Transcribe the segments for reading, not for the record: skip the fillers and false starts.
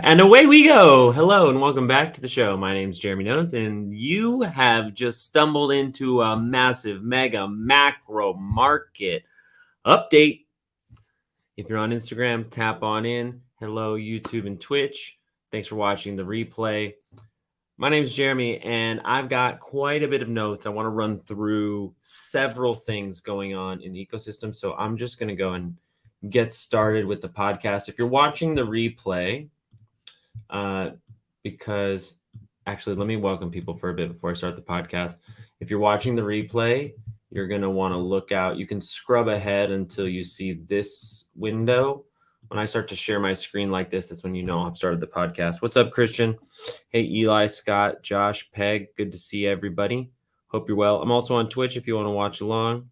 And away we go. Hello and welcome back to the show. My name's Jeremy Nose, and you have just stumbled into a massive, mega, macro market update. If you're on Instagram, tap on in. Hello, YouTube and Twitch. Thanks for watching the replay. My name's Jeremy, and I've got quite a bit of notes. I want to run through several things going on in the ecosystem. So I'm just going to go and get started with the podcast. If you're watching the replay, because actually, let me welcome people for a bit before I start the podcast. If you're watching the replay, you're going to want to look out. You can scrub ahead until you see this window. When I start to share my screen like this, that's when you know I've started the podcast. What's up, Christian? Hey, Eli, Scott, Josh, Peg. Good to see everybody. Hope you're well. I'm also on Twitch if you want to watch along.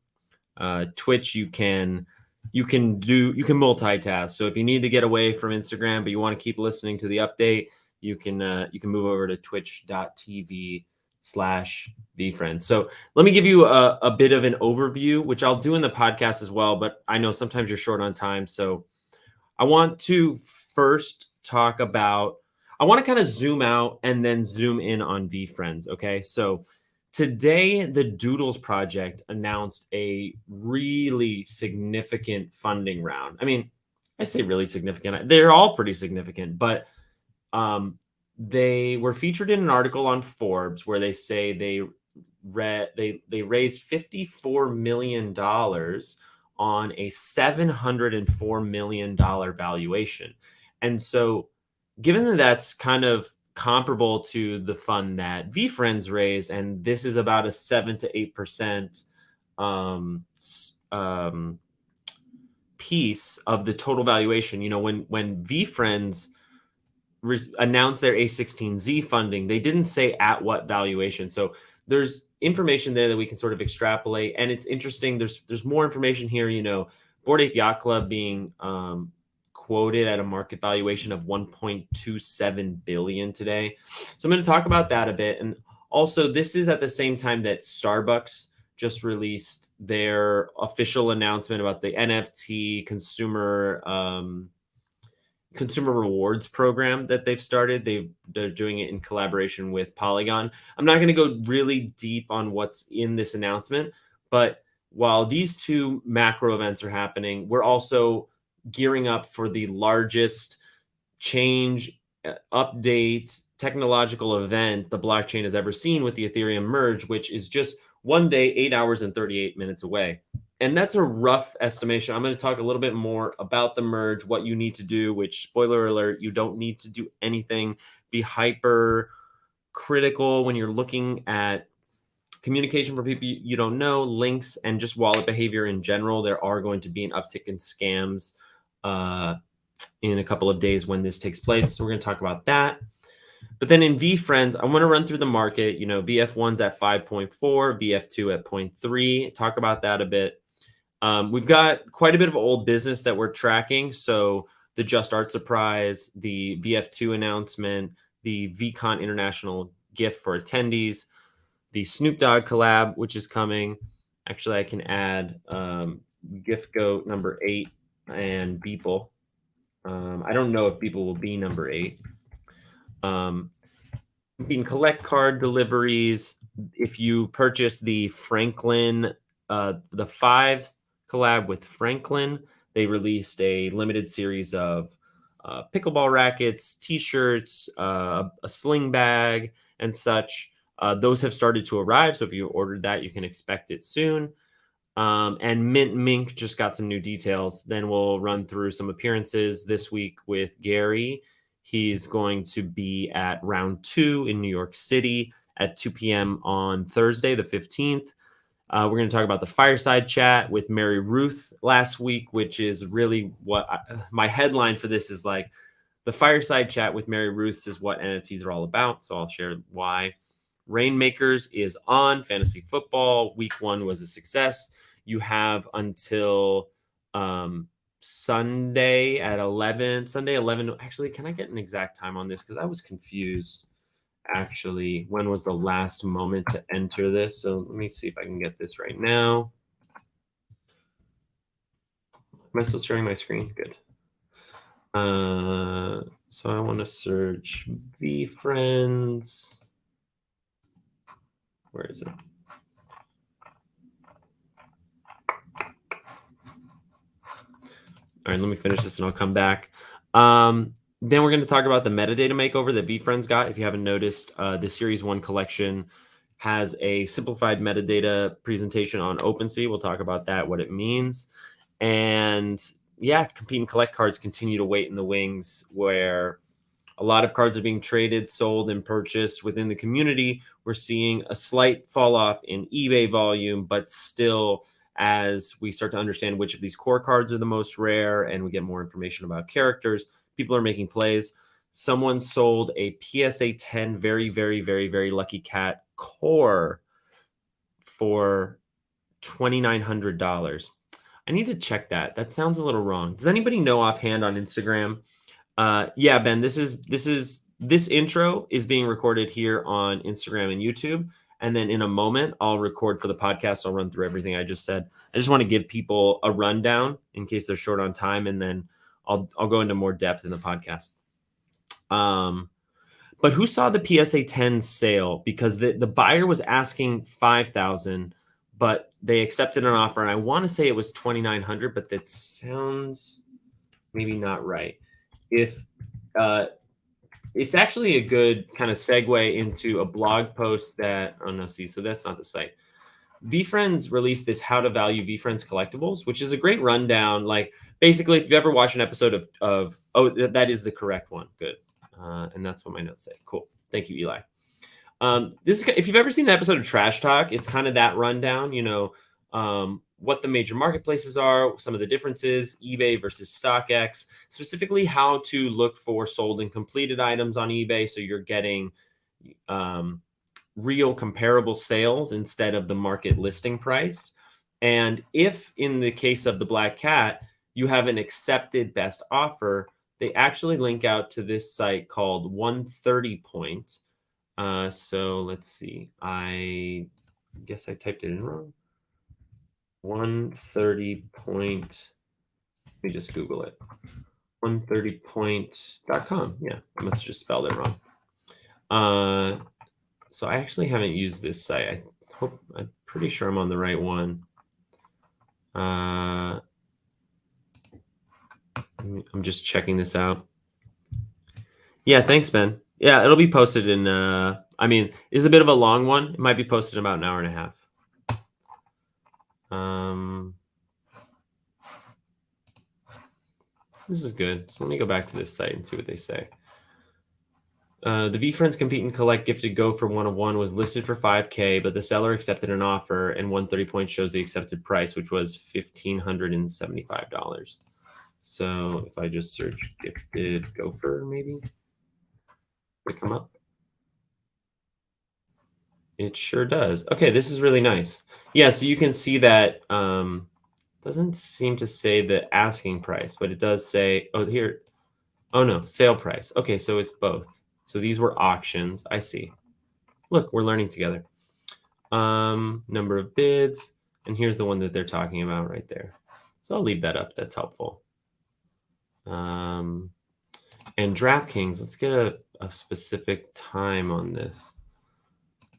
Twitch, you can multitask. So if you need to get away from Instagram, but you want to keep listening to the update, you can move over to twitch.tv/VeeFriends. So let me give you a bit of an overview, which I'll do in the podcast as well, but I know sometimes you're short on time. So I want to first talk about, I want to kind of zoom out and then zoom in on VeeFriends. Okay. So today, the Doodles project announced a really significant funding round. I mean, I say really significant. They're all pretty significant, but they were featured in an article on Forbes where they say they raised $54 million on a $704 million valuation. And so given that that's kind of comparable to the fund that VeeFriends raised, and this is about a 7 to 8% piece of the total valuation. You know, when VeeFriends announced their A16Z funding, they didn't say at what valuation. So there's information there that we can sort of extrapolate, and it's interesting. There's more information here. You know, Bored Ape Yacht Club being quoted at a market valuation of 1.27 billion today. So I'm going to talk about that a bit. And also, this is at the same time that Starbucks just released their official announcement about the NFT consumer rewards program that they've started. They're doing it in collaboration with Polygon. I'm not going to go really deep on what's in this announcement, but while these two macro events are happening, we're also gearing up for the largest change, update, technological event the blockchain has ever seen with the Ethereum Merge, which is just one day, 8 hours and 38 minutes away. And that's a rough estimation. I'm going to talk a little bit more about the merge, what you need to do, which, spoiler alert, you don't need to do anything. Be hyper critical when you're looking at communication for people you don't know, links, and just wallet behavior in general. There are going to be an uptick in scams in a couple of days when this takes place. So we're going to talk about that. But then in VeeFriends, I want to run through the market. You know, VF1's at 5.4, VF2 at 0.3. Talk about that a bit. We've got quite a bit of old business that we're tracking. So the Just Art Surprise, the VF2 announcement, the VCon International gift for attendees, the Snoop Dogg collab, which is coming. Actually, I can add Gift Goat number 8 and Beeple. I don't know if Beeple will be number 8. You can collect card deliveries. If you purchase the Franklin, the 5 collab with Franklin, they released a limited series of pickleball rackets, t-shirts, a sling bag, and such. Those have started to arrive. So if you ordered that, you can expect it soon. And Mint Mink just got some new details. Then we'll run through some appearances this week with Gary. He's going to be at round 2 in New York City at 2 p.m. on Thursday, the 15th. We're going to talk about the fireside chat with Mary Ruth last week, which is really what my headline for this is like. The fireside chat with Mary Ruth is what NFTs are all about. So I'll share why. Rainmakers is on. Fantasy football week 1 was a success. You have until Sunday at 11. Actually, can I get an exact time on this? Because I was confused. Actually, when was the last moment to enter this? So let me see if I can get this right now. Am I still sharing my screen? Good. So I want to search VeeFriends. Where is it? All right, let me finish this and I'll come back. Then we're going to talk about the metadata makeover that VeeFriends got. If you haven't noticed, the Series 1 collection has a simplified metadata presentation on OpenSea. We'll talk about that, what it means. And yeah, compete and collect cards continue to wait in the wings, where a lot of cards are being traded, sold, and purchased within the community. We're seeing a slight fall off in eBay volume, but still, as we start to understand which of these core cards are the most rare and we get more information about characters, people are making plays. Someone sold a PSA 10 very, very, very, very lucky cat core for $2,900. I need to check that. That sounds a little wrong. Does anybody know offhand on Instagram? Yeah, Ben, this intro is being recorded here on Instagram and YouTube. And then in a moment, I'll record for the podcast. I'll run through everything I just said. I just want to give people a rundown in case they're short on time, and then I'll go into more depth in the podcast. But who saw the PSA 10 sale? Because the buyer was asking $5,000, but they accepted an offer, and I want to say it was $2,900, but that sounds maybe not right. If it's actually a good kind of segue into a blog post that, oh no, see, so that's not the site. VeeFriends released this How to Value VeeFriends Collectibles, which is a great rundown. Like basically, if you've ever watched an episode of oh, that is the correct one. Good. And that's what my notes say. Cool. Thank you, Eli. This is, if you've ever seen an episode of Trash Talk, it's kind of that rundown, what the major marketplaces are, some of the differences, eBay versus StockX, specifically how to look for sold and completed items on eBay. So you're getting real comparable sales instead of the market listing price. And if in the case of the Black Cat, you have an accepted best offer, they actually link out to this site called 130 Point. So let's see. I guess I typed it in wrong. 130 Point. Let me just Google it. 130point.com. Yeah, I must have just spelled it wrong. So I actually haven't used this site. I'm pretty sure I'm on the right one. I'm just checking this out. Yeah, thanks, Ben. Yeah, it'll be posted in, it's a bit of a long one. It might be posted in about an hour and a half. This is good. So let me go back to this site and see what they say. The VeeFriends Compete and Collect gifted Go for 101 was listed for $5K, but the seller accepted an offer, and 130 Point shows the accepted price, which was $1,575. So if I just search gifted gopher, maybe would it come up? It sure does. Okay, this is really nice. Yeah, so you can see that doesn't seem to say the asking price, but it does say, oh, here. Oh, no, sale price. Okay, so it's both. So these were auctions. I see. Look, we're learning together. Number of bids. And here's the one that they're talking about right there. So I'll leave that up. That's helpful. And DraftKings, let's get a specific time on this.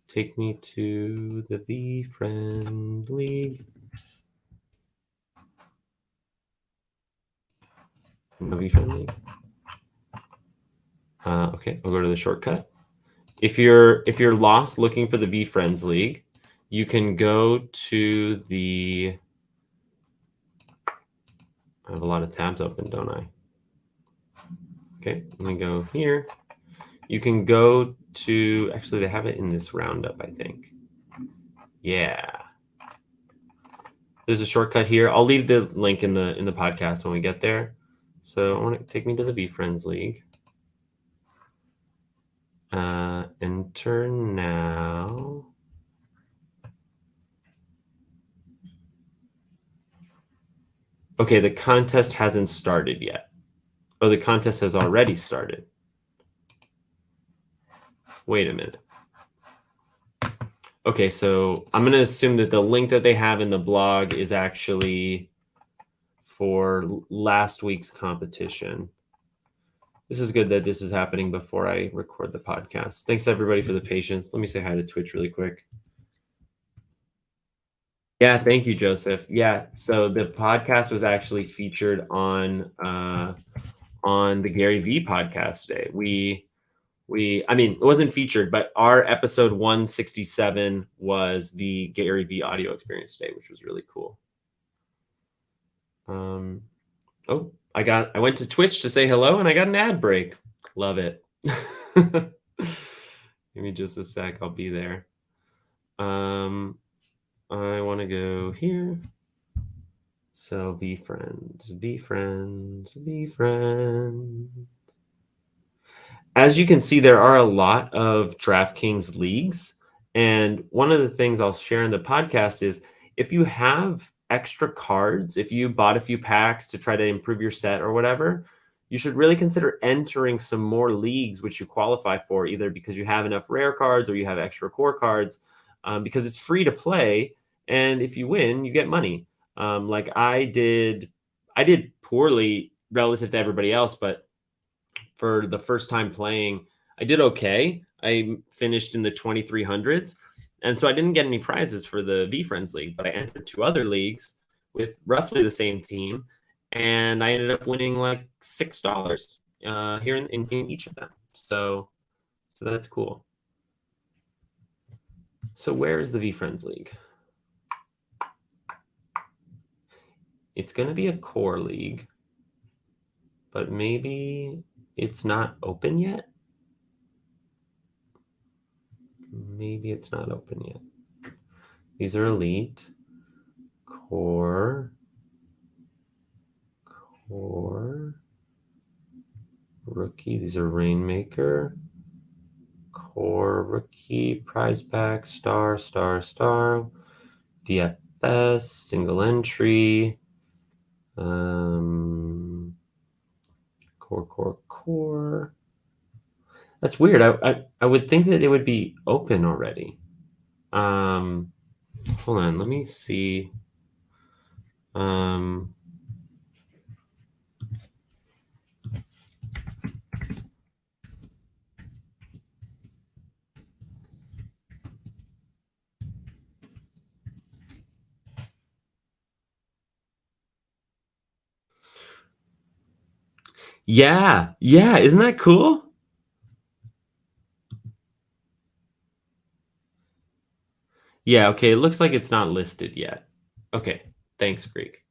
Take me to the VeeFriend League. No VeeFriend League. Okay, I'll go to the shortcut. If you're lost looking for the VeeFriends League, you can go to the. I have a lot of tabs open, don't I? Okay, let me go here. You can go to, actually they have it in this roundup, I think. Yeah. There's a shortcut here. I'll leave the link in the podcast when we get there. So I want to take me to the VeeFriends League. Enter now. Okay, the contest hasn't started yet. Oh, the contest has already started. Wait a minute. Okay, so I'm going to assume that the link that they have in the blog is actually for last week's competition. This is good that this is happening before I record the podcast. Thanks everybody for the patience. Let me say hi to Twitch really quick. Yeah, thank you, Joseph. Yeah, so the podcast was actually featured on the Garyvee podcast today. I mean, it wasn't featured, but our episode 167 was the Garyvee audio experience today, which was really cool. Oh, I went to Twitch to say hello and I got an ad break. Love it. Give me just a sec, I'll be there. I want to go here. So VeeFriends. As you can see, there are a lot of DraftKings leagues. And one of the things I'll share in the podcast is if you have extra cards, if you bought a few packs to try to improve your set or whatever, you should really consider entering some more leagues which you qualify for, either because you have enough rare cards or you have extra core cards, because it's free to play. And if you win, you get money. Like I did poorly relative to everybody else, but for the first time playing, I did okay. I finished in the 2300s. And so I didn't get any prizes for the VeeFriends League, but I entered 2 other leagues with roughly the same team. And I ended up winning like $6 here in each of them. So that's cool. So where is the VeeFriends League? It's going to be a core league, but maybe it's not open yet. Maybe it's not open yet. These are elite, core, rookie. These are Rainmaker, core, rookie, prize pack, star, DFS, single entry, core. That's weird. I would think that it would be open already. Hold on, let me see. Yeah, isn't that cool? Yeah, okay, it looks like it's not listed yet. Okay, thanks, Greek.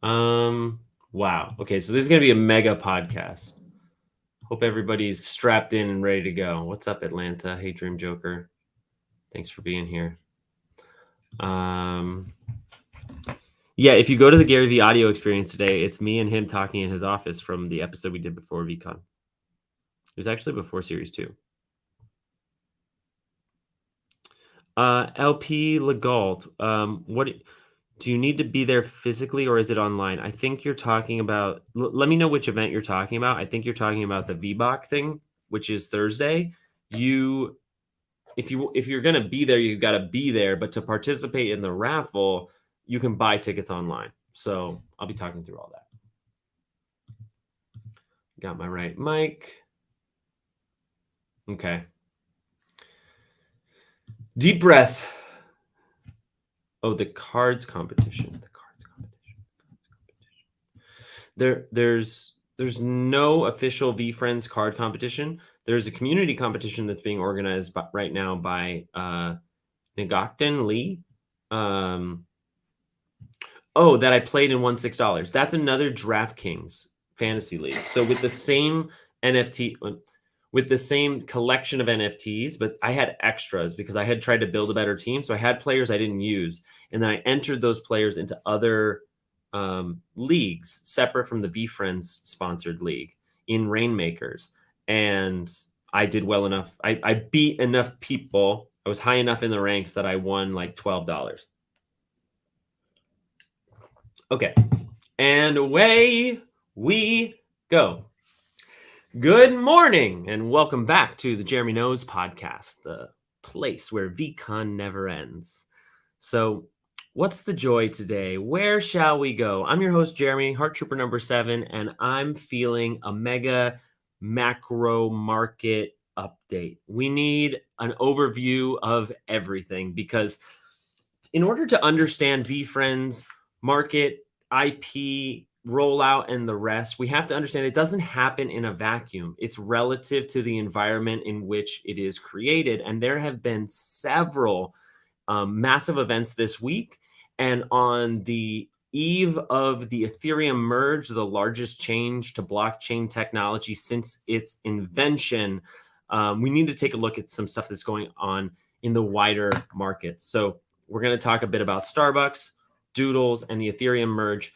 Wow. Okay, so this is gonna be a mega podcast. Hope everybody's strapped in and ready to go. What's up, Atlanta? Hey, Dream Joker. Thanks for being here. Yeah, if you go to the Garyvee audio experience today, it's me and him talking in his office from the episode we did before VCon. It was actually before Series 2. LP Legault, what do you need to be there physically or is it online? I think you're talking about, let me know which event you're talking about. I think you're talking about the VBOC thing, which is Thursday. If you're going to be there, you've got to be there, but to participate in the raffle, you can buy tickets online. So I'll be talking through all that. Got my right mic. Okay. Deep breath. Oh, the cards competition. There's no official VeeFriends card competition. There's a community competition that's being organized right now by Nagokten Lee. That I played and won $6. That's another DraftKings fantasy league. So with the same NFT, with the same collection of NFTs, but I had extras because I had tried to build a better team. So I had players I didn't use, and then I entered those players into other leagues separate from the VeeFriends sponsored league in Rainmakers, and I did well enough. I beat enough people. I was high enough in the ranks that I won like $12. Okay, and away we go. Good morning, and welcome back to the Jeremy Knows podcast, the place where VCon never ends. So What's the joy today? Where shall we go? I'm your host, Jeremy, Heart Trooper number 7, and I'm feeling a mega macro market update. We need an overview of everything because in order to understand VeeFriends, market, IP, rollout, and the rest, we have to understand it doesn't happen in a vacuum. It's relative to the environment in which it is created. And there have been several massive events this week. And on the eve of the Ethereum Merge, the largest change to blockchain technology since its invention, we need to take a look at some stuff that's going on in the wider market. So we're going to talk a bit about Starbucks, Doodles, and the Ethereum Merge.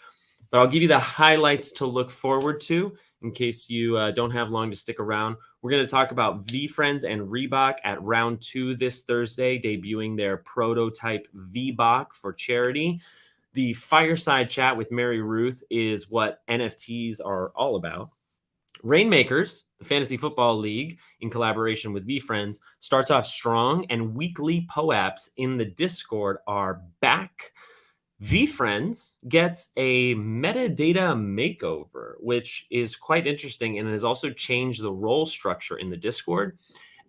But I'll give you the highlights to look forward to in case you don't have long to stick around. We're going to talk about VeeFriends and Reebok at round 2 this Thursday, debuting their prototype VBOK for charity. The fireside chat with Mary Ruth is what NFTs are all about. Rainmakers, the Fantasy Football League, in collaboration with VeeFriends, starts off strong, and weekly POAPs in the Discord are back. VeeFriends gets a metadata makeover, which is quite interesting and has also changed the role structure in the Discord.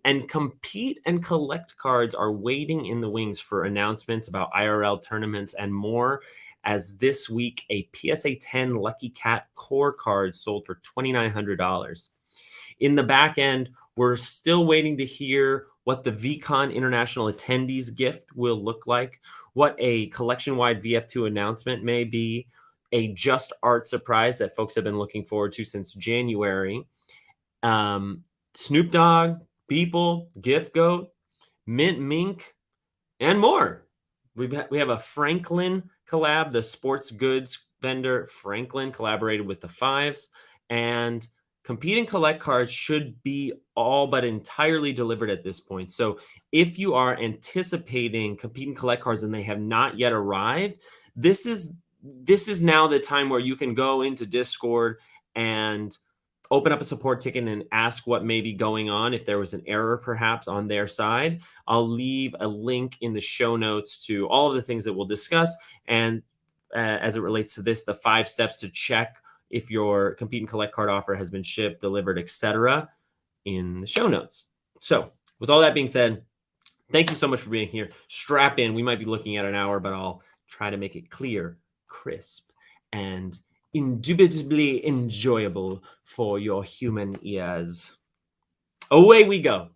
And Compete and Collect cards are waiting in the wings for announcements about IRL tournaments and more, as this week a PSA 10 Lucky Cat core card sold for $2,900. In the back end, we're still waiting to hear what the VCon International attendees gift will look like, what a collection-wide VF2 announcement may be, a Just Art surprise that folks have been looking forward to since January, Snoop Dogg, Beeple, Gift Goat, Mint Mink, and more. We have a Franklin collab. The sports goods vendor Franklin collaborated with the Fives, and Compete and Collect cards should be all but entirely delivered at this point. So if you are anticipating Compete and Collect cards and they have not yet arrived, this is now the time where you can go into Discord and open up a support ticket and ask what may be going on, if there was an error perhaps on their side. I'll leave a link in the show notes to all of the things that we'll discuss. And as it relates to this, the 5 steps to check if your Compete and Collect card offer has been shipped, delivered, etc., in the show notes. So with all that being said, thank you so much for being here. Strap in. We might be looking at an hour, but I'll try to make it clear, crisp, and indubitably enjoyable for your human ears. Away we go.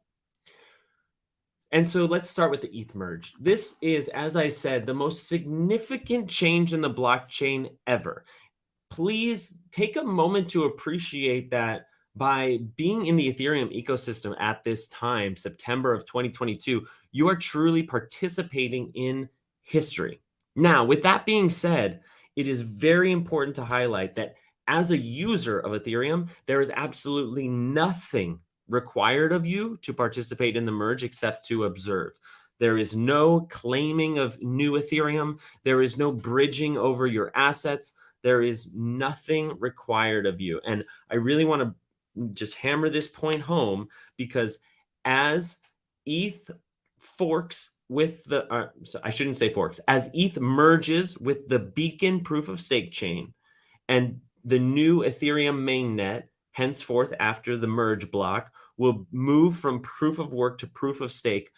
And so let's start with the ETH merge. This is, as I said, the most significant change in the blockchain ever. Please take a moment to appreciate that by being in the Ethereum ecosystem at this time, September of 2022, you are truly participating in history. Now, with that being said, it is very important to highlight that as a user of Ethereum, there is absolutely nothing required of you to participate in the merge except to observe. There is no claiming of new Ethereum. There is no bridging over your assets. There is nothing required of you. And I really want to just hammer this point home, because as ETH forks with the, I shouldn't say forks, as ETH merges with the Beacon proof of stake chain and the new Ethereum mainnet, henceforth after the merge block, will move from proof of work to proof of stake.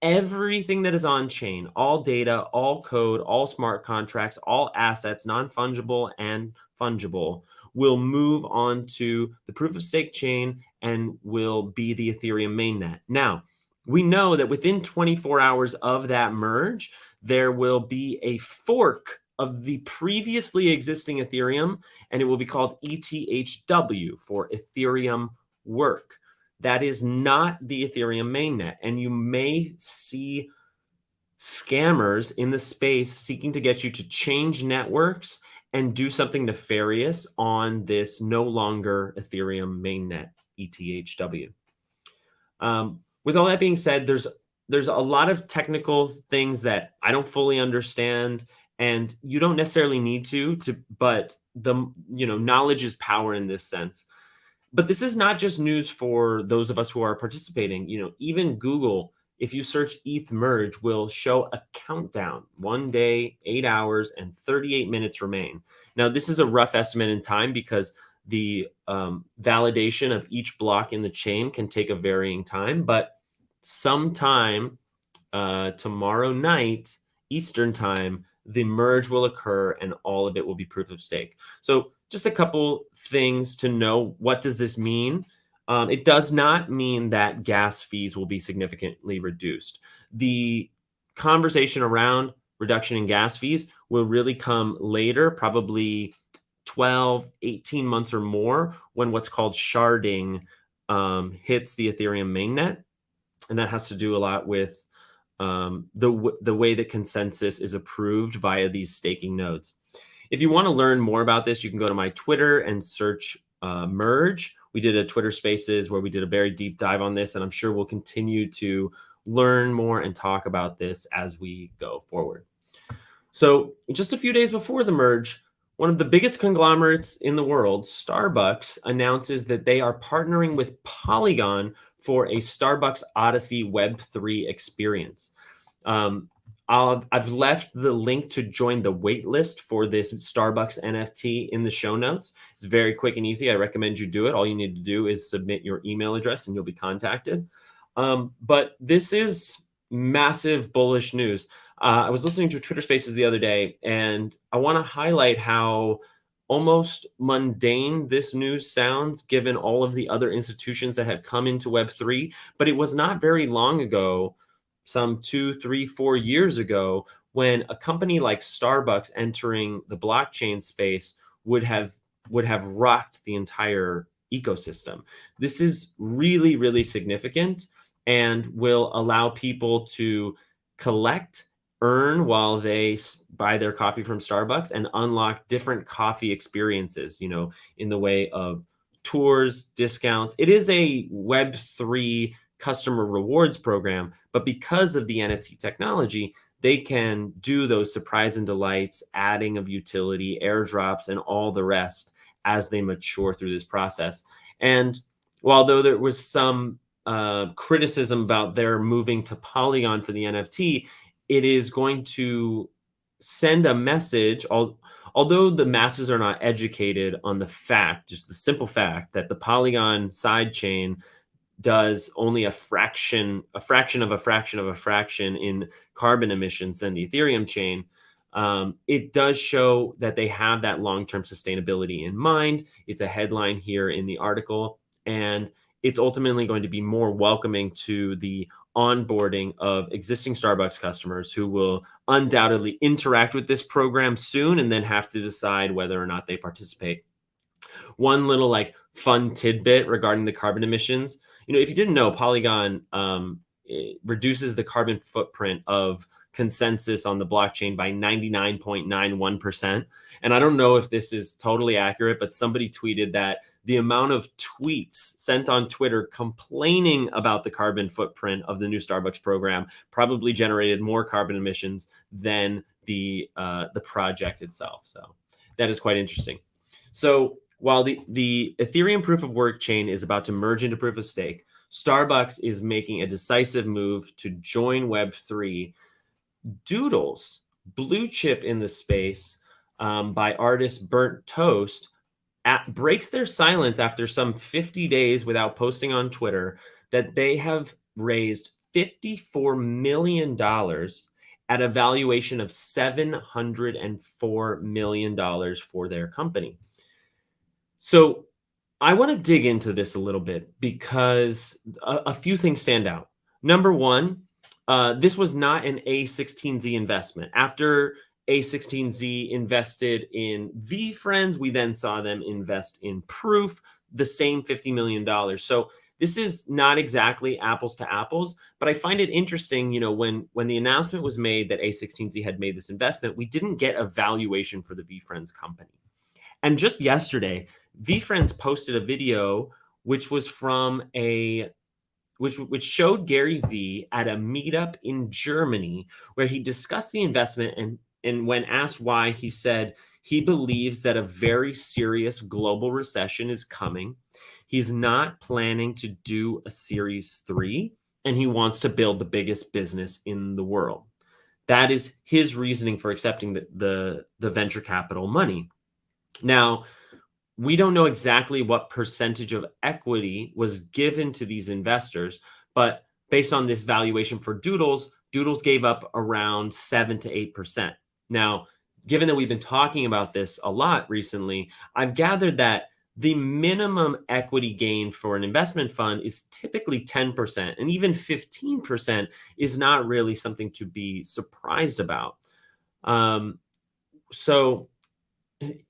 Everything that is on chain, all data, all code, all smart contracts, all assets, non-fungible and fungible, will move on to the proof of stake chain and will be the Ethereum mainnet. Now, we know that within 24 hours of that merge, there will be a fork of the previously existing Ethereum, and it will be called ETHW for Ethereum Work. That is not the Ethereum mainnet. And you may see scammers in the space seeking to get you to change networks and do something nefarious on this no longer Ethereum mainnet, ETHW. With all that being said, there's a lot of technical things that I don't fully understand, and you don't necessarily need to, but the knowledge is power in this sense. But this is not just news for those of us who are participating. Even Google if you search ETH Merge, will show a countdown. 1 day, 8 hours, and 38 minutes remain. Now, this is a rough estimate in time because the validation of each block in the chain can take a varying time, but sometime tomorrow night, Eastern time, the merge will occur and all of it will be proof of stake. So just a couple things to know. What does this mean? It does not mean that gas fees will be significantly reduced. The conversation around reduction in gas fees will really come later, probably 12, 18 months or more, when what's called sharding hits the Ethereum mainnet. And that has to do a lot with the way that consensus is approved via these staking nodes. If you want to learn more about this, you can go to my Twitter and search Merge. We did a Twitter Spaces where we did a very deep dive on this, and I'm sure we'll continue to learn more and talk about this as we go forward. So just a few days before the merge, one of the biggest conglomerates in the world, Starbucks, announces that they are partnering with Polygon for a Starbucks Odyssey Web3 experience. I've left the link to join the waitlist for this Starbucks NFT in the show notes. It's very quick and easy. I recommend you do it. All you need to do is submit your email address and you'll be contacted. But this is massive bullish news. I was listening to Twitter Spaces the other day, and I want to highlight how almost mundane this news sounds given all of the other institutions that had come into Web3. But it was not very long ago, some 2, 3, 4 years ago, when a company like Starbucks entering the blockchain space would have rocked the entire ecosystem. This is really, really significant and will allow people to collect, earn while they buy their coffee from Starbucks, and unlock different coffee experiences, in the way of tours, discounts. It is a Web3 customer rewards program, but because of the NFT technology, they can do those surprise and delights, adding of utility, airdrops, and all the rest as they mature through this process. And although there was some criticism about their moving to Polygon for the NFT, it is going to send a message, although the masses are not educated on the fact, just the simple fact that the Polygon sidechain does only a fraction of a fraction in carbon emissions than the Ethereum chain. It does show that they have that long-term sustainability in mind. It's a headline here in the article, and it's ultimately going to be more welcoming to the onboarding of existing Starbucks customers who will undoubtedly interact with this program soon and then have to decide whether or not they participate. One little fun tidbit regarding the carbon emissions. If you didn't know, Polygon reduces the carbon footprint of consensus on the blockchain by 99.91%. And I don't know if this is totally accurate, but somebody tweeted that the amount of tweets sent on Twitter complaining about the carbon footprint of the new Starbucks program probably generated more carbon emissions than the project itself. So that is quite interesting. So while the Ethereum proof of work chain is about to merge into proof of stake, Starbucks is making a decisive move to join Web3. Doodles, blue chip in the space, by artist Burnt Toast, breaks their silence after some 50 days without posting on Twitter that they have raised $54 million at a valuation of $704 million for their company. So I want to dig into this a little bit because a few things stand out. Number one, this was not an A16Z investment. After A16Z invested in VeeFriends, we then saw them invest in Proof, the same $50 million. So this is not exactly apples to apples, but I find it interesting, when the announcement was made that A16Z had made this investment, we didn't get a valuation for the VeeFriends company. And just yesterday, VeeFriends posted a video which was from which showed Garyvee at a meetup in Germany where he discussed the investment, and when asked why, he said he believes that a very serious global recession is coming. He's not planning to do a Series 3, and he wants to build the biggest business in the world. That is his reasoning for accepting the venture capital money. Now, we don't know exactly what percentage of equity was given to these investors, but based on this valuation for Doodles, Doodles gave up around 7 to 8%. Now, given that we've been talking about this a lot recently, I've gathered that the minimum equity gain for an investment fund is typically 10%, and even 15% is not really something to be surprised about. So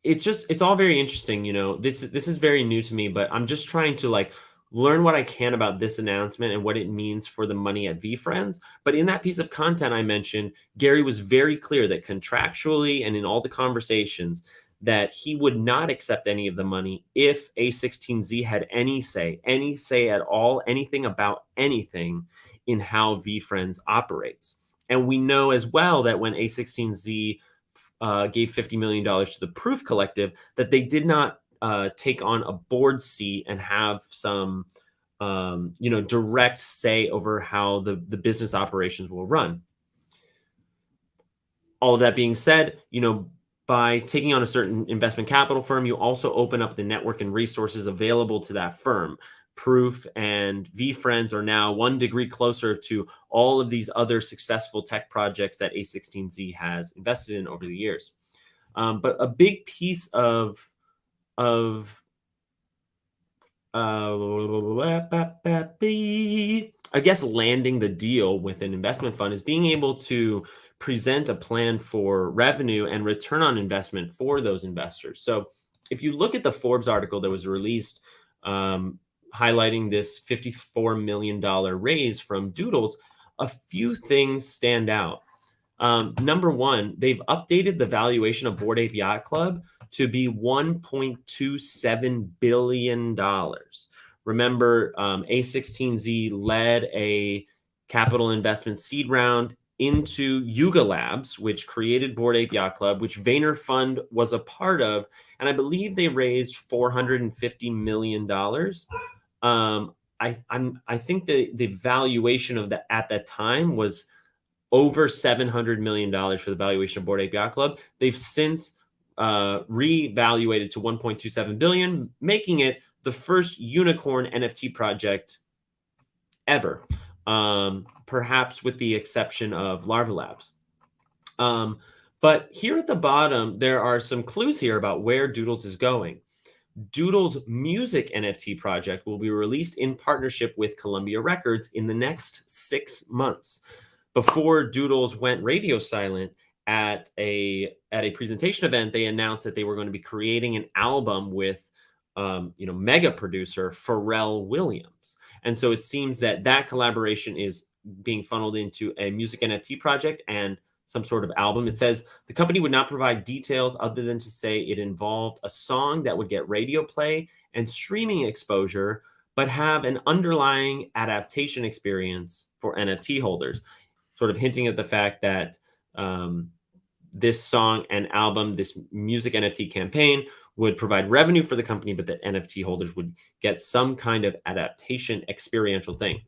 it's all very interesting. This is very new to me, but I'm just trying to like learn what I can about this announcement and what it means for the money at VeeFriends. But in that piece of content I mentioned, Gary was very clear that contractually and in all the conversations that he would not accept any of the money if A16Z had any say at all, anything about anything in how VeeFriends operates. And we know as well that when A16Z gave $50 million to the Proof Collective, that they did not take on a board seat and have some, direct say over how the business operations will run. All of that being said, by taking on a certain investment capital firm, you also open up the network and resources available to that firm. Proof and VeeFriends are now 1 degree closer to all of these other successful tech projects that A16Z has invested in over the years. But a big piece of I guess landing the deal with an investment fund is being able to present a plan for revenue and return on investment for those investors. So if you look at the Forbes article that was released highlighting this $54 million raise from Doodles, a few things stand out. Number one, they've updated the valuation of Bored Ape Yacht Club to be $1.27 billion. Remember, A16Z led a capital investment seed round into Yuga Labs, which created Bored Ape Yacht Club, which Vayner Fund was a part of. And I believe they raised $450 million. I think the valuation of that at that time was over $700 million for the valuation of Bored Ape Yacht Club. They've since revaluated to $1.27 billion, making it the first unicorn NFT project ever, perhaps with the exception of Larva Labs. But here at the bottom, there are some clues here about where Doodles is going. Doodles' music NFT project will be released in partnership with Columbia Records in the next 6 months. Before Doodles went radio silent at a presentation event, they announced that they were going to be creating an album with mega producer Pharrell Williams. And so it seems that collaboration is being funneled into a music NFT project and some sort of album. It says the company would not provide details other than to say it involved a song that would get radio play and streaming exposure, but have an underlying adaptation experience for NFT holders, sort of hinting at the fact that this song and album, this music NFT campaign, would provide revenue for the company, but that NFT holders would get some kind of adaptation experiential thing.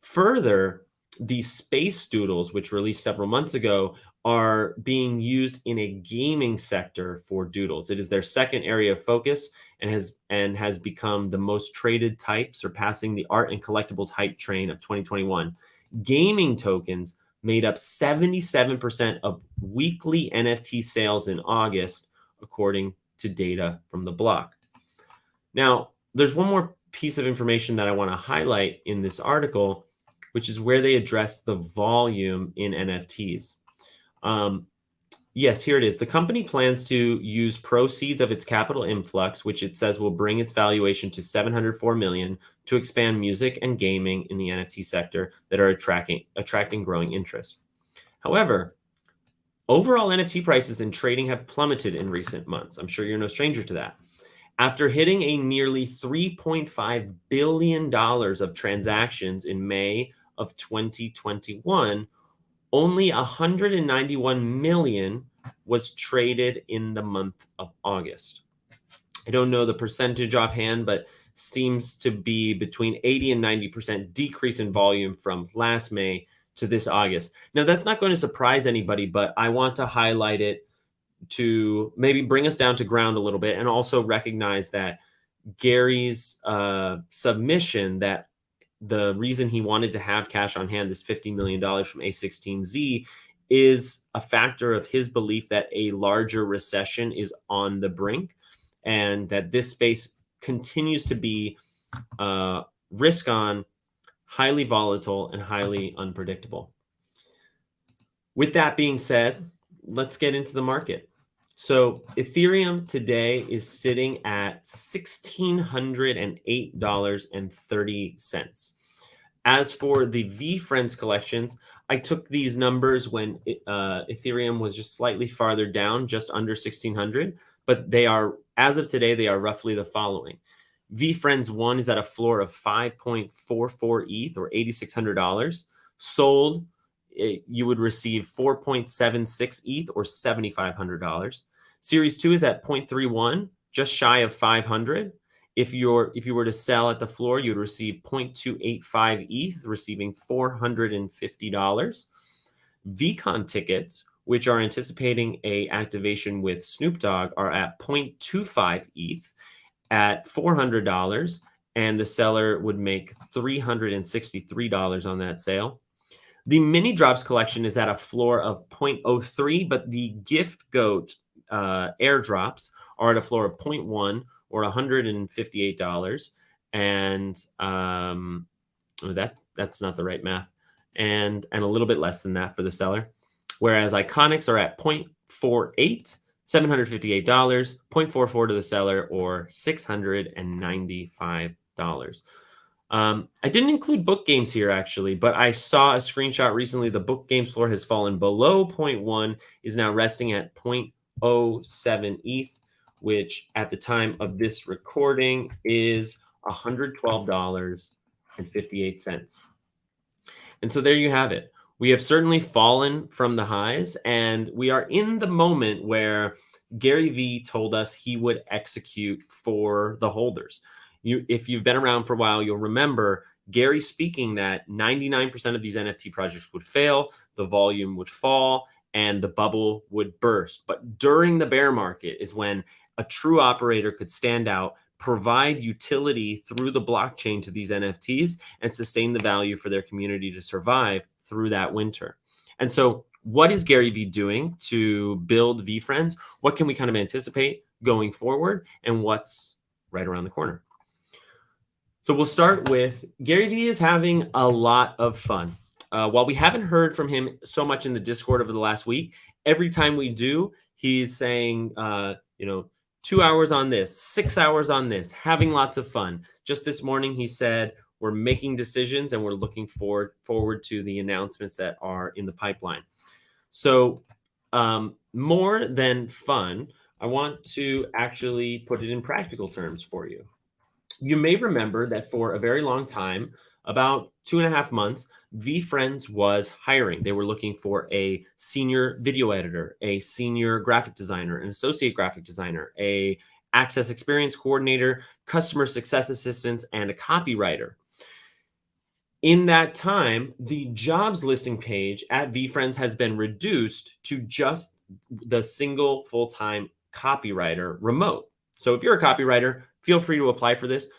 Further, the Space Doodles, which released several months ago, are being used in a gaming sector for Doodles. It is their second area of focus and has become the most traded type, surpassing the art and collectibles hype train of 2021. Gaming tokens made up 77% of weekly NFT sales in August, according to data from the block. Now, there's one more piece of information that I want to highlight in this article, which is where they address the volume in NFTs. Yes, here it is. The company plans to use proceeds of its capital influx, which it says will bring its valuation to $704 million, to expand music and gaming in the NFT sector that are attracting growing interest. However, overall NFT prices and trading have plummeted in recent months. I'm sure you're no stranger to that. After hitting a nearly $3.5 billion of transactions in May of 2021, only 191 million was traded in the month of August. I don't know the percentage offhand, but seems to be between 80 and 90% decrease in volume from last May to this August. Now, that's not going to surprise anybody, but I want to highlight it to maybe bring us down to ground a little bit, and also recognize that Gary's submission that the reason he wanted to have cash on hand, this $50 million from A16Z, is a factor of his belief that a larger recession is on the brink, and that this space continues to be risk on, highly volatile, and highly unpredictable. With that being said, let's get into the market. So Ethereum today is sitting at $1,608.30. As for the VeeFriends collections, I took these numbers when Ethereum was just slightly farther down, just under 1,600, but they are, as of today, they are roughly the following. VeeFriends 1 is at a floor of 5.44 ETH or $8,600. Sold, you would receive 4.76 ETH or $7,500. Series 2 is at 0.31, just shy of 500. If you were to sell at the floor, you'd receive 0.285 ETH, receiving $450. VCon tickets, which are anticipating a activation with Snoop Dogg, are at 0.25 ETH at $400, and the seller would make $363 on that sale. The mini drops collection is at a floor of 0.03, but the gift goat airdrops are at a floor of 0.1 or $158, and that's not the right math, and a little bit less than that for the seller. Whereas Iconics are at 0.48, $758, 0.44 to the seller, or $695. I didn't include book games here, actually, but I saw a screenshot recently. The book games floor has fallen below 0.1, is now resting at 0.07 ETH, which at the time of this recording is $112.58. And so there you have it. We have certainly fallen from the highs, and we are in the moment where Garyvee told us he would execute for the holders. If you've been around for a while, you'll remember Gary speaking that 99% of these NFT projects would fail, the volume would fall, and the bubble would burst. But during the bear market is when a true operator could stand out, provide utility through the blockchain to these NFTs, and sustain the value for their community to survive through that winter. And so what is Garyvee doing to build VeeFriends? What can we kind of anticipate going forward, and what's right around the corner? So we'll start with Garyvee is having a lot of fun. While we haven't heard from him so much in the Discord over the last week, every time we do, he's saying, 2 hours on this, 6 hours on this, having lots of fun. Just this morning, he said, we're making decisions and we're looking forward to the announcements that are in the pipeline. So more than fun, I want to actually put it in practical terms for you. You may remember that for a very long time, about 2.5 months, VeeFriends was hiring. They were looking for a senior video editor, a senior graphic designer, an associate graphic designer, a access experience coordinator, customer success assistants, and a copywriter. In that time, the jobs listing page at VeeFriends has been reduced to just the single full-time copywriter remote. So if you're a copywriter, feel free to apply for this.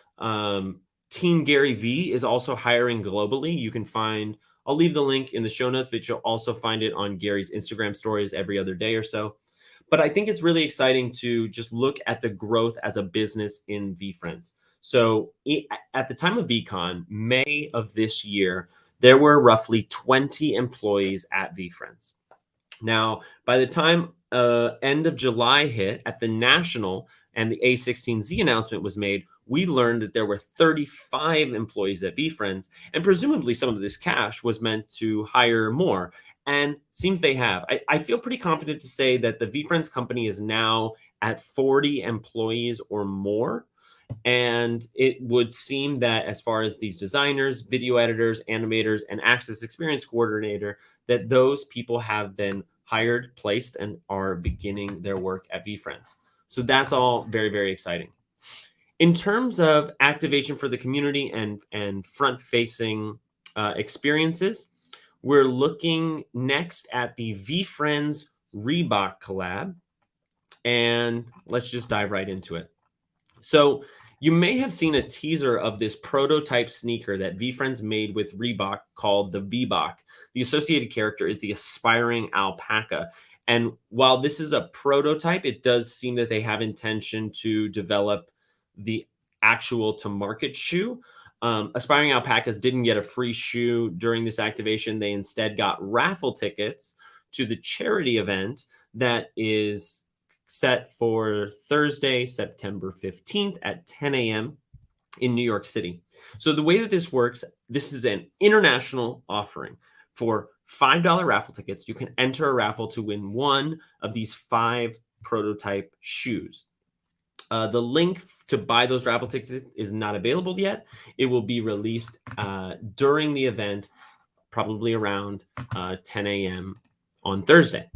Team Garyvee is also hiring globally. You can find, I'll leave the link in the show notes, but you'll also find it on Gary's Instagram stories every other day or so. But I think it's really exciting to just look at the growth as a business in VeeFriends. So at the time of VCon, May of this year, there were roughly 20 employees at VeeFriends. Now, by the time end of July hit at the national and the A16Z announcement was made, we learned that there were 35 employees at VeeFriends, and presumably some of this cash was meant to hire more. And seems they have. I feel pretty confident to say that the VeeFriends company is now at 40 employees or more. And it would seem that as far as these designers, video editors, animators, and access experience coordinator, that those people have been hired, placed, and are beginning their work at VeeFriends. So that's all very, very exciting. In terms of activation for the community and front-facing experiences, we're looking next at the VeeFriends Reebok collab, and let's just dive right into it. So you may have seen a teaser of this prototype sneaker that VeeFriends made with Reebok called the Veebok. The associated character is the aspiring alpaca. And while this is a prototype, it does seem that they have intention to develop the actual to market shoe. Aspiring alpacas didn't get a free shoe during this activation. They instead got raffle tickets to the charity event that is set for Thursday, September 15th at 10 a.m. in New York City. So the way that this works, this is an international offering. For $5 raffle tickets, you can enter a raffle to win one of these 5 prototype shoes. The link to buy those raffle tickets is not available yet. It will be released during the event, probably around 10 a.m. on Thursday.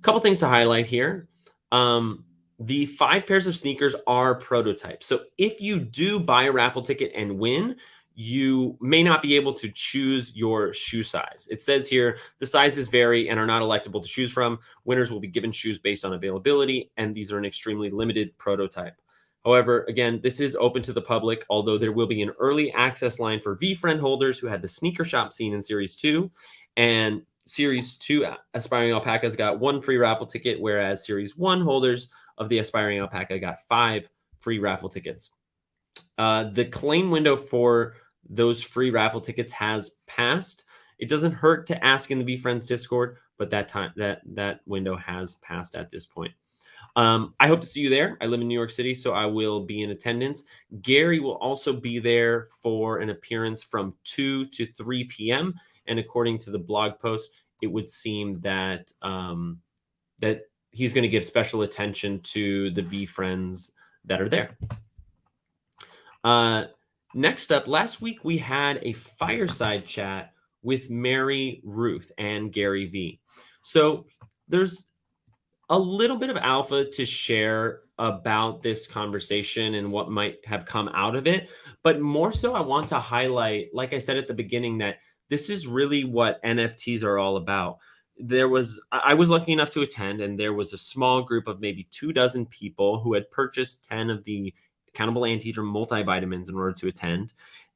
Couple things to highlight here. The 5 pairs of sneakers are prototypes. So if you do buy a raffle ticket and win, you may not be able to choose your shoe size. It says here, the sizes vary and are not electable to choose from. Winners will be given shoes based on availability, and these are an extremely limited prototype. However, again, this is open to the public, although there will be an early access line for VeeFriend holders who had the sneaker shop seen in Series 2, and Series 2 Aspiring Alpacas got 1 free raffle ticket, whereas Series 1 holders of the Aspiring Alpaca got 5 free raffle tickets. The claim window for those free raffle tickets has passed. It doesn't hurt to ask in the VeeFriends Discord, but that window has passed at this point. I hope to see you there. I live in New York City, so I will be in attendance. Gary will also be there for an appearance from 2 to 3 p.m., and according to the blog post, it would seem that that he's going to give special attention to the VeeFriends that are there. Next up, last week we had a fireside chat with Mary, Ruth, and Garyvee. So there's a little bit of alpha to share about this conversation and what might have come out of it. But more so, I want to highlight, like I said at the beginning, that this is really what NFTs are all about. I was lucky enough to attend, and there was a small group of maybe 24 people who had purchased 10 of the Accountable Anteater multivitamins in order to attend.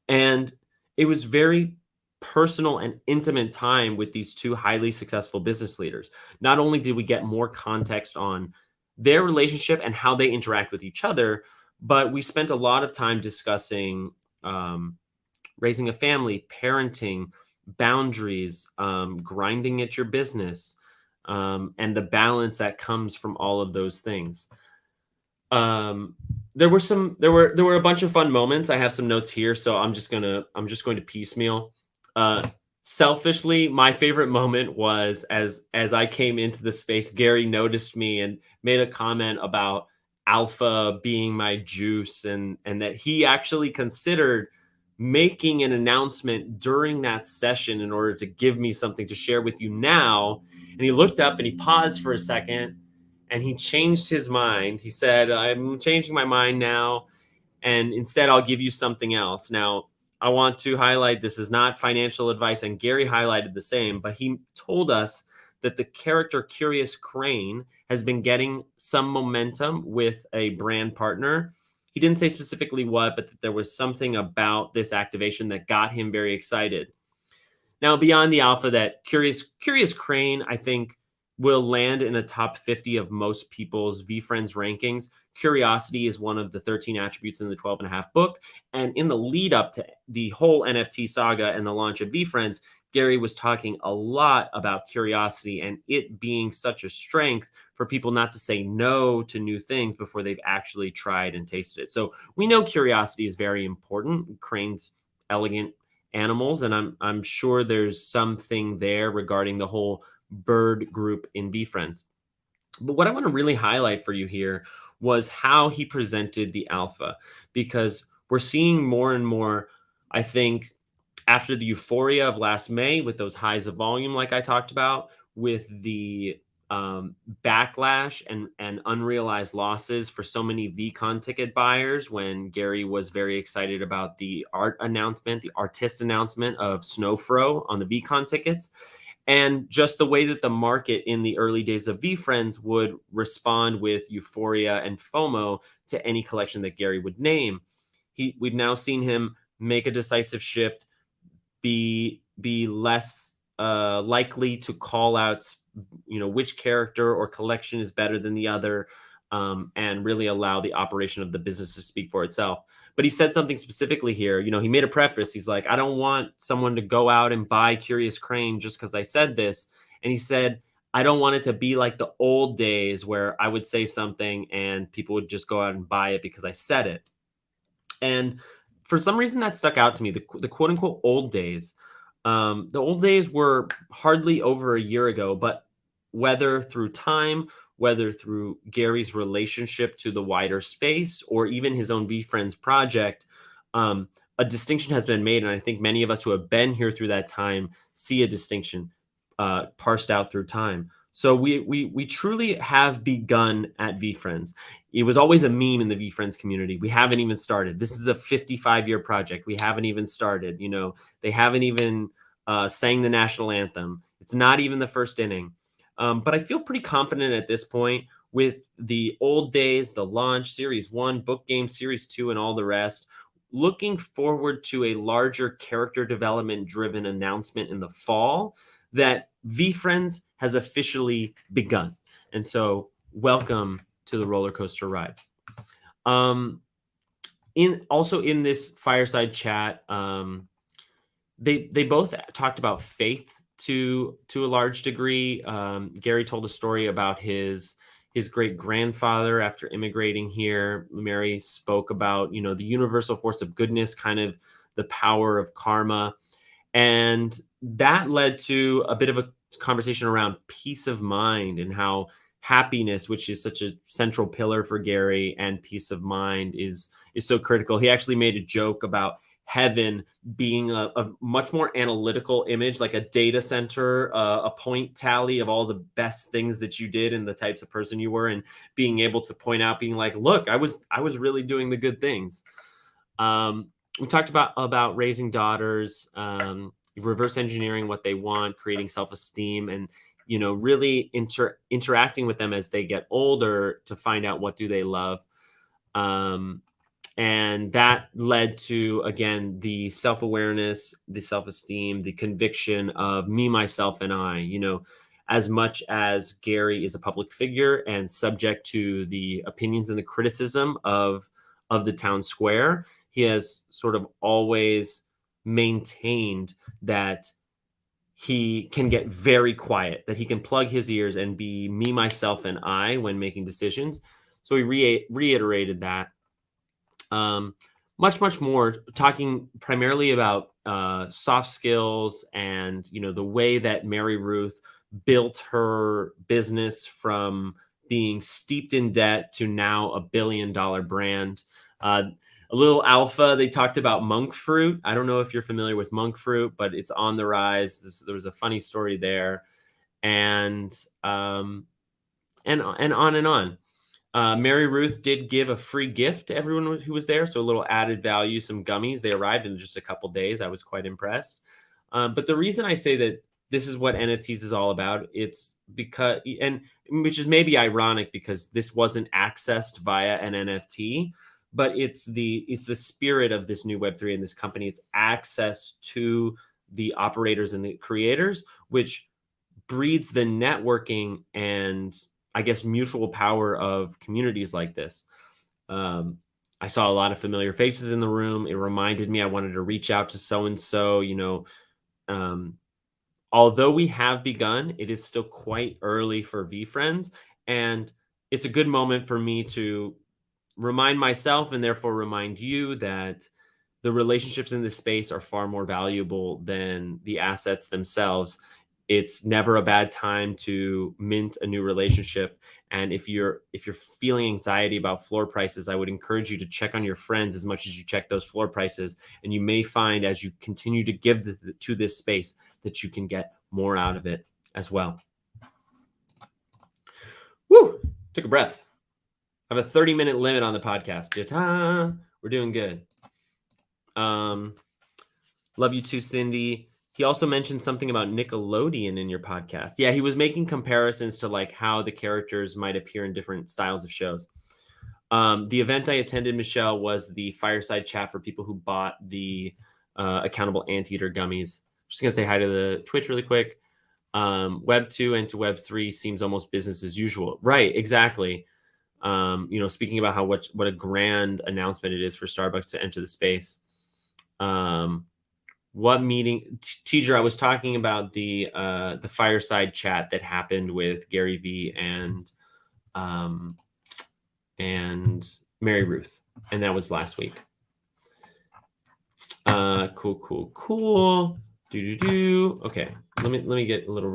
And it was very personal and intimate time with these 2 highly successful business leaders. Not only did we get more context on their relationship and how they interact with each other, but we spent a lot of time discussing raising a family, parenting, boundaries, grinding at your business, and the balance that comes from all of those things. There were a bunch of fun moments. I have some notes here, so I'm just going to piecemeal. Selfishly, my favorite moment was as I came into the space, Gary noticed me and made a comment about alpha being my juice, and that he actually considered making an announcement during that session in order to give me something to share with you now. And he looked up and he paused for a second and he changed his mind. He said, "I'm changing my mind now, and instead I'll give you something else." Now, I want to highlight this is not financial advice, and Gary highlighted the same, but he told us that the character Curious Crane has been getting some momentum with a brand partner. He didn't say specifically what, but that there was something about this activation that got him very excited. Now, beyond the alpha, that Curious Crane, I think, will land in the top 50 of most people's VeeFriends rankings. Curiosity is one of the 13 attributes in the 12 and a half book. And in the lead up to the whole NFT saga and the launch of VeeFriends, Gary was talking a lot about curiosity and it being such a strength for people not to say no to new things before they've actually tried and tasted it. So we know curiosity is very important. Cranes, elegant animals, and I'm sure there's something there regarding the whole bird group in VeeFriends. But what I want to really highlight for you here was how he presented the alpha, because we're seeing more and more, I think, after the euphoria of last May with those highs of volume, like I talked about, with the backlash and unrealized losses for so many VCon ticket buyers when Gary was very excited about the artist announcement of Snowfro on the VCon tickets. And just the way that the market in the early days of VeeFriends would respond with euphoria and FOMO to any collection that Gary would name. We've now seen him make a decisive shift, be less likely to call out, which character or collection is better than the other, and really allow the operation of the business to speak for itself. But he said something specifically here. He made a preface. He's like, I don't want someone to go out and buy Curious Crane just because I said this. And he said, I don't want it to be like the old days where I would say something and people would just go out and buy it because I said it. And for some reason that stuck out to me, the quote unquote old days. The old days were hardly over a year ago, but whether through time, whether through Gary's relationship to the wider space, or even his own VeeFriends project, a distinction has been made. And I think many of us who have been here through that time see a distinction parsed out through time. So we truly have begun at VeeFriends. It was always a meme in the VeeFriends community. We haven't even started. This is a 55-year project. We haven't even started. They haven't even sang the national anthem. It's not even the first inning. But I feel pretty confident at this point with the old days, the launch, Series 1, book game, Series 2, and all the rest. Looking forward to a larger character development-driven announcement in the fall that VeeFriends has officially begun. And so welcome to the roller coaster ride. In this fireside chat, they both talked about faith to a large degree. Gary told a story about his great grandfather after immigrating here. Mary spoke about the universal force of goodness, kind of the power of karma, and that led to a bit of a conversation around peace of mind and how happiness, which is such a central pillar for Gary, and peace of mind is so critical. He actually made a joke about heaven being a much more analytical image, like a data center, a point tally of all the best things that you did and the types of person you were, and being able to point out, being like, look, I was really doing the good things. We talked about raising daughters, reverse engineering what they want, creating self-esteem, and really interacting with them as they get older to find out what do they love. And that led to, again, the self-awareness, the self-esteem, the conviction of me, myself, and I. As much as Gary is a public figure and subject to the opinions and the criticism of the town square, he has sort of always maintained that he can get very quiet, that he can plug his ears and be me, myself, and I when making decisions. So he reiterated that. Much more, talking primarily about soft skills and the way that Mary Ruth built her business from being steeped in debt to now a $1 billion brand. A little alpha, they talked about monk fruit. I don't know if you're familiar with monk fruit, but it's on the rise. There was a funny story there, and on and on. Mary Ruth did give a free gift to everyone who was there, so a little added value, some gummies. They arrived in just a couple days. I was quite impressed. But the reason I say that this is what NFTs is all about, it's because, and which is maybe ironic because this wasn't accessed via an NFT, but it's the spirit of this new Web3 and this company. It's access to the operators and the creators, which breeds the networking and, I guess, mutual power of communities like this. I saw a lot of familiar faces in the room. It reminded me I wanted to reach out to so-and-so, although we have begun, it is still quite early for VeeFriends. And it's a good moment for me to remind myself, and therefore remind you, that the relationships in this space are far more valuable than the assets themselves. It's never a bad time to mint a new relationship. And if you're feeling anxiety about floor prices, I would encourage you to check on your friends as much as you check those floor prices. And you may find, as you continue to give to this space, that you can get more out of it as well. Woo! Took a breath. I have a 30-minute limit on the podcast. Ta-ta! We're doing good. Love you too, Cindy. He also mentioned something about Nickelodeon in your podcast. Yeah, he was making comparisons to like how the characters might appear in different styles of shows. The event I attended, Michelle, was the fireside chat for people who bought the accountable anteater gummies. Just gonna say hi to the Twitch really quick. Web 2 and to Web 3 seems almost business as usual. Right, exactly. Speaking about how what a grand announcement it is for Starbucks to enter the space. What meeting, Teacher? I was talking about the fireside chat that happened with Garyvee and Mary Ruth, and that was last week. Cool. Okay, let me get a little.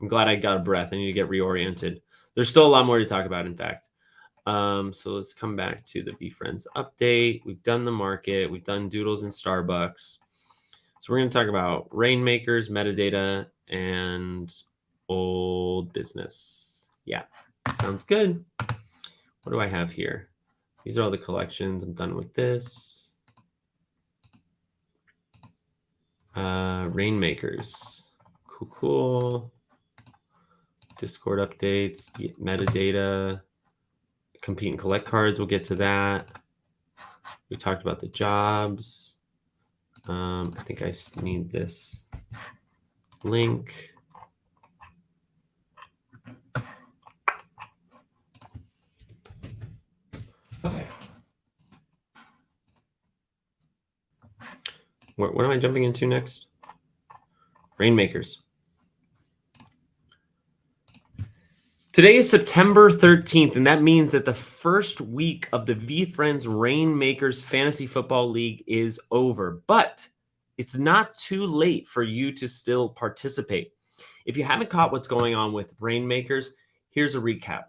I'm glad I got a breath. I need to get reoriented. There's still a lot more to talk about, in fact. So let's come back to the VeeFriends update. We've done the market. We've done Doodles and Starbucks. So we're going to talk about rainmakers, metadata, and old business. Yeah, sounds good. What do I have here? These are all the collections. I'm done with this. Rainmakers. Cool. Discord updates, metadata, compete and collect cards. We'll get to that. We talked about the jobs. I think I need this link. Okay. What am I jumping into next? Rainmakers. Today is September 13th, and that means that the first week of the VeeFriends Rainmakers Fantasy Football League is over. But it's not too late for you to still participate. If you haven't caught what's going on with Rainmakers, here's a recap.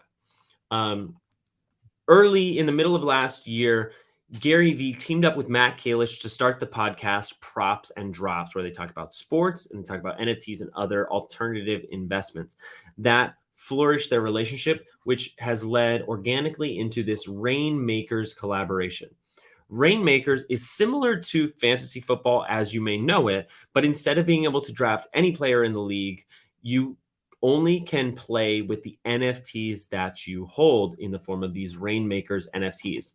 Early in the middle of last year, Garyvee teamed up with Matt Kalish to start the podcast Props and Drops, where they talk about sports and they talk about NFTs and other alternative investments. That flourished their relationship, which has led organically into this Rainmakers collaboration. Rainmakers is similar to fantasy football as you may know it, but instead of being able to draft any player in the league, you only can play with the NFTs that you hold in the form of these Rainmakers NFTs.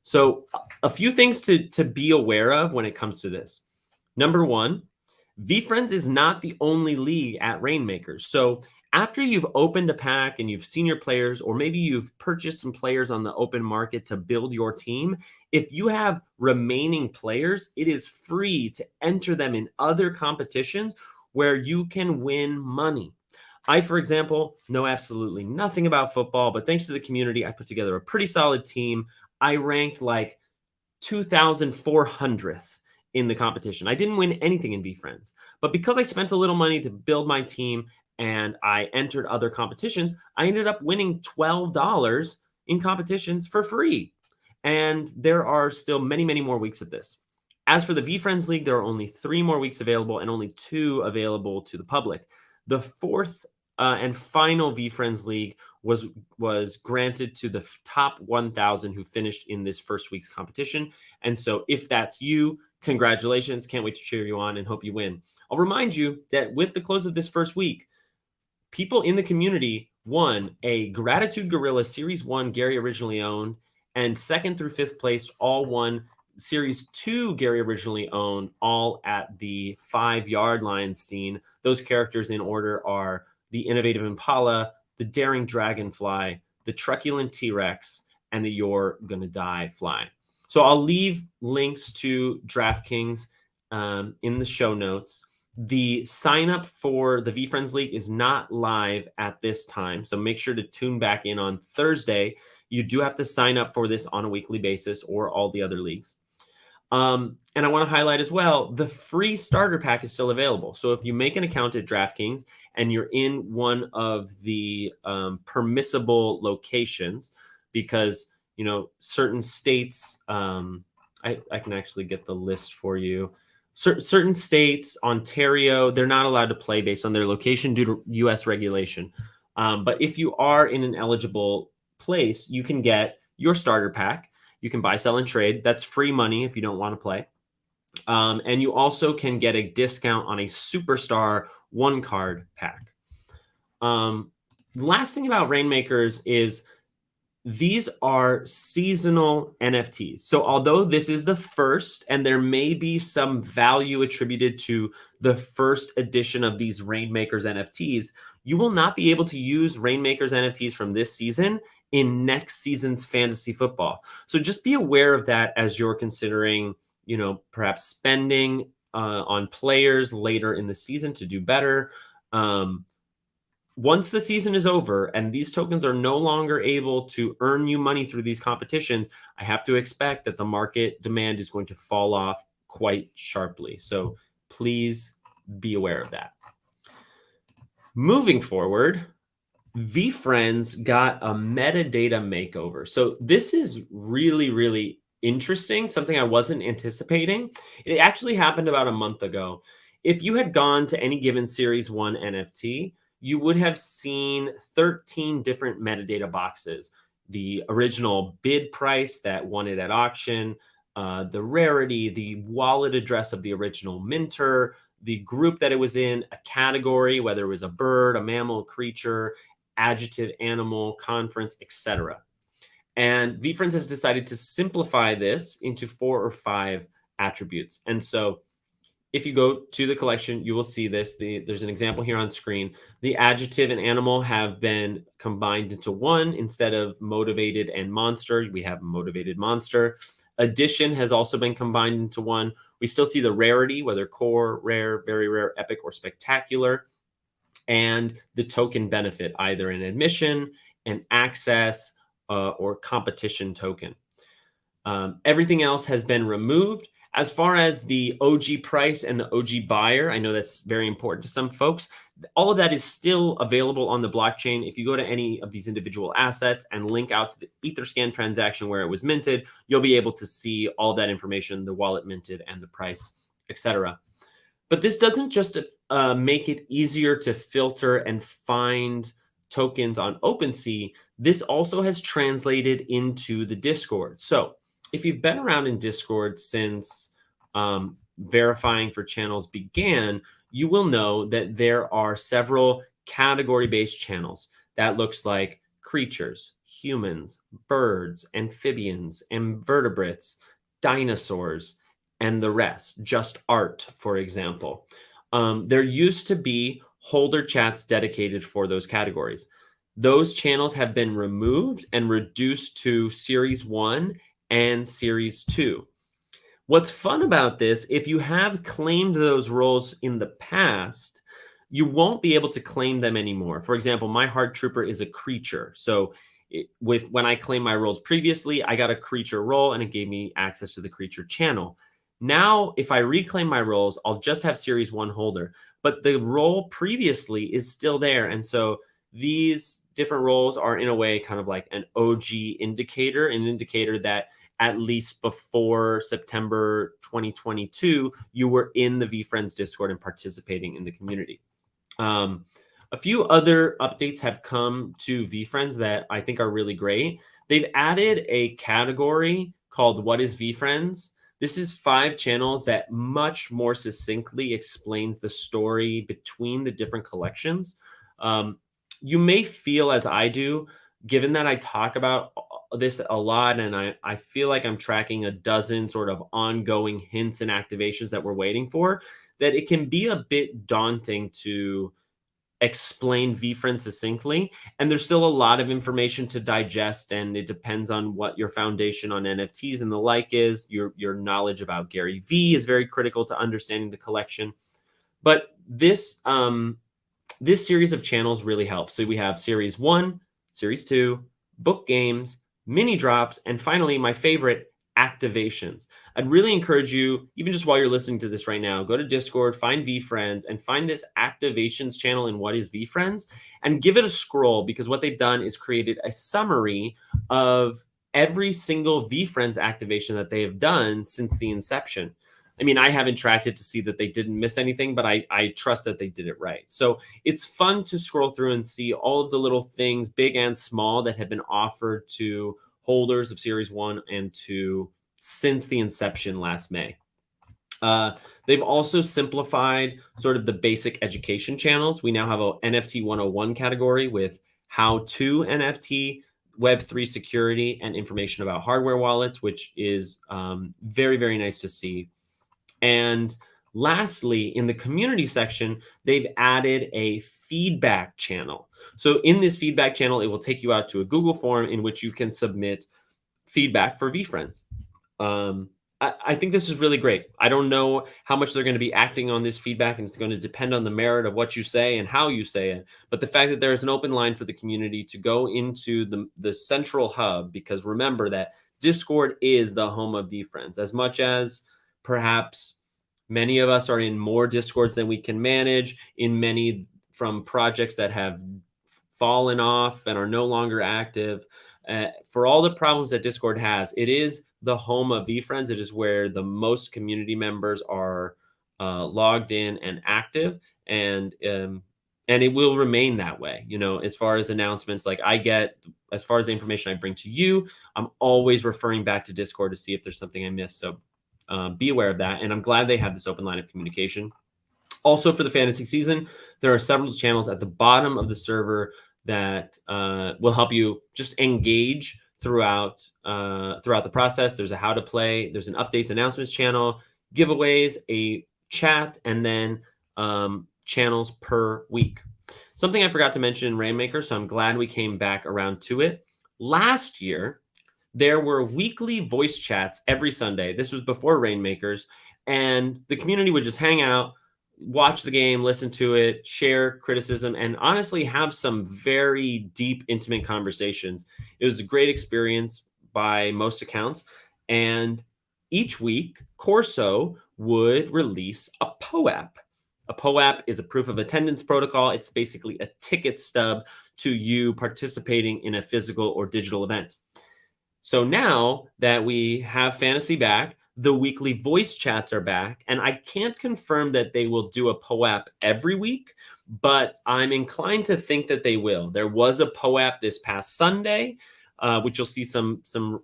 So a few things to be aware of when it comes to this. Number one, VeeFriends is not the only league at Rainmakers. So after you've opened a pack and you've seen your players, or maybe you've purchased some players on the open market to build your team, if you have remaining players, it is free to enter them in other competitions where you can win money. I, for example, know absolutely nothing about football, but thanks to the community, I put together a pretty solid team. I ranked like 2,400th in the competition. I didn't win anything in VeeFriends, but because I spent a little money to build my team and I entered other competitions, I ended up winning $12 in competitions for free. And there are still many, many more weeks of this. As for the VeeFriends League, there are only 3 more weeks available and only 2 available to the public. The fourth and final VeeFriends League was granted to the top 1,000 who finished in this first week's competition. And so if that's you, congratulations. Can't wait to cheer you on and hope you win. I'll remind you that with the close of this first week, people in the community won a Gratitude Gorilla Series 1 Gary originally owned, and 2nd through 5th place all won Series 2 Gary originally owned, all at the 5-yard line scene. Those characters in order are the Innovative Impala, the Daring Dragonfly, the Truculent T-Rex, and the You're Gonna Die Fly. So I'll leave links to DraftKings in the show notes. The sign up for the VeeFriends League is not live at this time, so make sure to tune back in on Thursday. You do have to sign up for this on a weekly basis, or all the other leagues. And I want to highlight as well, the free starter pack is still available. So if you make an account at DraftKings and you're in one of the permissible locations, because certain states, I can actually get the list for you. Certain states, Ontario, they're not allowed to play based on their location due to U.S. regulation. But if you are in an eligible place, you can get your starter pack. You can buy, sell, and trade. That's free money if you don't want to play. And you also can get a discount on a superstar one card pack. Last thing about Rainmakers is these are seasonal NFTs. So although this is the first, and there may be some value attributed to the first edition of these Rainmakers NFTs, you will not be able to use Rainmakers NFTs from this season in next season's fantasy football. So just be aware of that as you're considering, perhaps spending on players later in the season to do better. Once the season is over and these tokens are no longer able to earn you money through these competitions, I have to expect that the market demand is going to fall off quite sharply. So please be aware of that. Moving forward, VeeFriends got a metadata makeover. So this is really, really interesting, something I wasn't anticipating. It actually happened about a month ago. If you had gone to any given Series 1 NFT, you would have seen 13 different metadata boxes. The original bid price that won it at auction, the rarity, the wallet address of the original minter, the group that it was in, a category, whether it was a bird, a mammal, creature, adjective, animal, conference, etc. And VeeFriends has decided to simplify this into 4 or 5 attributes. And so if you go to the collection, you will see this. There's an example here on screen. The adjective and animal have been combined into one. Instead of motivated and monster, we have motivated monster. Addition has also been combined into one. We still see the rarity, whether core, rare, very rare, epic, or spectacular. And the token benefit, either an admission, an access, or competition token. Everything else has been removed. As far as the OG price and the OG buyer, I know that's very important to some folks. All of that is still available on the blockchain. If you go to any of these individual assets and link out to the Etherscan transaction where it was minted, you'll be able to see all that information, the wallet minted and the price, etc. But this doesn't just make it easier to filter and find tokens on OpenSea. This also has translated into the Discord. So if you've been around in Discord since verifying for channels began, you will know that there are several category-based channels. That looks like creatures, humans, birds, amphibians, invertebrates, dinosaurs, and the rest, just art, for example. There used to be holder chats dedicated for those categories. Those channels have been removed and reduced to Series 1 and Series 2. What's fun about this, if you have claimed those roles in the past, you won't be able to claim them anymore. For example, my Heart Trooper is a creature. So when I claimed my roles previously, I got a creature role and it gave me access to the creature channel. Now, if I reclaim my roles, I'll just have Series 1 holder, but the role previously is still there. And so these different roles are in a way kind of like an OG indicator, an indicator that at least before September 2022, you were in the VeeFriends Discord and participating in the community. A few other updates have come to VeeFriends that I think are really great. They've added a category called What is VeeFriends? This is 5 channels that much more succinctly explains the story between the different collections. You may feel as I do, given that I talk about this a lot and I feel like I'm tracking a dozen sort of ongoing hints and activations that we're waiting for, that it can be a bit daunting to explain VeeFriends succinctly. And there's still a lot of information to digest, and it depends on what your foundation on NFTs and the like is. Your knowledge about Garyvee is very critical to understanding the collection. But this series of channels really helps. So we have Series 1, Series 2, book games, mini drops, and finally, my favorite, activations. I'd really encourage you, even just while you're listening to this right now, go to Discord, find VeeFriends, and find this activations channel in What is VeeFriends, and give it a scroll, because what they've done is created a summary of every single VeeFriends activation that they have done since the inception. I mean, I haven't tracked it to see that they didn't miss anything, but I trust that they did it right. So it's fun to scroll through and see all of the little things, big and small, that have been offered to holders of Series 1 and 2 since the inception last May. They've also simplified sort of the basic education channels. We now have a NFT 101 category with how to NFT, Web3 security, and information about hardware wallets, which is very, very nice to see. And lastly, in the community section, they've added a feedback channel. So in this feedback channel, it will take you out to a Google form in which you can submit feedback for VeeFriends. I think this is really great. I don't know how much they're going to be acting on this feedback, and it's going to depend on the merit of what you say and how you say it. But the fact that there is an open line for the community to go into the central hub, because remember that Discord is the home of VeeFriends. As much as perhaps many of us are in more Discords than we can manage, in many from projects that have fallen off and are no longer active, for all the problems that Discord has, it is the home of VeeFriends. It is where the most community members are logged in and active, and it will remain that way. You know, as far as announcements, like I get, as far as the information I bring to you, I'm always referring back to Discord to see if there's something I missed. So be aware of that, and I'm glad they have this open line of communication. Also, for the fantasy season, there are several channels at the bottom of the server that will help you just engage throughout the process. There's a how to play, there's an updates announcements channel, giveaways, a chat, and then channels per week. Something I forgot to mention in Rainmaker, so I'm glad we came back around to it. Last year, there were weekly voice chats every Sunday. This was before Rainmakers, and the community would just hang out, watch the game, listen to it, share criticism, and honestly have some very deep, intimate conversations. It was a great experience by most accounts. And each week, Corso would release a POAP. A POAP is a proof of attendance protocol. It's basically a ticket stub to you participating in a physical or digital event. So now that we have fantasy back, the weekly voice chats are back, and I can't confirm that they will do a POAP every week, but I'm inclined to think that they will. There was a POAP this past Sunday, which you'll see some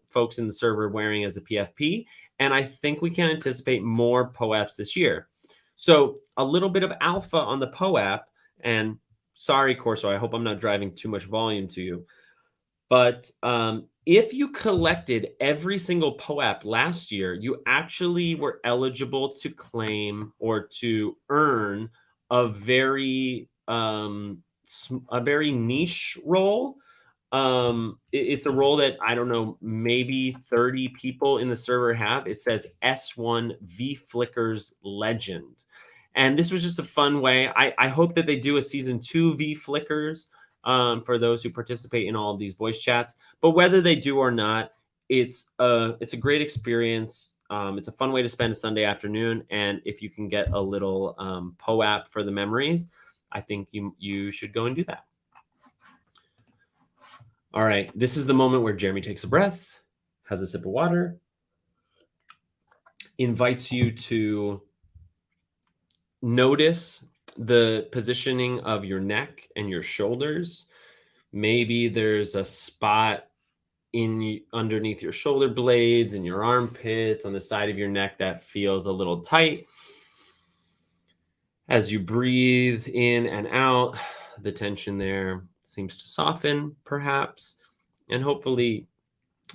folks in the server wearing as a PFP, and I think we can anticipate more POAPs this year. So a little bit of alpha on the POAP, and sorry, Corso, I hope I'm not driving too much volume to you, but if you collected every single POAP last year, you actually were eligible to claim or to earn a very niche role. It's a role that, I don't know, maybe 30 people in the server have. It says S1 VFlickers Legend. And this was just a fun way. I hope that they do a season 2 VFlickers for those who participate in all of these voice chats. But whether they do or not, it's a great experience. It's a fun way to spend a Sunday afternoon. And if you can get a little POAP for the memories, I think you should go and do that. All right. This is the moment where Jeremy takes a breath, has a sip of water, invites you to notice the positioning of your neck and your shoulders. Maybe there's a spot underneath your shoulder blades and your armpits on the side of your neck that feels a little tight. As you breathe in and out, the tension there seems to soften, perhaps, and hopefully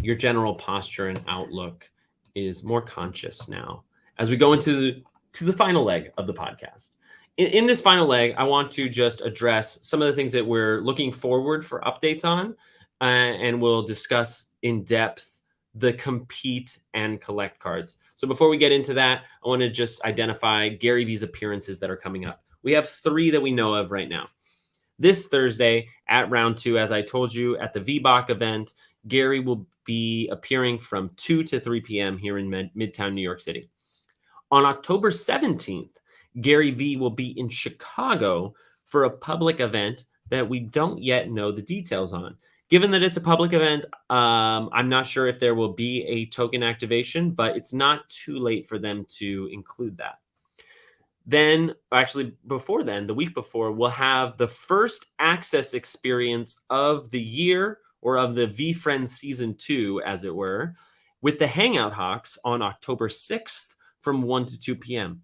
your general posture and outlook is more conscious now. As we go into the final leg of the podcast. In this final leg, I want to just address some of the things that we're looking forward for updates on, and we'll discuss in depth the compete and collect cards. So before we get into that, I want to just identify Garyvee's appearances that are coming up. We have 3 that we know of right now. This Thursday at round 2, as I told you, at the VBOC event, Gary will be appearing from 2 to 3 p.m. here in Midtown New York City. On October 17th, Garyvee will be in Chicago for a public event that we don't yet know the details on. Given that it's a public event, I'm not sure if there will be a token activation, but it's not too late for them to include that. Then, actually, before then, the week before, we'll have the first access experience of the year, or of the VeeFriends Season 2, as it were, with the Hangout Hawks on October 6th from 1 to 2 p.m.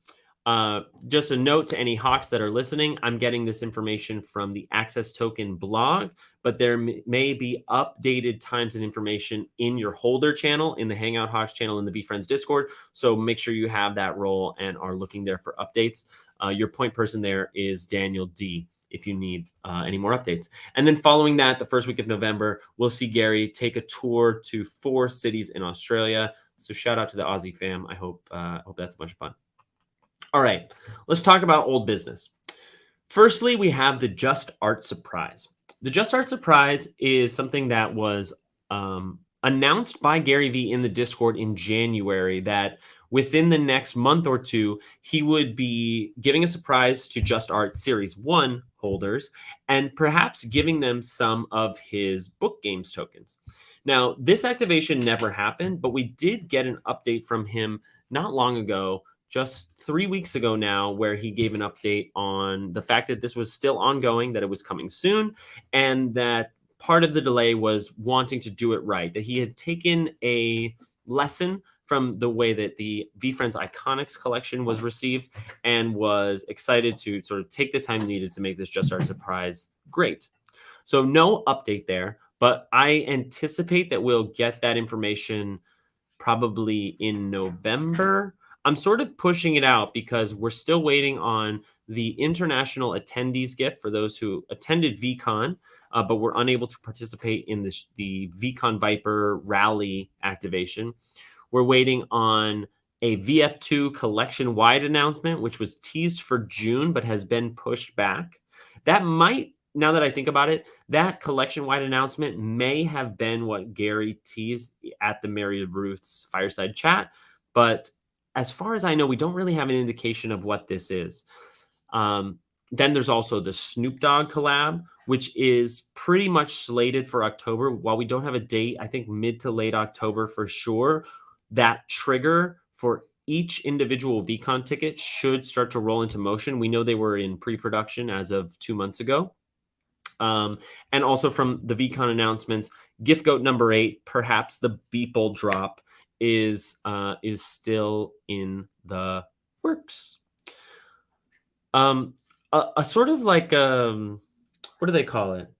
Just a note to any Hawks that are listening, I'm getting this information from the Access Token blog, but there may be updated times and information in your holder channel, in the Hangout Hawks channel, in the VeeFriends Discord. So make sure you have that role and are looking there for updates. Your point person there is Daniel D, if you need any more updates. And then following that, the first week of November, we'll see Gary take a tour to 4 cities in Australia. So shout out to the Aussie fam. I hope that's a bunch of fun. All right, let's talk about old business. Firstly, we have the Just Art Surprise. The Just Art Surprise is something that was announced by Garyvee in the Discord in January, that within the next month or two, he would be giving a surprise to Just Art Series 1 holders and perhaps giving them some of his book games tokens. Now, this activation never happened, but we did get an update from him not long ago, just 3 weeks ago now, where he gave an update on the fact that this was still ongoing, that it was coming soon, and that part of the delay was wanting to do it right, that he had taken a lesson from the way that the VeeFriends Iconics collection was received and was excited to sort of take the time needed to make this Just Art Surprise great. So no update there, but I anticipate that we'll get that information probably in November. I'm sort of pushing it out because we're still waiting on the international attendees gift for those who attended VCon, but were unable to participate in the VCon Viper rally activation. We're waiting on a VF2 collection-wide announcement, which was teased for June, but has been pushed back. That might, now that I think about it, that collection-wide announcement may have been what Gary teased at the Mary Ruth's fireside chat, but as far as I know, we don't really have an indication of what this is. Then there's also the Snoop Dogg collab, which is pretty much slated for October. While we don't have a date, I think mid to late October for sure. That trigger for each individual VCon ticket should start to roll into motion. We know they were in pre-production as of 2 months ago. And also from the VCon announcements, Gift Goat number 8, perhaps the Beeple drop, is still in the works. A sort of like what do they call it?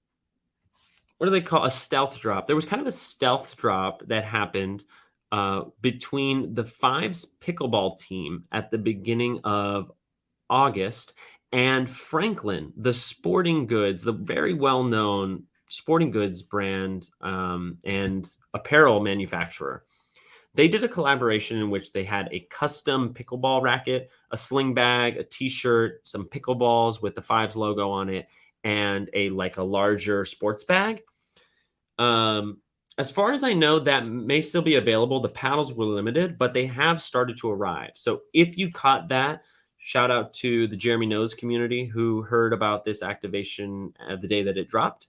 What do they call a stealth drop? There was kind of a stealth drop that happened between the Fives pickleball team at the beginning of August and Franklin, the sporting goods, the very well-known sporting goods brand and apparel manufacturer. They did a collaboration in which they had a custom pickleball racket, a sling bag, a t-shirt, some pickleballs with the Fives logo on it, and a larger sports bag. As far as I know, that may still be available. The paddles were limited, but they have started to arrive. So if you caught that, shout out to the Jeremy Knows community who heard about this activation the day that it dropped.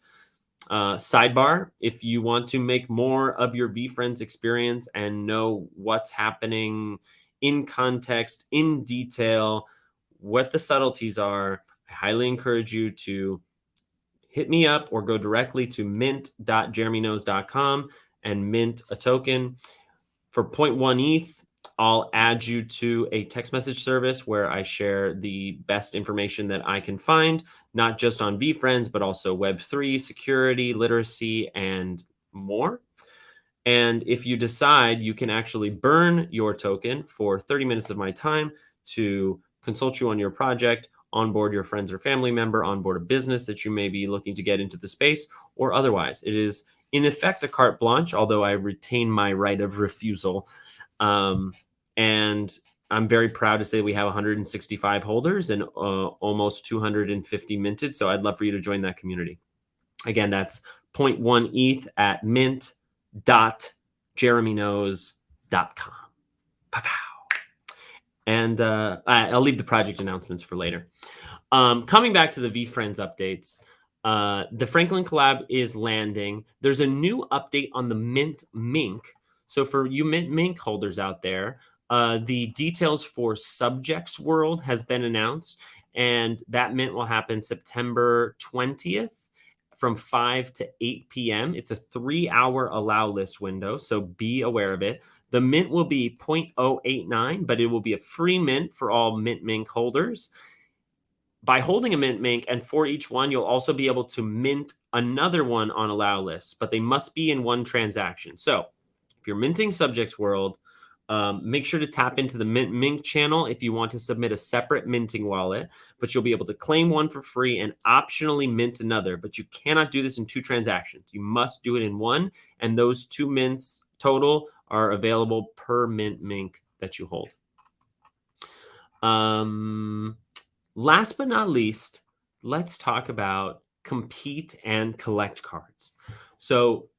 Sidebar, if you want to make more of your VeeFriends experience and know what's happening in context, in detail, what the subtleties are, I highly encourage you to hit me up or go directly to mint.jeremyknows.com and mint a token. For 0.1 ETH, I'll add you to a text message service where I share the best information that I can find, not just on VeeFriends, but also Web3, security, literacy, and more. And if you decide, you can actually burn your token for 30 minutes of my time to consult you on your project, onboard your friends or family member, onboard a business that you may be looking to get into the space, or otherwise. It is, in effect, a carte blanche, although I retain my right of refusal. And I'm very proud to say we have 165 holders and almost 250 minted. So I'd love for you to join that community. Again, that's 0.1 ETH at mint.jeremyknows.com. Pow. And I'll leave the project announcements for later. Coming back to the VeeFriends updates, The Franklin collab is landing. There's a new update on the Mint Mink. So for you Mint Mink holders out there, the details for Subjects World has been announced, and that mint will happen September 20th from 5 to 8 p.m. It's a 3-hour allow list window, so be aware of it. The mint will be 0.089, but it will be a free mint for all Mint Mink holders. By holding a mint mink, and for each one, you'll also be able to mint another one on allow lists, but they must be in one transaction. So if you're minting Subjects World, make sure to tap into the Mint Mink channel if you want to submit a separate minting wallet, but you'll be able to claim one for free and optionally mint another, but you cannot do this in 2 transactions. You must do it in one, and those 2 mints total are available per mint mink that you hold. Last but not least, let's talk about compete and collect cards. So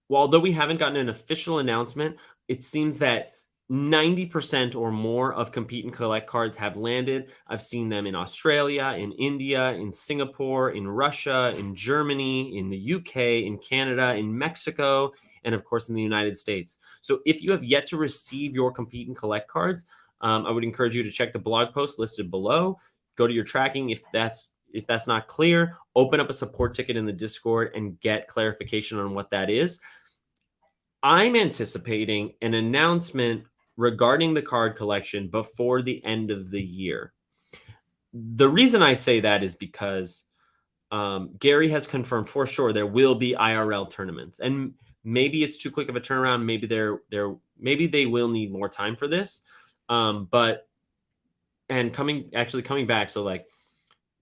although we haven't gotten an official announcement, it seems that 90% or more of compete and collect cards have landed. I've seen them in Australia, in India, in Singapore, in Russia, in Germany, in the UK, in Canada, in Mexico, and of course in the United States. So if you have yet to receive your compete and collect cards, I would encourage you to check the blog post listed below. Go to your tracking. If that's not clear, open up a support ticket in the Discord and get clarification on what that is. I'm anticipating an announcement regarding the card collection before the end of the year. The reason I say that is because Gary has confirmed for sure there will be IRL tournaments, and maybe it's too quick of a turnaround. Maybe they will need more time for this. But coming back, so like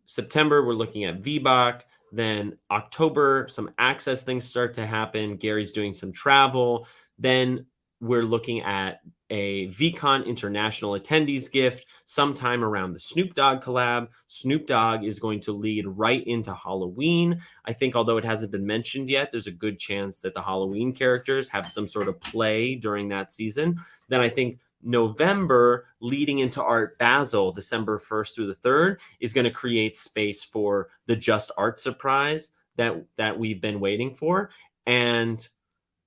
September, we're looking at VBOC. Then October, some access things start to happen. Gary's doing some travel. Then we're looking at a VCon international attendees gift sometime around the Snoop Dogg collab. Snoop Dogg is going to lead right into Halloween. I think although it hasn't been mentioned yet, there's a good chance that the Halloween characters have some sort of play during that season. Then I think November leading into Art Basel, December 1st through the 3rd, is going to create space for the Just Art surprise that we've been waiting for. And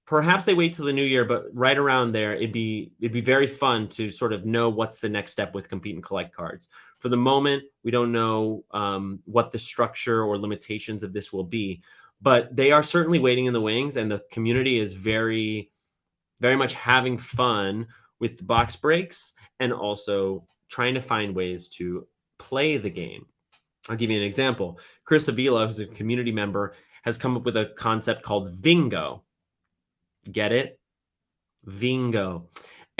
perhaps they wait till the new year, but right around there, it'd be very fun to sort of know what's the next step with compete and collect cards. For the moment, we don't know what the structure or limitations of this will be, but they are certainly waiting in the wings, and the community is very, very much having fun with box breaks and also trying to find ways to play the game. I'll give you an example. Chris Avila, who's a community member, has come up with a concept called Vingo. Get it? Vingo.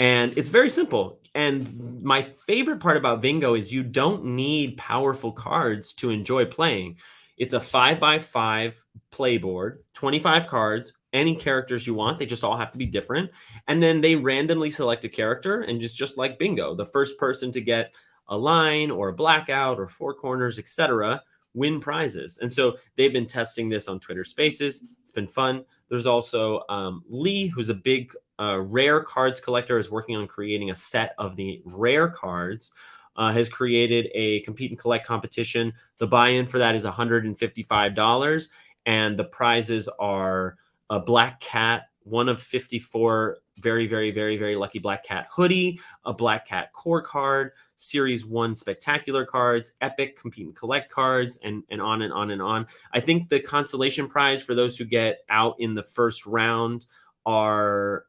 And it's very simple. And my favorite part about Vingo is you don't need powerful cards to enjoy playing. It's a 5x5 playboard, 25 cards, any characters you want. They just all have to be different. And then they randomly select a character, and just like bingo, the first person to get a line or a blackout or 4 corners, etc., win prizes. And so they've been testing this on Twitter Spaces. It's been fun. There's also Lee, who's a big rare cards collector, is working on creating a set of the rare cards. Has created a compete and collect competition. The buy-in for that is $155, and the prizes are a black cat, one of 54 very, very, very, very lucky black cat hoodie, a black cat core card, series 1 spectacular cards, epic compete and collect cards, and on and on and on. I think the consolation prize for those who get out in the first round are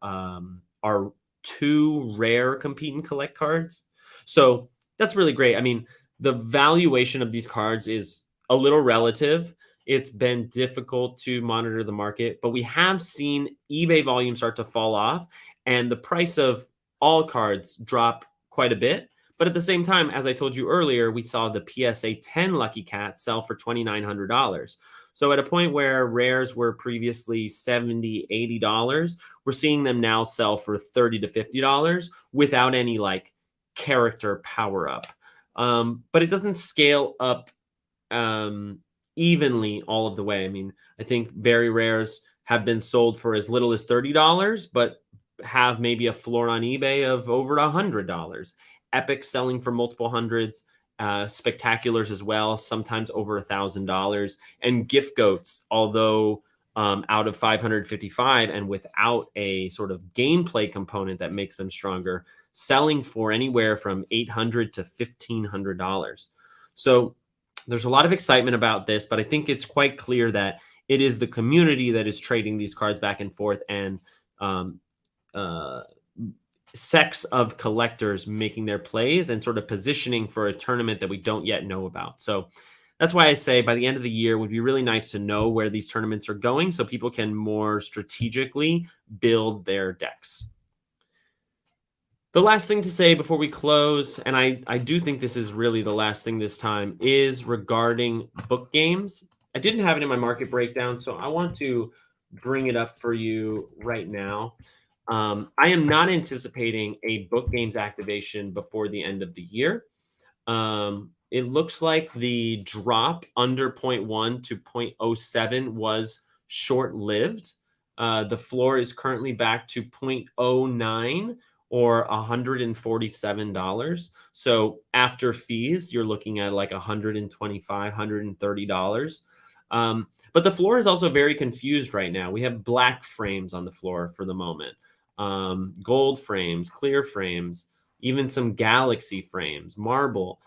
2 rare compete and collect cards. So that's really great. I mean, the valuation of these cards is a little relative. It's been difficult to monitor the market, but we have seen eBay volume start to fall off and the price of all cards drop quite a bit. But at the same time, as I told you earlier, we saw the PSA 10 Lucky Cat sell for $2,900. So at a point where rares were previously $70, $80, we're seeing them now sell for $30 to $50 without any like character power up. But it doesn't scale up evenly all of the way. I mean, I think very rares have been sold for as little as $30, but have maybe a floor on eBay of over $100. Epic selling for multiple hundreds, spectaculars as well, sometimes over $1,000, and gift goats, although out of 555 and without a sort of gameplay component that makes them stronger, selling for anywhere from $800 to $1,500. So there's a lot of excitement about this, but I think it's quite clear that it is the community that is trading these cards back and forth, and um, uh, sects of collectors making their plays and sort of positioning for a tournament that we don't yet know about. So that's why I say by the end of the year, it would be really nice to know where these tournaments are going so people can more strategically build their decks. The last thing to say before we close, and I do think this is really the last thing this time, is regarding book games. I didn't have it in my market breakdown, so I want to bring it up for you right now. I am not anticipating a book games activation before the end of the year. It looks like the drop under 0.1 to 0.07 was short-lived. The floor is currently back to 0.09 or $147. So after fees, you're looking at like $125, $130. But the floor is also very confused right now. We have black frames on the floor for the moment, gold frames, clear frames, even some galaxy frames, marble.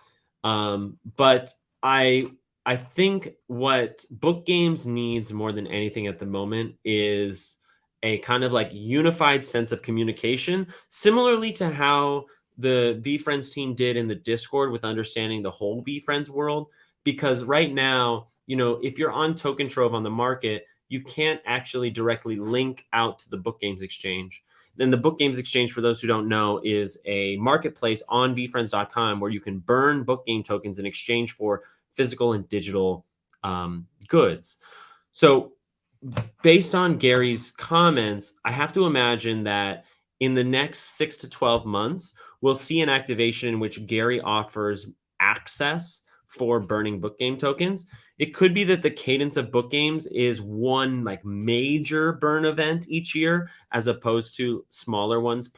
But I think what book games needs more than anything at the moment is a kind of like unified sense of communication, similarly to how the VeeFriends team did in the Discord with understanding the whole VeeFriends world. Because right now, if you're on Token Trove on the market, you can't actually directly link out to the Book Games Exchange. Then the Book Games Exchange, for those who don't know, is a marketplace on VeeFriends.com where you can burn book game tokens in exchange for physical and digital goods. So based on Gary's comments, I have to imagine that in the next 6 to 12 months, we'll see an activation in which Gary offers access for burning book game tokens. It could be that the cadence of book games is one like major burn event each year, as opposed to smaller ones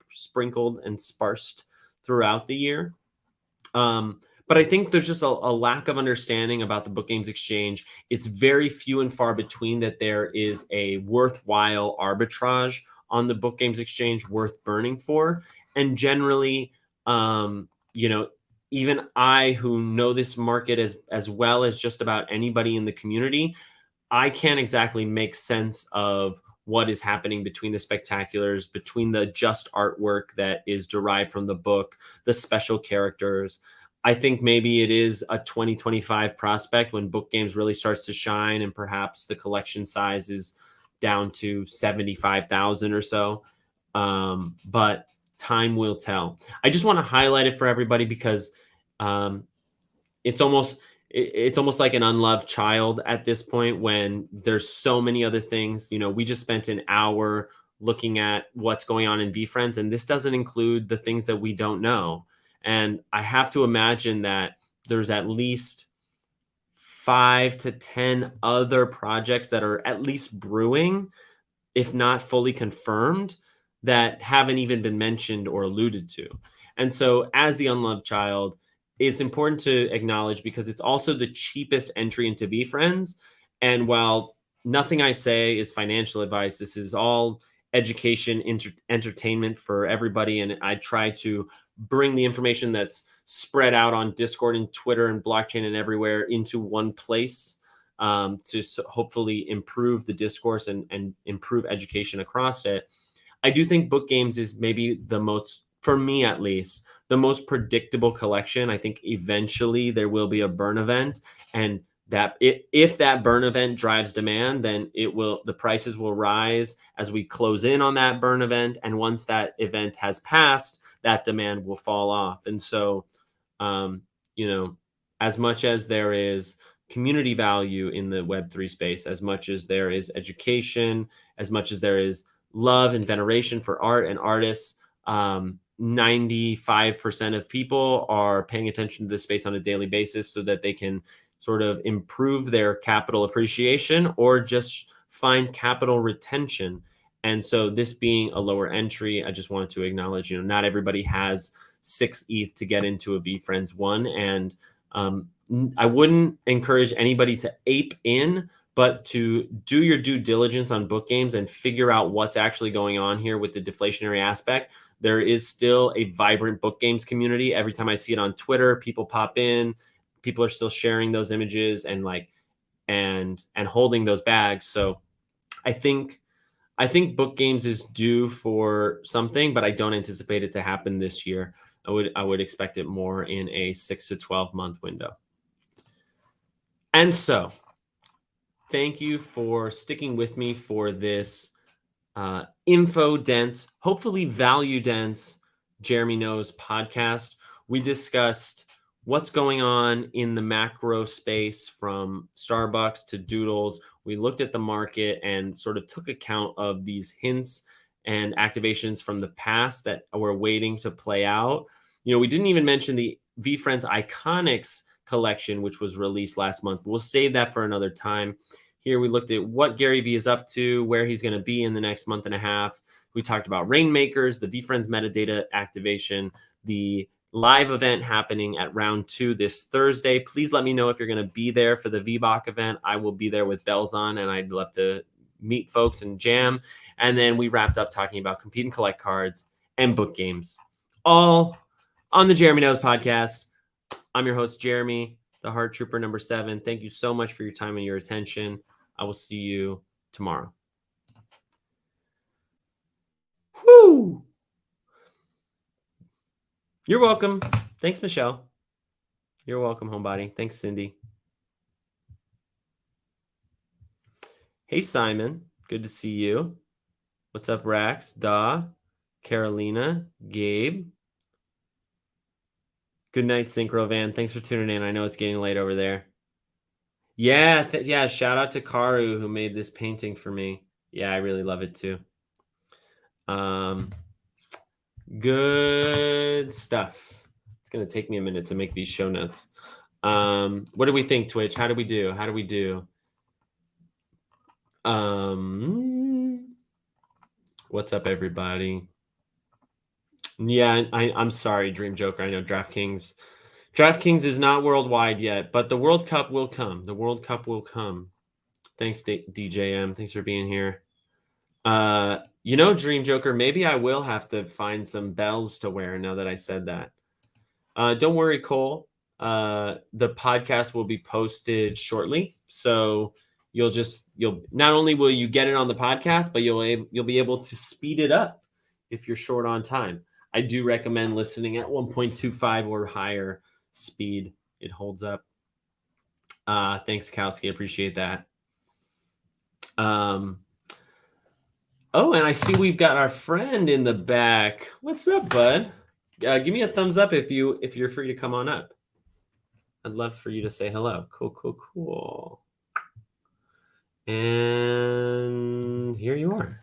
sprinkled and sparsed throughout the year. But I think there's just a lack of understanding about the Book Games Exchange. It's very few and far between that there is a worthwhile arbitrage on the Book Games Exchange worth burning for. And generally, even I, who know this market as well as just about anybody in the community, I can't exactly make sense of what is happening between the spectaculars, between the just artwork that is derived from the book, the special characters. I think maybe it is a 2025 prospect when book games really starts to shine, and perhaps the collection size is down to 75,000 or so. But time will tell. I just want to highlight it for everybody because it's almost like an unloved child at this point when there's so many other things. We just spent an hour looking at what's going on in VeeFriends, and this doesn't include the things that we don't know. And I have to imagine that there's at least 5 to 10 other projects that are at least brewing, if not fully confirmed, that haven't even been mentioned or alluded to. And so as the unloved child, it's important to acknowledge because it's also the cheapest entry into VeeFriends. And while nothing I say is financial advice, this is all education, entertainment for everybody. And I try to bring the information that's spread out on Discord and Twitter and blockchain and everywhere into one place to hopefully improve the discourse and improve education across it. I do think book games is maybe the most, for me at least, the most predictable collection. I think eventually there will be a burn event, and that if that burn event drives demand, then the prices will rise as we close in on that burn event. And once that event has passed, that demand will fall off. And so, as much as there is community value in the Web3 space, as much as there is education, as much as there is love and veneration for art and artists, 95% of people are paying attention to this space on a daily basis so that they can sort of improve their capital appreciation or just find capital retention. And so this being a lower entry, I just wanted to acknowledge, not everybody has 6 ETH to get into a VeeFriends 1. And I wouldn't encourage anybody to ape in, but to do your due diligence on book games and figure out what's actually going on here with the deflationary aspect. There is still a vibrant book games community. Every time I see it on Twitter, people pop in, people are still sharing those images and holding those bags. So I think book games is due for something, but I don't anticipate it to happen this year. I would expect it more in a 6 to 12 month window. And so thank you for sticking with me for this info dense, hopefully value dense Jeremy Knows podcast. We discussed what's going on in the macro space from Starbucks to Doodles. We looked at the market and sort of took account of these hints and activations from the past that we're waiting to play out. We didn't even mention the VeeFriends Iconics collection, which was released last month. We'll save that for another time. Here we looked at what Garyvee is up to, where he's going to be in the next month and a half. We talked about Rainmakers, the VeeFriends metadata activation, the live event happening at round 2 this Thursday. Please let me know if you're going to be there for the VBOC event. I will be there with bells on, and I'd love to meet folks and jam. And then we wrapped up talking about compete and collect cards and book games, all on the Jeremy Knows podcast. I'm your host, Jeremy, the Heart Trooper number 7. Thank you so much for your time and your attention. I will see you tomorrow. Whoo! You're welcome. Thanks, Michelle. You're welcome, homebody. Thanks, Cindy. Hey, Simon. Good to see you. What's up, Rax? Da, Carolina, Gabe. Good night, Synchro Van. Thanks for tuning in. I know it's getting late over there. Yeah, shout out to Karu who made this painting for me. Yeah, I really love it too. Good stuff. It's going to take me a minute to make these show notes. What do we think, Twitch? How do we do? What's up, everybody? Yeah, I'm sorry, Dream Joker. I know DraftKings is not worldwide yet, but the World Cup will come. Thanks, DJM. Thanks for being here. Dream Joker, maybe I will have to find some bells to wear now that I said that. Don't worry, Cole. The podcast will be posted shortly, so you'll not only will you get it on the podcast, but you'll be able to speed it up if you're short on time. I do recommend listening at 1.25 or higher speed. It holds up. Thanks, Kowski. Appreciate that. Oh, and I see we've got our friend in the back. What's up, bud? Give me a thumbs up if you're free to come on up. I'd love for you to say hello. Cool. And here you are.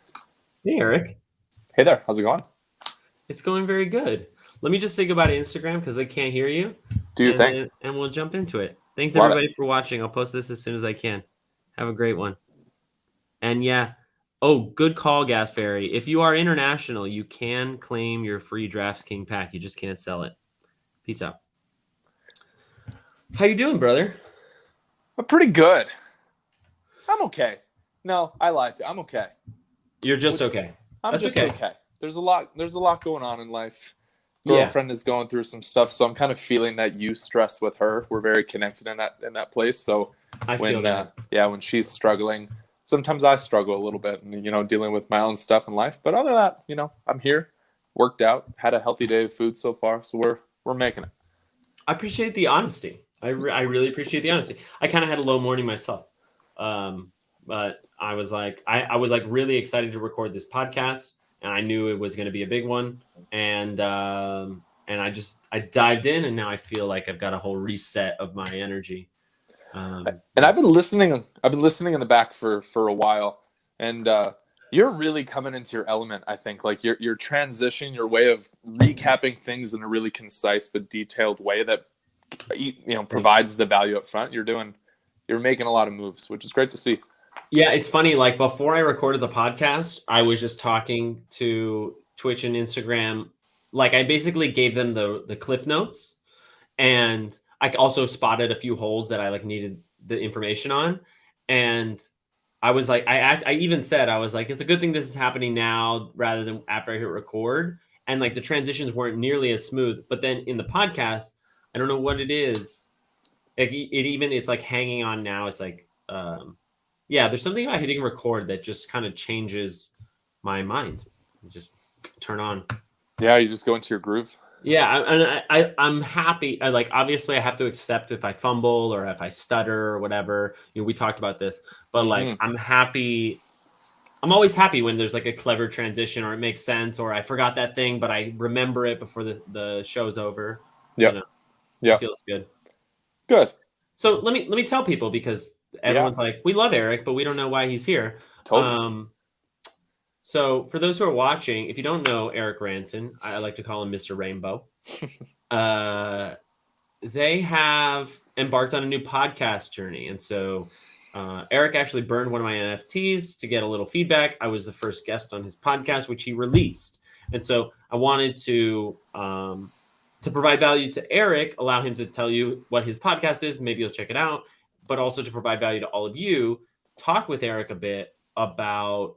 Hey, Eric. Hey there. How's it going? It's going very good. Let me just say goodbye to Instagram because I can't hear you. Do your thing. And we'll jump into it. Thanks, everybody, for watching. I'll post this as soon as I can. Have a great one. And yeah. Oh, good call, Gas Fairy. If you are international, you can claim your free DraftKings pack. You just can't sell it. Peace out. How you doing, brother? I'm pretty good. I'm okay. No, I lied to you. I'm okay. You're just okay. That's just okay. There's a lot going on in life. Girlfriend is going through some stuff, so I'm kind of feeling that you stress with her. We're very connected in that place. So I feel that. When she's struggling, sometimes I struggle a little bit, dealing with my own stuff in life. But other than that, I'm here, worked out, had a healthy day of food so far, so we're making it. I appreciate the honesty. I really appreciate the honesty. I kind of had a low morning myself, but I was like, I was like really excited to record this podcast, and I knew it was going to be a big one, and I dived in, and now I feel like I've got a whole reset of my energy. And I've been listening in the back for a while, and you're really coming into your element. I think like your transition, your way of recapping things in a really concise but detailed way that provides the value up front. You're making a lot of moves, which is great to see. Yeah, it's funny. Like before I recorded the podcast, I was just talking to Twitch and Instagram like I basically gave them the cliff notes, and I also spotted a few holes that I like needed the information on. And I was like, I even said, I was like, it's a good thing this is happening now rather than after I hit record. And like the transitions weren't nearly as smooth. But then in the podcast, I don't know what it is. It's like hanging on now. It's like, yeah, there's something about hitting record that just kind of changes my mind. Just turn on. Yeah, you just go into your groove. Yeah, I'm happy. I like, obviously I have to accept if I fumble or if I stutter or whatever. We talked about this, but like I'm happy. I'm always happy when there's like a clever transition or it makes sense or I forgot that thing, but I remember it before the show's over. Yeah, it feels good. Good. So let me tell people, because everyone's like, we love Eric, but we don't know why he's here. Totally. So for those who are watching, if you don't know Eric Ranson, I like to call him Mr. Rainbow. They have embarked on a new podcast journey. And so Eric actually burned one of my NFTs to get a little feedback. I was the first guest on his podcast, which he released. And so I wanted to provide value to Eric, allow him to tell you what his podcast is. Maybe you'll check it out, but also to provide value to all of you, talk with Eric a bit about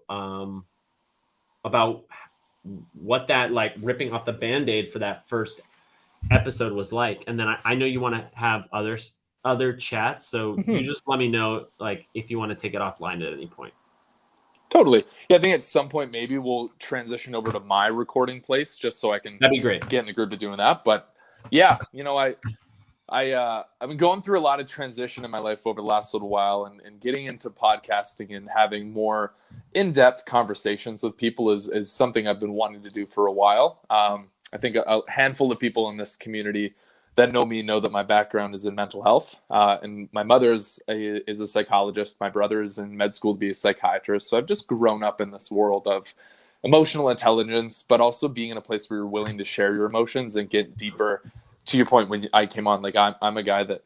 what that like ripping off the Band-Aid for that first episode was like. And then I know you want to have other chats. So you just let me know, like, if you want to take it offline at any point. Totally. Yeah, I think at some point maybe we'll transition over to my recording place just so I can That'd be great. Get in the group of doing that. But yeah, I've been going through a lot of transition in my life over the last little while, and getting into podcasting and having more in-depth conversations with people is something I've been wanting to do for a while. I think a handful of people in this community that know me know that my background is in mental health. And my mother is a psychologist. My brother is in med school to be a psychiatrist. So I've just grown up in this world of emotional intelligence, but also being in a place where you're willing to share your emotions and get deeper. To your point, when I came on, like I'm a guy that,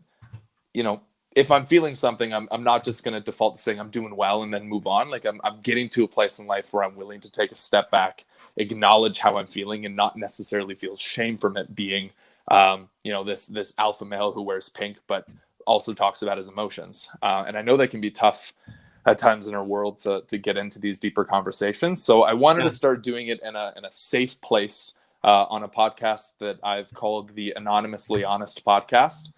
if I'm feeling something, I'm not just going to default to saying I'm doing well and then move on. Like I'm getting to a place in life where I'm willing to take a step back, acknowledge how I'm feeling, and not necessarily feel shame from it being, this alpha male who wears pink, but also talks about his emotions. And I know that can be tough at times in our world to get into these deeper conversations. So I wanted to start doing it in a safe place, on a podcast that I've called the Anonymously Honest Podcast.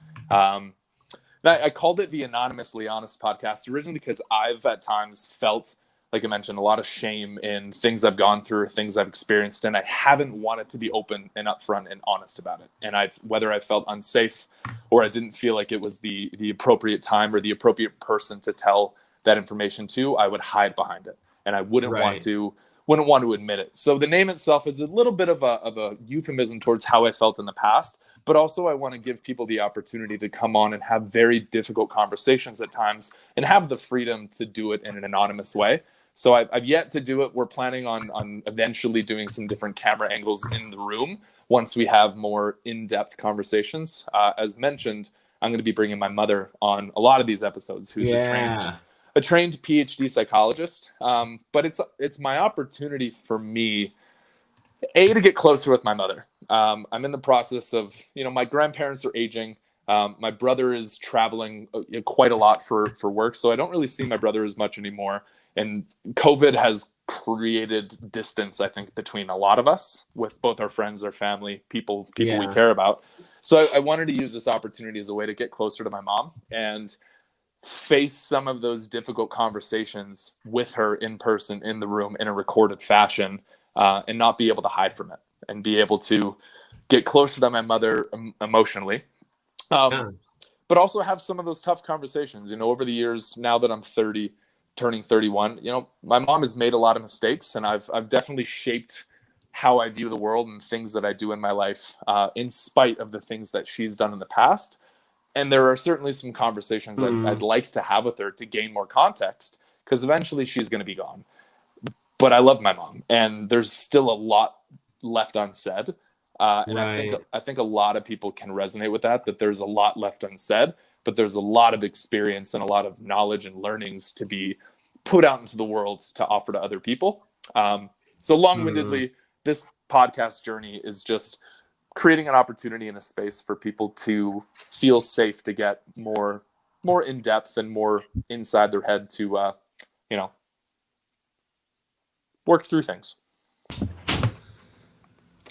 I called it the Anonymously Honest Podcast originally because I've at times felt, like I mentioned, a lot of shame in things I've gone through, things I've experienced, and I haven't wanted to be open and upfront and honest about it. And whether I felt unsafe or I didn't feel like it was the appropriate time or the appropriate person to tell that information to, I would hide behind it, and I wouldn't want to admit it. So the name itself is a little bit of a euphemism towards how I felt in the past, but also I want to give people the opportunity to come on and have very difficult conversations at times and have the freedom to do it in an anonymous way. So I've yet to do it. We're planning on eventually doing some different camera angles in the room once we have more in-depth conversations. As mentioned, I'm going to be bringing my mother on a lot of these episodes, who's a trained PhD psychologist. But it's my opportunity for me, to get closer with my mother. I'm in the process of, my grandparents are aging. My brother is traveling quite a lot for work, so I don't really see my brother as much anymore. And COVID has created distance, I think, between a lot of us, with both our friends, our family, people we care about. So I wanted to use this opportunity as a way to get closer to my mom and face some of those difficult conversations with her in person, in the room, in a recorded fashion, and not be able to hide from it, and be able to get closer to my mother emotionally. But also have some of those tough conversations, over the years, now that I'm 30, turning 31, my mom has made a lot of mistakes, and I've definitely shaped how I view the world and things that I do in my life, in spite of the things that she's done in the past. And there are certainly some conversations I'd like to have with her to gain more context, because eventually she's going to be gone. But I love my mom, and there's still a lot left unsaid. And I think a lot of people can resonate with that there's a lot left unsaid, but there's a lot of experience and a lot of knowledge and learnings to be put out into the world to offer to other people. So long-windedly, this podcast journey is just creating an opportunity in a space for people to feel safe to get more in depth and more inside their head to, work through things.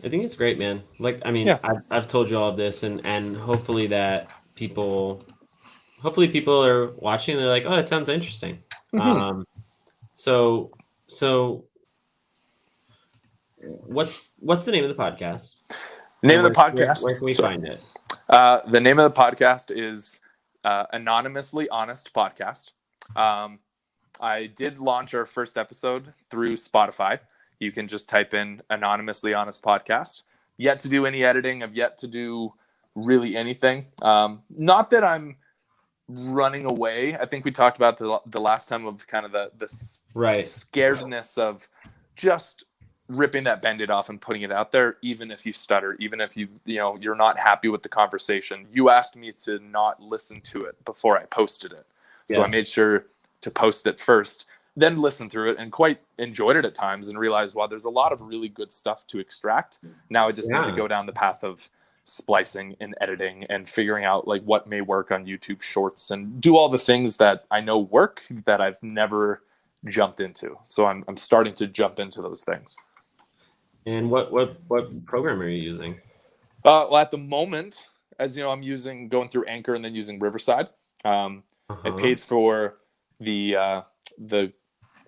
I think it's great, man. Like, I mean, Yeah. I've told you all of this, and hopefully people are watching. And they're like, oh, that sounds interesting. Mm-hmm. So what's the name of the podcast? Name of the podcast. Where can we find it? The name of the podcast is Anonymously Honest Podcast. I did launch our first episode through Spotify. You can just type in Anonymously Honest Podcast. Yet to do any editing. I've yet to do really anything. Not that I'm running away. I think we talked about the last time of kind of the scaredness of just ripping that Band-Aid off and putting it out there, even if you stutter, even if you're not happy with the conversation. You asked me to not listen to it before I posted it. So yes. I made sure to post it first, then listen through it, and quite enjoyed it at times and realized, wow, there's a lot of really good stuff to extract. Now I just need to go down the path of splicing and editing and figuring out like what may work on YouTube Shorts and do all the things that I know work that I've never jumped into. So I'm starting to jump into those things. And what program are you using? Well, at the moment, as you know, I'm going through Anchor and then using Riverside. I paid for the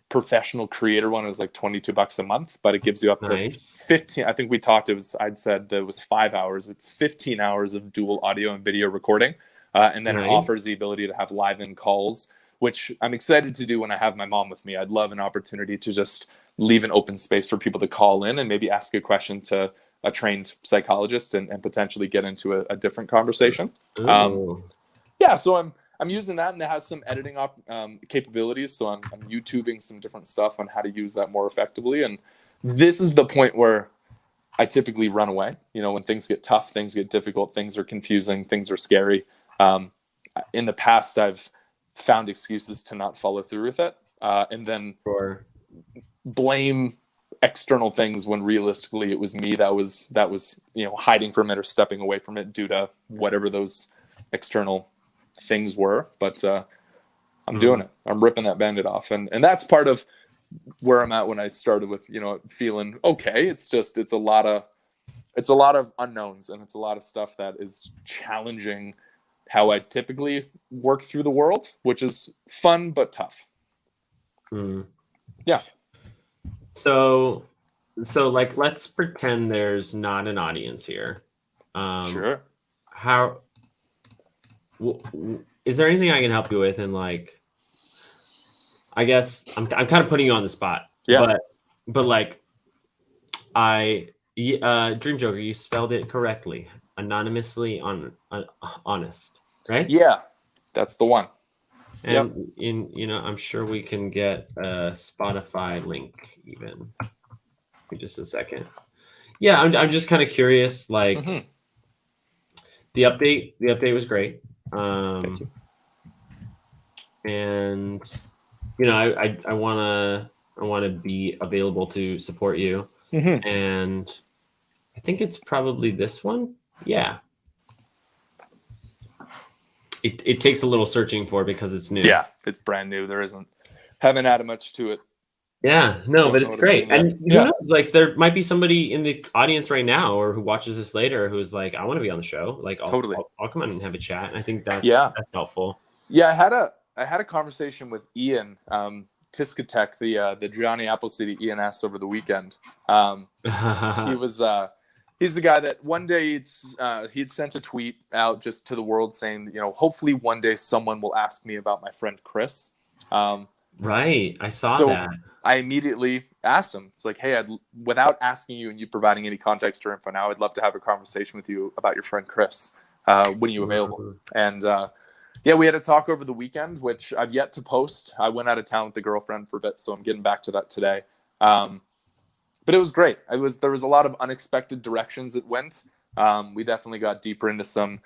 professional creator one. It was like $22 a month, but it gives you up to 15. I think we talked. I'd said that it was 5 hours. It's 15 hours of dual audio and video recording, and then it offers the ability to have live-in calls, which I'm excited to do when I have my mom with me. I'd love an opportunity to just leave an open space for people to call in and maybe ask a question to a trained psychologist and potentially get into a different conversation. So I'm using that, and it has some editing capabilities. So I'm YouTubing some different stuff on how to use that more effectively. And this is the point where I typically run away. When things get tough, things get difficult, things are confusing, things are scary. In the past, I've found excuses to not follow through with it, and then blame external things when realistically it was me that was hiding from it or stepping away from it due to whatever those external things were. But I'm doing it. I'm ripping that Band-Aid off, and that's part of where I'm at when I started with feeling okay. It's a lot of unknowns, and it's a lot of stuff that is challenging how I typically work through the world, which is fun but tough. Yeah. So like, let's pretend there's not an audience here. Sure. Is there anything I can help you with? And like, I guess I'm kind of putting you on the spot. Yeah. But like, Dream Joker, you spelled it correctly. Anonymously honest, right? Yeah, that's the one. And I'm sure we can get a Spotify link even. In just a second. Yeah, I'm just kind of curious. Like, the update was great. Thank you. And I wanna be available to support you. And I think it's probably this one. Yeah. It takes a little searching for because it's new. Yeah, it's brand new. Haven't added much to it. Yeah, no, but it's great. And who knows, like, there might be somebody in the audience right now or who watches this later who's like, I want to be on the show. Like, I'll come on and have a chat. And I think that's helpful. Yeah, I had a conversation with Ian Tiskatek, the Johnny Appleseed ENS over the weekend. He's the guy that one day he'd sent a tweet out just to the world saying, hopefully one day someone will ask me about my friend Chris. Right. I saw that. I immediately asked him. It's like, hey, without asking you and you providing any context or info now, I'd love to have a conversation with you about your friend Chris. When are you available? And we had a talk over the weekend, which I've yet to post. I went out of town with the girlfriend for a bit, so I'm getting back to that today. But it was great. There was a lot of unexpected directions it went. We definitely got deeper into some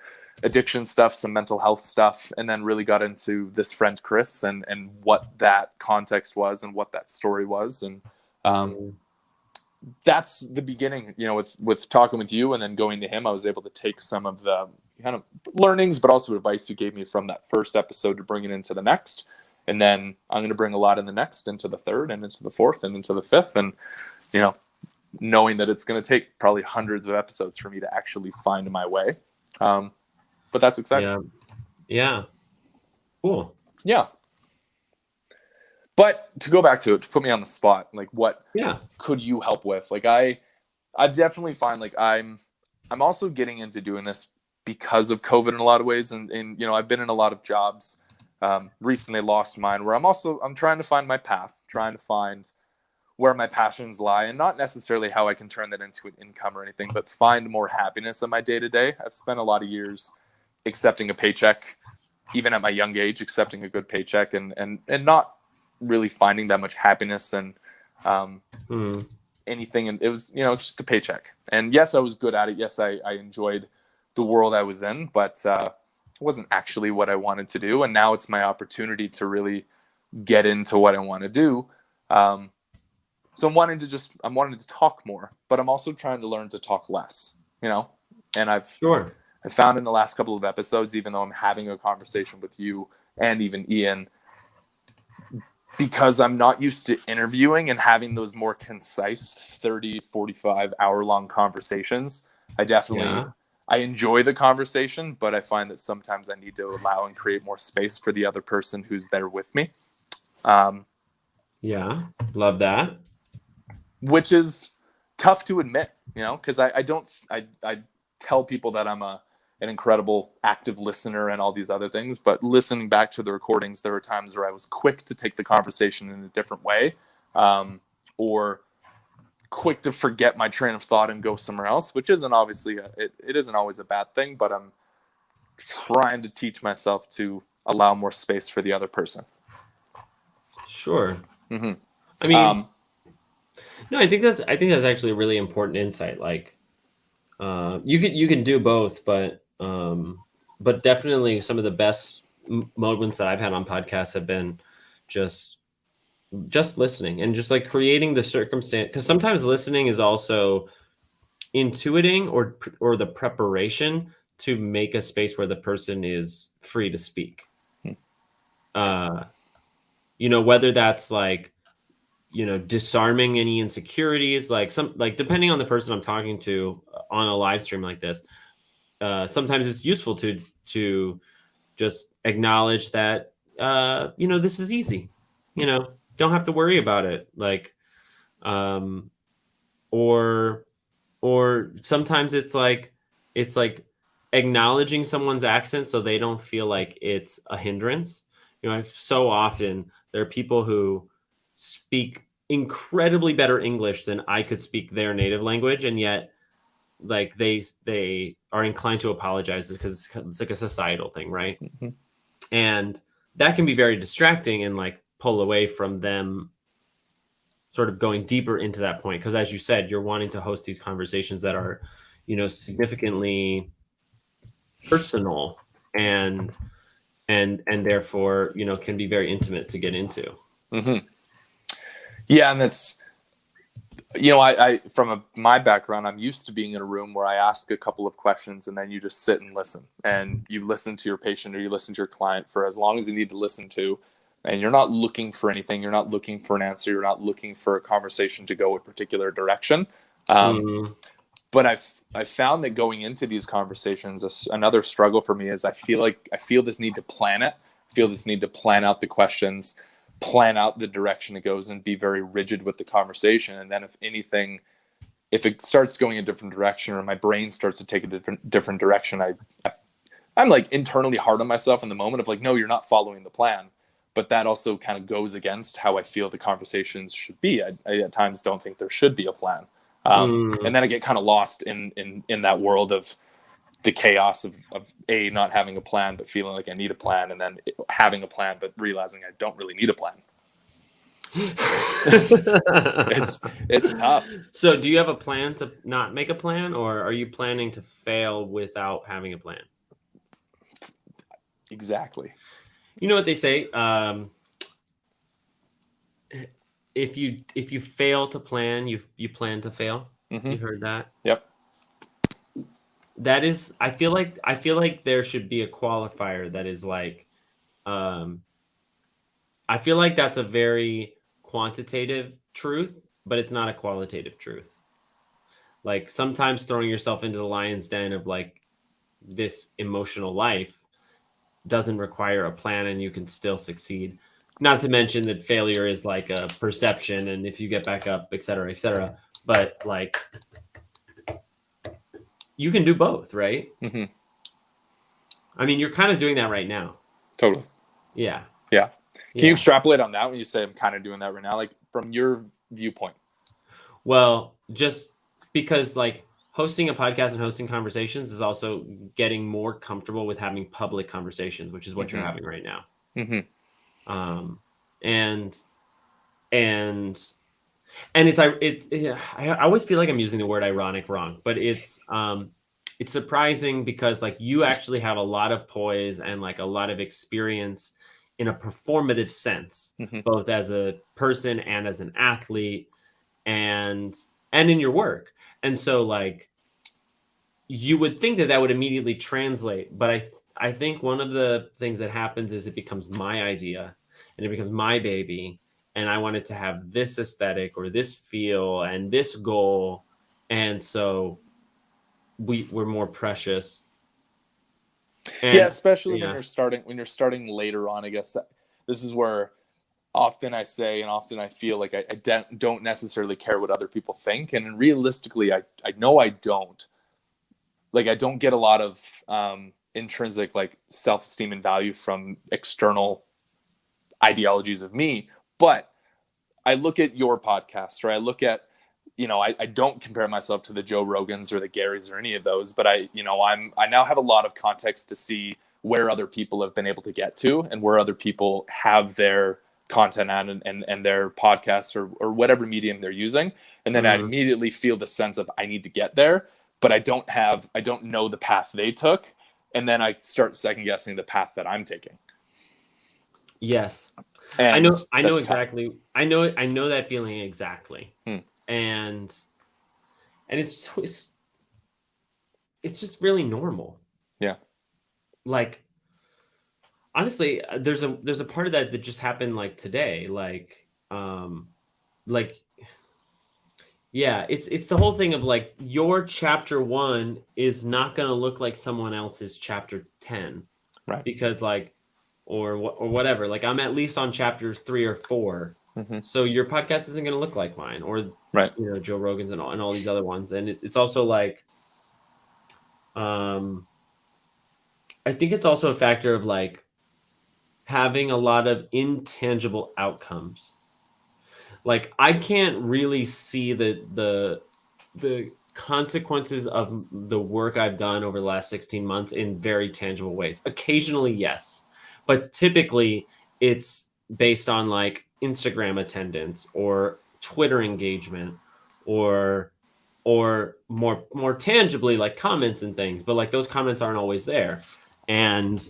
addiction stuff, some mental health stuff, and then really got into this friend Chris and what that context was and what that story was. And that's the beginning, with talking with you and then going to him. I was able to take some of the kind of learnings, but also advice you gave me from that first episode to bring it into the next. And then I'm going to bring a lot in the next, into the third, and into the fourth, and into the fifth. And, knowing that it's going to take probably hundreds of episodes for me to actually find my way. But that's exciting. Yeah. Cool. Yeah. But to go back to it, to put me on the spot, like what could you help with? Like I definitely find like I'm also getting into doing this because of COVID in a lot of ways. And I've been in a lot of jobs, recently lost mine, where I'm trying to find my path, trying to find where my passions lie, and not necessarily how I can turn that into an income or anything, but find more happiness in my day to day. I've spent a lot of years accepting a paycheck, even at my young age, accepting a good paycheck and not really finding that much happiness and anything. And it was, it's just a paycheck. And yes, I was good at it. Yes, I enjoyed the world I was in, but it wasn't actually what I wanted to do. And now it's my opportunity to really get into what I want to do. So I'm wanting to talk more, but I'm also trying to learn to talk less, and I found in the last couple of episodes, even though I'm having a conversation with you and even Ian, because I'm not used to interviewing and having those more concise 30, 45 hour long conversations. I enjoy the conversation, but I find that sometimes I need to allow and create more space for the other person who's there with me. Love that. Which is tough to admit, because I tell people that I'm an incredible active listener and all these other things, but listening back to the recordings, there were times where I was quick to take the conversation in a different way, or quick to forget my train of thought and go somewhere else, which isn't obviously it isn't always a bad thing, but I'm trying to teach myself to allow more space for the other person. Sure. Mm-hmm. I mean, no, I think that's actually a really important insight. Like, you can do both, but definitely some of the best moments that I've had on podcasts have been just listening and just like creating the circumstance. Because sometimes listening is also intuiting or the preparation to make a space where the person is free to speak. Whether that's like, disarming any insecurities, like depending on the person I'm talking to on a live stream like this, sometimes it's useful to just acknowledge that, this is easy, don't have to worry about it. Like, or sometimes it's like acknowledging someone's accent so they don't feel like it's a hindrance. So often there are people who speak incredibly better English than I could speak their native language, and yet like they are inclined to apologize because it's like a societal thing, right? Mm-hmm. And that can be very distracting and like pull away from them sort of going deeper into that point, because as you said, you're wanting to host these conversations that are significantly personal and therefore can be very intimate to get into. Mm-hmm. Yeah, and that's I from my background, I'm used to being in a room where I ask a couple of questions and then you just sit and listen, and you listen to your patient or you listen to your client for as long as you need to listen to, and you're not looking for anything, you're not looking for an answer, you're not looking for a conversation to go a particular direction. But I've found that going into these conversations, another struggle for me is I feel this need to plan it. I feel this need to plan out the questions, plan out the direction it goes, and be very rigid with the conversation. And then if it starts going a different direction, or my brain starts to take a different direction, I'm like internally hard on myself in the moment of like, no, you're not following the plan. But that also kind of goes against how I feel the conversations should be. I at times don't think there should be a plan. And then I get kind of lost in that world of the chaos of not having a plan, but feeling like I need a plan, and then having a plan, but realizing I don't really need a plan. It's tough. So do you have a plan to not make a plan, or are you planning to fail without having a plan? Exactly. You know what they say? if you fail to plan, you plan to fail. You've heard that? Yep. That is, I feel like there should be a qualifier that is like, I feel like that's a very quantitative truth, but it's not a qualitative truth. Like sometimes throwing yourself into the lion's den of like this emotional life doesn't require a plan and you can still succeed. Not to mention that failure is like a perception and if you get back up, et cetera, et cetera. But like you can do both, right? I mean, you're kind of doing that right now. Totally. Yeah. Yeah. Can you extrapolate on that when you say I'm kind of doing that right now? Like from your viewpoint? Well, just because like hosting a podcast and hosting conversations is also getting more comfortable with having public conversations, which is what you're having right now. And I always feel like I'm using the word ironic wrong, but it's surprising because like you actually have a lot of poise and like a lot of experience in a performative sense, both as a person and as an athlete and in your work. And so like you would think that would immediately translate, but I think one of the things that happens is it becomes my idea and it becomes my baby. And I wanted to have this aesthetic or this feel and this goal. And so we're more precious. And, especially when you're starting later on. I guess this is where often I say and often I feel like I don't necessarily care what other people think. And realistically, I know I don't. Like I don't get a lot of intrinsic like self-esteem and value from external ideologies of me. But I look at your podcast, or I look at, I don't compare myself to the Joe Rogans or the Garys or any of those, but I now have a lot of context to see where other people have been able to get to and where other people have their content at and their podcasts or whatever medium they're using. And then I immediately feel the sense of I need to get there, but I don't know the path they took. And then I start second guessing the path that I'm taking. Yes. And I know exactly. Tough. I know that feeling exactly. And it's just really normal. Yeah. Like honestly, there's a part of that just happened like today. Yeah, it's the whole thing of like your chapter 1 is not going to look like someone else's chapter 10. Right. Because like or whatever. Like I'm at least on chapter 3 or 4. So your podcast isn't going to look like mine or Joe Rogan's and all these other ones. And it's also like, I think it's also a factor of like having a lot of intangible outcomes. Like I can't really see the consequences of the work I've done over the last 16 months in very tangible ways. Occasionally, yes. But typically it's based on like Instagram attendance or Twitter engagement or more tangibly like comments and things. But like those comments aren't always there. And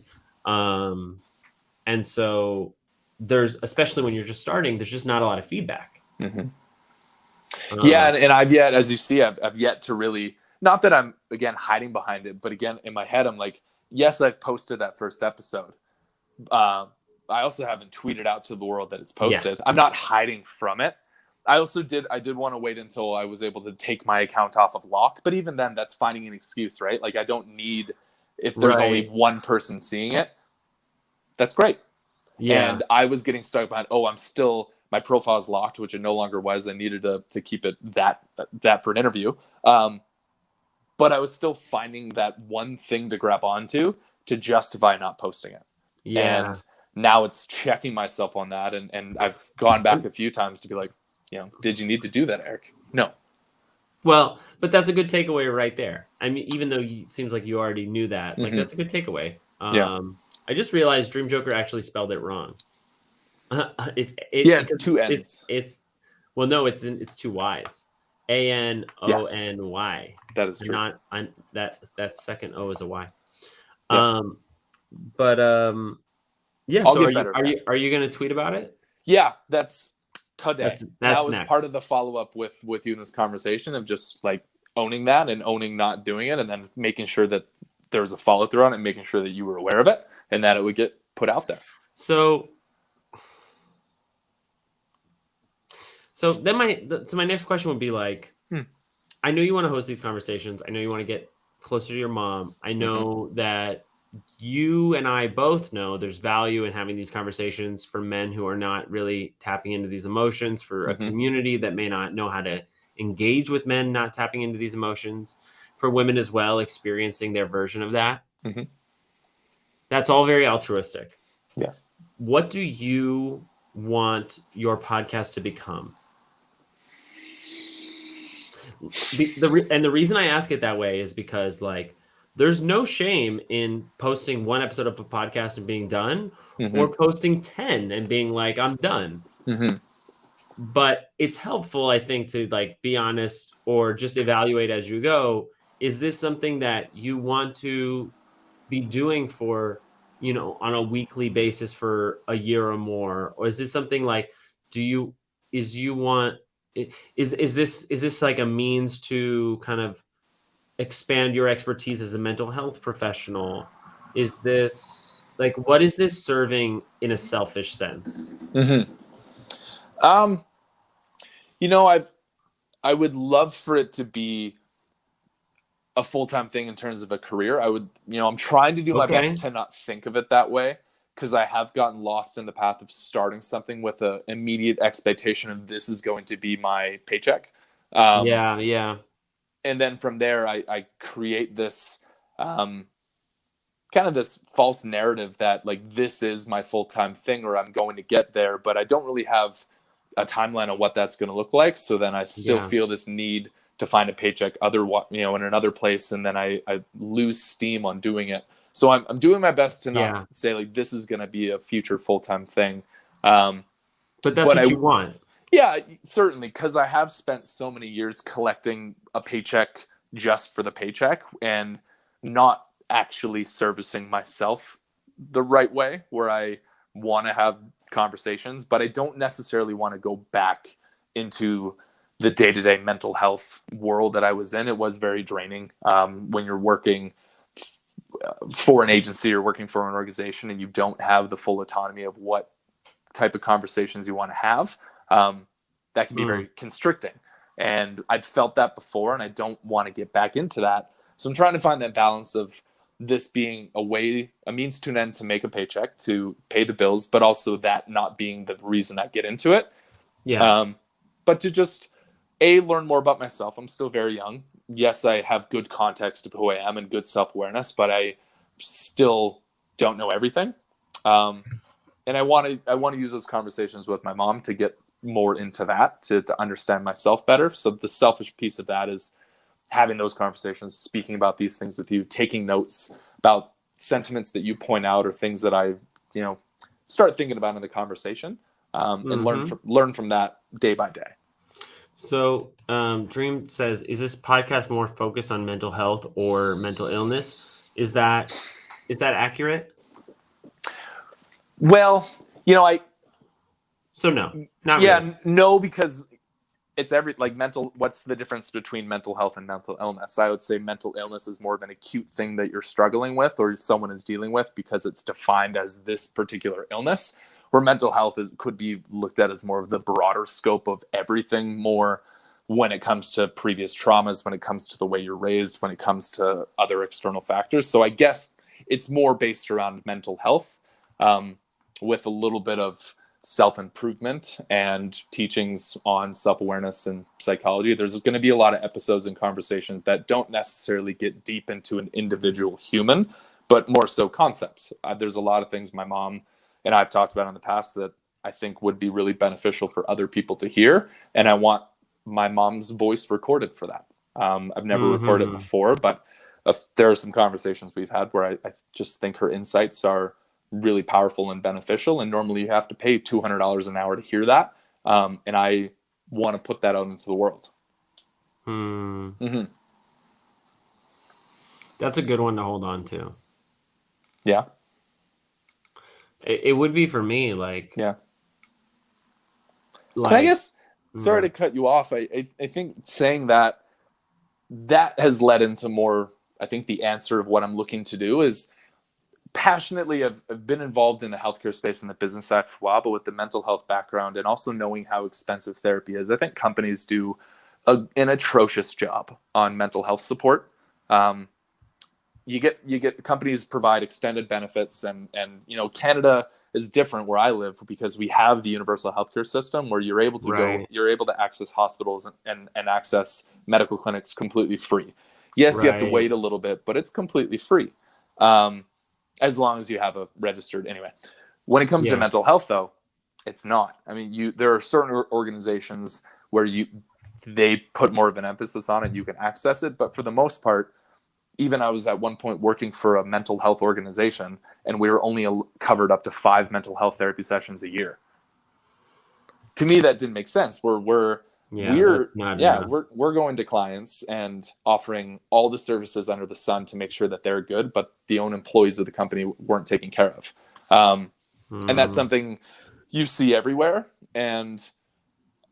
so there's, especially when you're just starting, there's just not a lot of feedback. And I've yet, as you see, I've yet to really, not that I'm again hiding behind it, but again, in my head, I'm like, yes, I've posted that first episode. I also haven't tweeted out to the world that it's posted. I'm not hiding from it. I did want to wait until I was able to take my account off of lock, but even then that's finding an excuse, right? Like I don't need, if there's only one person seeing it, that's great. Yeah. And I was getting stuck behind, my profile is locked, which it no longer was. I needed to keep it that for an interview. But I was still finding that one thing to grab onto to justify not posting it. Yeah. And now it's checking myself on that. And I've gone back a few times to be like, did you need to do that, Eric? No. Well, but that's a good takeaway right there. I mean, even though it seems like you already knew that, like that's a good takeaway. I just realized Dream Joker actually spelled it wrong. It's two N's. It's two Y's. ANONY. That is true. Not that second O is a Y. Yeah. So are you going to tweet about it? Yeah, that's today. That's That was next. part of the follow-up with you in this conversation of just like owning that and owning not doing it, and then making sure that there was a follow-through on it, and making sure that you were aware of it and that it would get put out there. So then my next question would be like, I know you want to host these conversations. I know you want to get closer to your mom. I know that you and I both know there's value in having these conversations for men who are not really tapping into these emotions, for a community that may not know how to engage with men not tapping into these emotions, for women as well experiencing their version of that. That's all very altruistic. Yes. What do you want your podcast to become? The reason I ask it that way is because like there's no shame in posting one episode of a podcast and being done, or posting 10 and being like, I'm done. But it's helpful, I think, to like be honest or just evaluate as you go. Is this something that you want to be doing for, on a weekly basis for a year or more? Or is this something like, is this like a means to kind of expand your expertise as a mental health professional? Is this like, what is this serving in a selfish sense? I would love for it to be a full-time thing in terms of a career. I'm trying to do my best to not think of it that way, because I have gotten lost in the path of starting something with an immediate expectation of this is going to be my paycheck. Yeah. And then from there, I create this kind of this false narrative that like this is my full-time thing, or I'm going to get there, but I don't really have a timeline of what that's going to look like. So then I still feel this need to find a paycheck in another place, and then I lose steam on doing it. So I'm doing my best to not say like this is going to be a future full-time thing. But that's what you want. Yeah, certainly, because I have spent so many years collecting a paycheck just for the paycheck and not actually servicing myself the right way, where I want to have conversations, but I don't necessarily want to go back into the day-to-day mental health world that I was in. It was very draining when you're working for an agency or working for an organization and you don't have the full autonomy of what type of conversations you want to have. That can be very constricting. And I've felt that before, and I don't want to get back into that. So I'm trying to find that balance of this being a means to an end to make a paycheck, to pay the bills, but also that not being the reason I get into it. But to just learn more about myself. I'm still very young. Yes, I have good context of who I am and good self-awareness, but I still don't know everything. And I want to use those conversations with my mom to get more into that, to understand myself better. So the selfish piece of that is having those conversations, speaking about these things with you, taking notes about sentiments that you point out or things that I, start thinking about in the conversation, and learn from that day by day. So Dream says, is this podcast more focused on mental health or mental illness? Is that accurate? Well, So no, not really. No, because it's what's the difference between mental health and mental illness? I would say mental illness is more of an acute thing that you're struggling with or someone is dealing with because it's defined as this particular illness, where mental health could be looked at as more of the broader scope of everything, more when it comes to previous traumas, when it comes to the way you're raised, when it comes to other external factors. So I guess it's more based around mental health, with a little bit of self-improvement and teachings on self-awareness and psychology. There's going to be a lot of episodes and conversations that don't necessarily get deep into an individual human, but more so concepts. There's a lot of things my mom and I've talked about in the past that I think would be really beneficial for other people to hear. And I want my mom's voice recorded for that. I've never recorded it before, but there are some conversations we've had where I just think her insights are really powerful and beneficial. And normally you have to pay $200 an hour to hear that. And I want to put that out into the world. That's a good one to hold on to. Yeah. It would be for me, like, And I guess, sorry to cut you off. I think saying that has led into more, I think the answer of what I'm looking to do is passionately I've been involved in the healthcare space and the business side for a while, but with the mental health background and also knowing how expensive therapy is, I think companies do an atrocious job on mental health support. You get companies provide extended benefits, and Canada is different where I live because we have the universal healthcare system where you're able to you're able to access hospitals and access medical clinics completely free. Yes, you have to wait a little bit, but it's completely free. As long as you have a registered anyway. When it comes to mental health though, it's not. I mean, there are certain organizations where they put more of an emphasis on it, you can access it, but for the most part, even I was at one point working for a mental health organization, and we were only covered up to 5 mental health therapy sessions a year. To me, that didn't make sense. We're going to clients and offering all the services under the sun to make sure that they're good, but the own employees of the company weren't taken care of. And that's something you see everywhere. And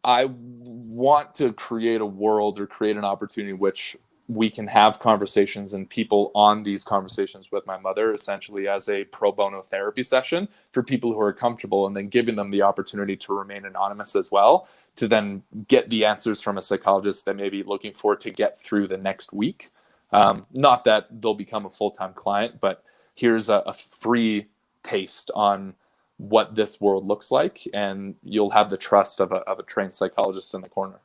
I want to create a world or create an opportunity which we can have conversations and people on these conversations with my mother essentially as a pro bono therapy session for people who are comfortable, and then giving them the opportunity to remain anonymous as well, to then get the answers from a psychologist that may be looking for to get through the next week. Not that they'll become a full-time client, but here's a free taste on what this world looks like, and you'll have the trust of a trained psychologist in the corner.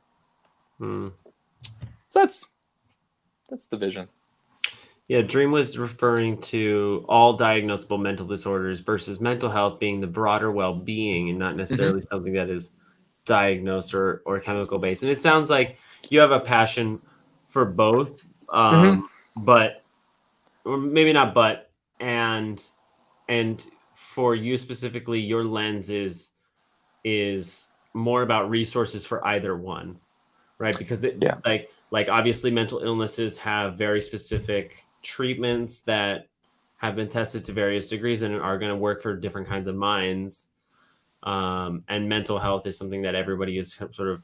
So that's the vision. Yeah, Dream was referring to all diagnosable mental disorders versus mental health being the broader well-being and not necessarily something that is diagnosed or chemical based. And it sounds like you have a passion for both, but or maybe not, but and for you specifically, your lens is more about resources for either one, right? Because like obviously mental illnesses have very specific treatments that have been tested to various degrees and are going to work for different kinds of minds. And mental health is something that everybody is sort of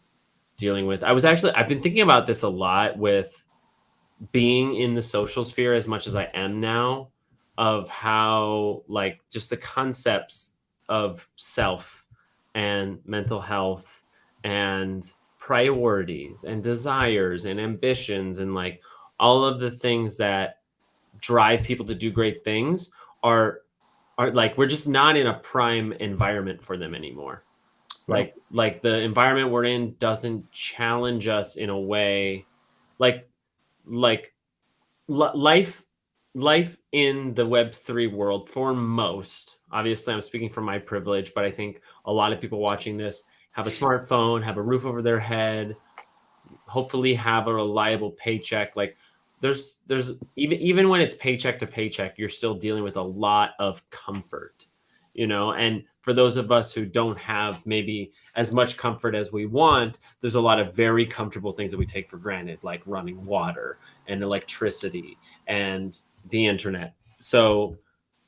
dealing with. I've been thinking about this a lot with being in the social sphere as much as I am now, of how like just the concepts of self and mental health and priorities and desires and ambitions and like all of the things that drive people to do great things are like, we're just not in a prime environment for them anymore. Right. Like the environment we're in doesn't challenge us in a way like life in the Web3 world for most, obviously I'm speaking from my privilege, but I think a lot of people watching this have a smartphone, have a roof over their head, hopefully have a reliable paycheck. Like there's even when it's paycheck to paycheck, you're still dealing with a lot of comfort, and for those of us who don't have maybe as much comfort as we want, there's a lot of very comfortable things that we take for granted, like running water and electricity and the internet. So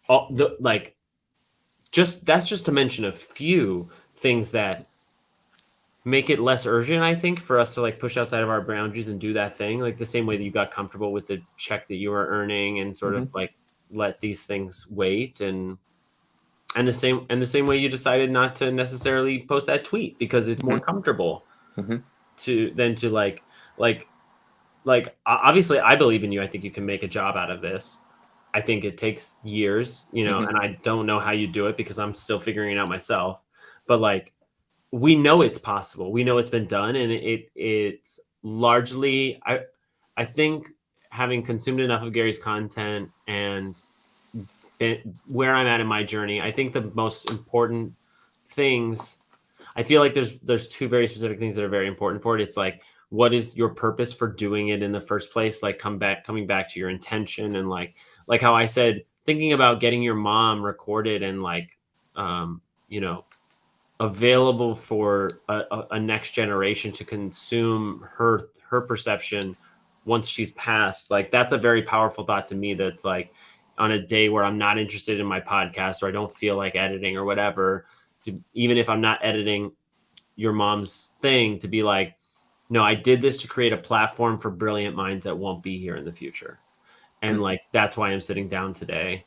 that's just to mention a few things that make it less urgent, I think, for us to like push outside of our boundaries and do that thing, like the same way that you got comfortable with the check that you were earning and sort of like let these things wait, and the same way you decided not to necessarily post that tweet because it's more comfortable to obviously I believe in you. I think you can make a job out of this. I think it takes years, and I don't know how you do it because I'm still figuring it out myself, but like, we know it's possible. We know it's been done, and it's largely, I think, having consumed enough of Gary's content and where I'm at in my journey, I think the most important things, I feel like there's two very specific things that are very important for it. It's like, what is your purpose for doing it in the first place? Like coming back to your intention, and like how I said, thinking about getting your mom recorded and like, available for a next generation to consume her perception once she's passed. Like that's a very powerful thought to me. That's like, on a day where I'm not interested in my podcast or I don't feel like editing or whatever, even if I'm not editing, your mom's thing to be like, no, I did this to create a platform for brilliant minds that won't be here in the future. And like, that's why I'm sitting down today.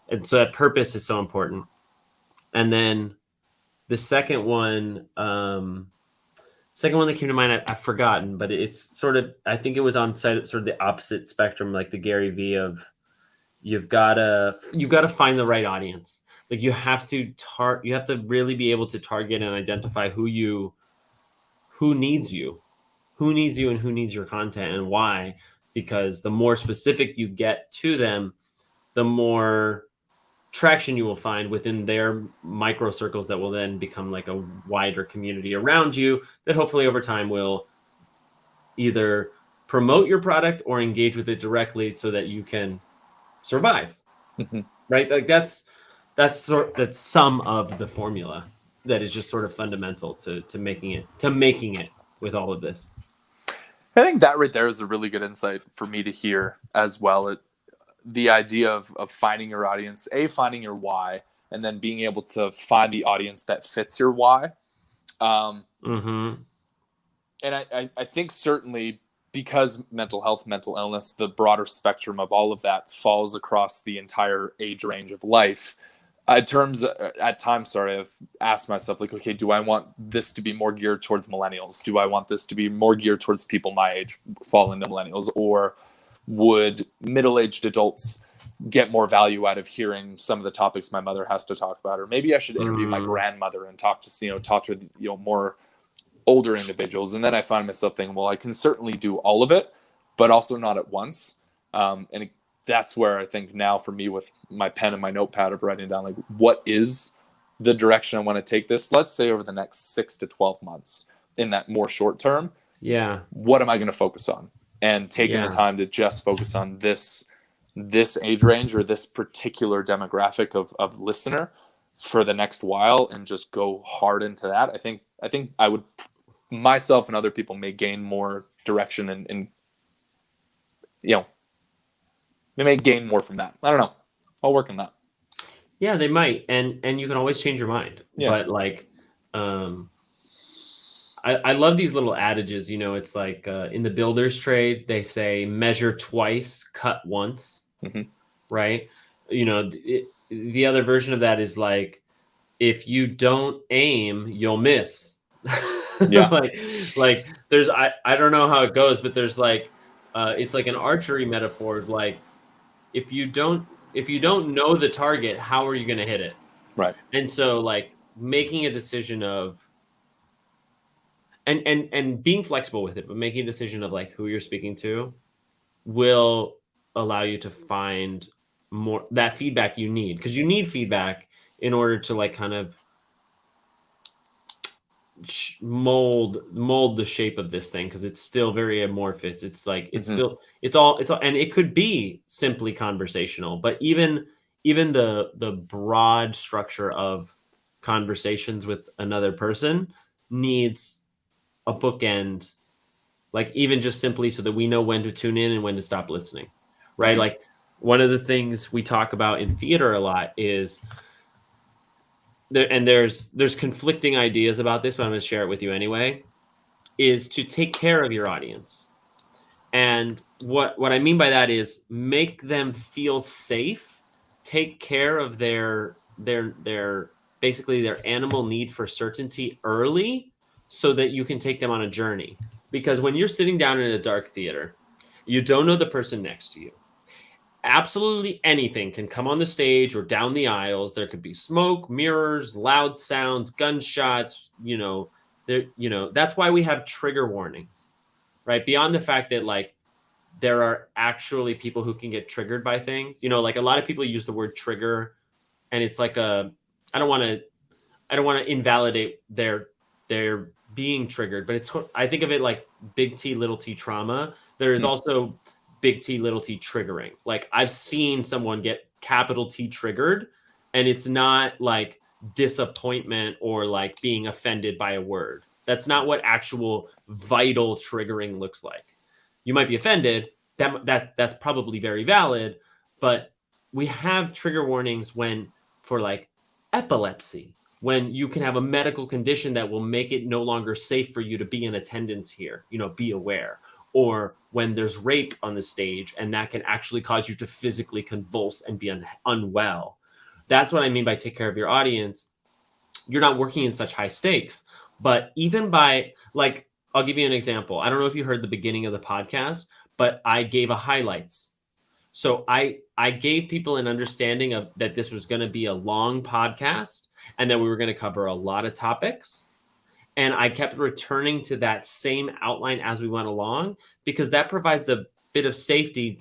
And so that purpose is so important. And then the second one that came to mind, I've forgotten, but it's sort of, I think it was on sort of the opposite spectrum, like the Garyvee of you've got to find the right audience. Like you have to really be able to target and identify who needs you and who needs your content and why, because the more specific you get to them, the more traction you will find within their micro circles that will then become like a wider community around you that hopefully over time will either promote your product or engage with it directly so that you can survive. Right? Like that's some of the formula that is just sort of fundamental to making it with all of this. I think that right there is a really good insight for me to hear as well. The idea of finding your audience, finding your why, and then being able to find the audience that fits your why. And I think certainly because mental health, mental illness, the broader spectrum of all of that falls across the entire age range of life. At times, I've asked myself, like, okay, do I want this to be more geared towards millennials? Do I want this to be more geared towards people my age, fall into millennials? Or would middle-aged adults get more value out of hearing some of the topics my mother has to talk about? Or maybe I should interview my grandmother and talk to more older individuals. And then I find myself thinking, well, I can certainly do all of it, but also not at once. That's where I think now for me with my pen and my notepad of writing down, like, what is the direction I want to take this? Let's say over the next 6 to 12 months in that more short term. Yeah. What am I going to focus on? And taking the time to just focus on this age range or this particular demographic of listener for the next while and just go hard into that. I think I would, myself and other people may gain more direction and they may gain more from that. I don't know. I'll work on that. Yeah, they might. And you can always change your mind. Yeah. But like, I love these little adages, it's like in the builder's trade, they say measure twice, cut once, right? The other version of that is like, if you don't aim, you'll miss. Yeah. like there's, I don't know how it goes, but there's like, it's like an archery metaphor. Like if you don't know the target, how are you going to hit it? Right. And so like making a decision of, and being flexible with it, but making a decision of like who you're speaking to will allow you to find more that feedback you need, because you need feedback in order to like kind of mold the shape of this thing, because it's still very amorphous. It's like it's all and it could be simply conversational, but even the broad structure of conversations with another person needs a bookend, like even just simply so that we know when to tune in and when to stop listening, right? Like one of the things we talk about in theater a lot is there's conflicting ideas about this, but I'm going to share it with you anyway, is to take care of your audience. And what I mean by that is make them feel safe, take care of their basically their animal need for certainty early, so that you can take them on a journey. Because when you're sitting down in a dark theater, you don't know the person next to you. Absolutely anything can come on the stage or down the aisles. There could be smoke, mirrors, loud sounds, gunshots, that's why we have trigger warnings, right? Beyond the fact that like there are actually people who can get triggered by things, like a lot of people use the word trigger, and it's like I don't want to invalidate their being triggered, but I think of it like big T, little t trauma. There is also big T, little t triggering. Like I've seen someone get capital T triggered, and it's not like disappointment or like being offended by a word. That's not what actual vital triggering looks like. You might be offended. That's probably very valid, but we have trigger warnings for like epilepsy, when you can have a medical condition that will make it no longer safe for you to be in attendance here, be aware. Or when there's rape on the stage and that can actually cause you to physically convulse and be unwell. That's what I mean by take care of your audience. You're not working in such high stakes, but even by, like, I'll give you an example. I don't know if you heard the beginning of the podcast, but I gave a highlights. So I gave people an understanding of that this was going to be a long podcast and that we were going to cover a lot of topics. And I kept returning to that same outline as we went along, because that provides a bit of safety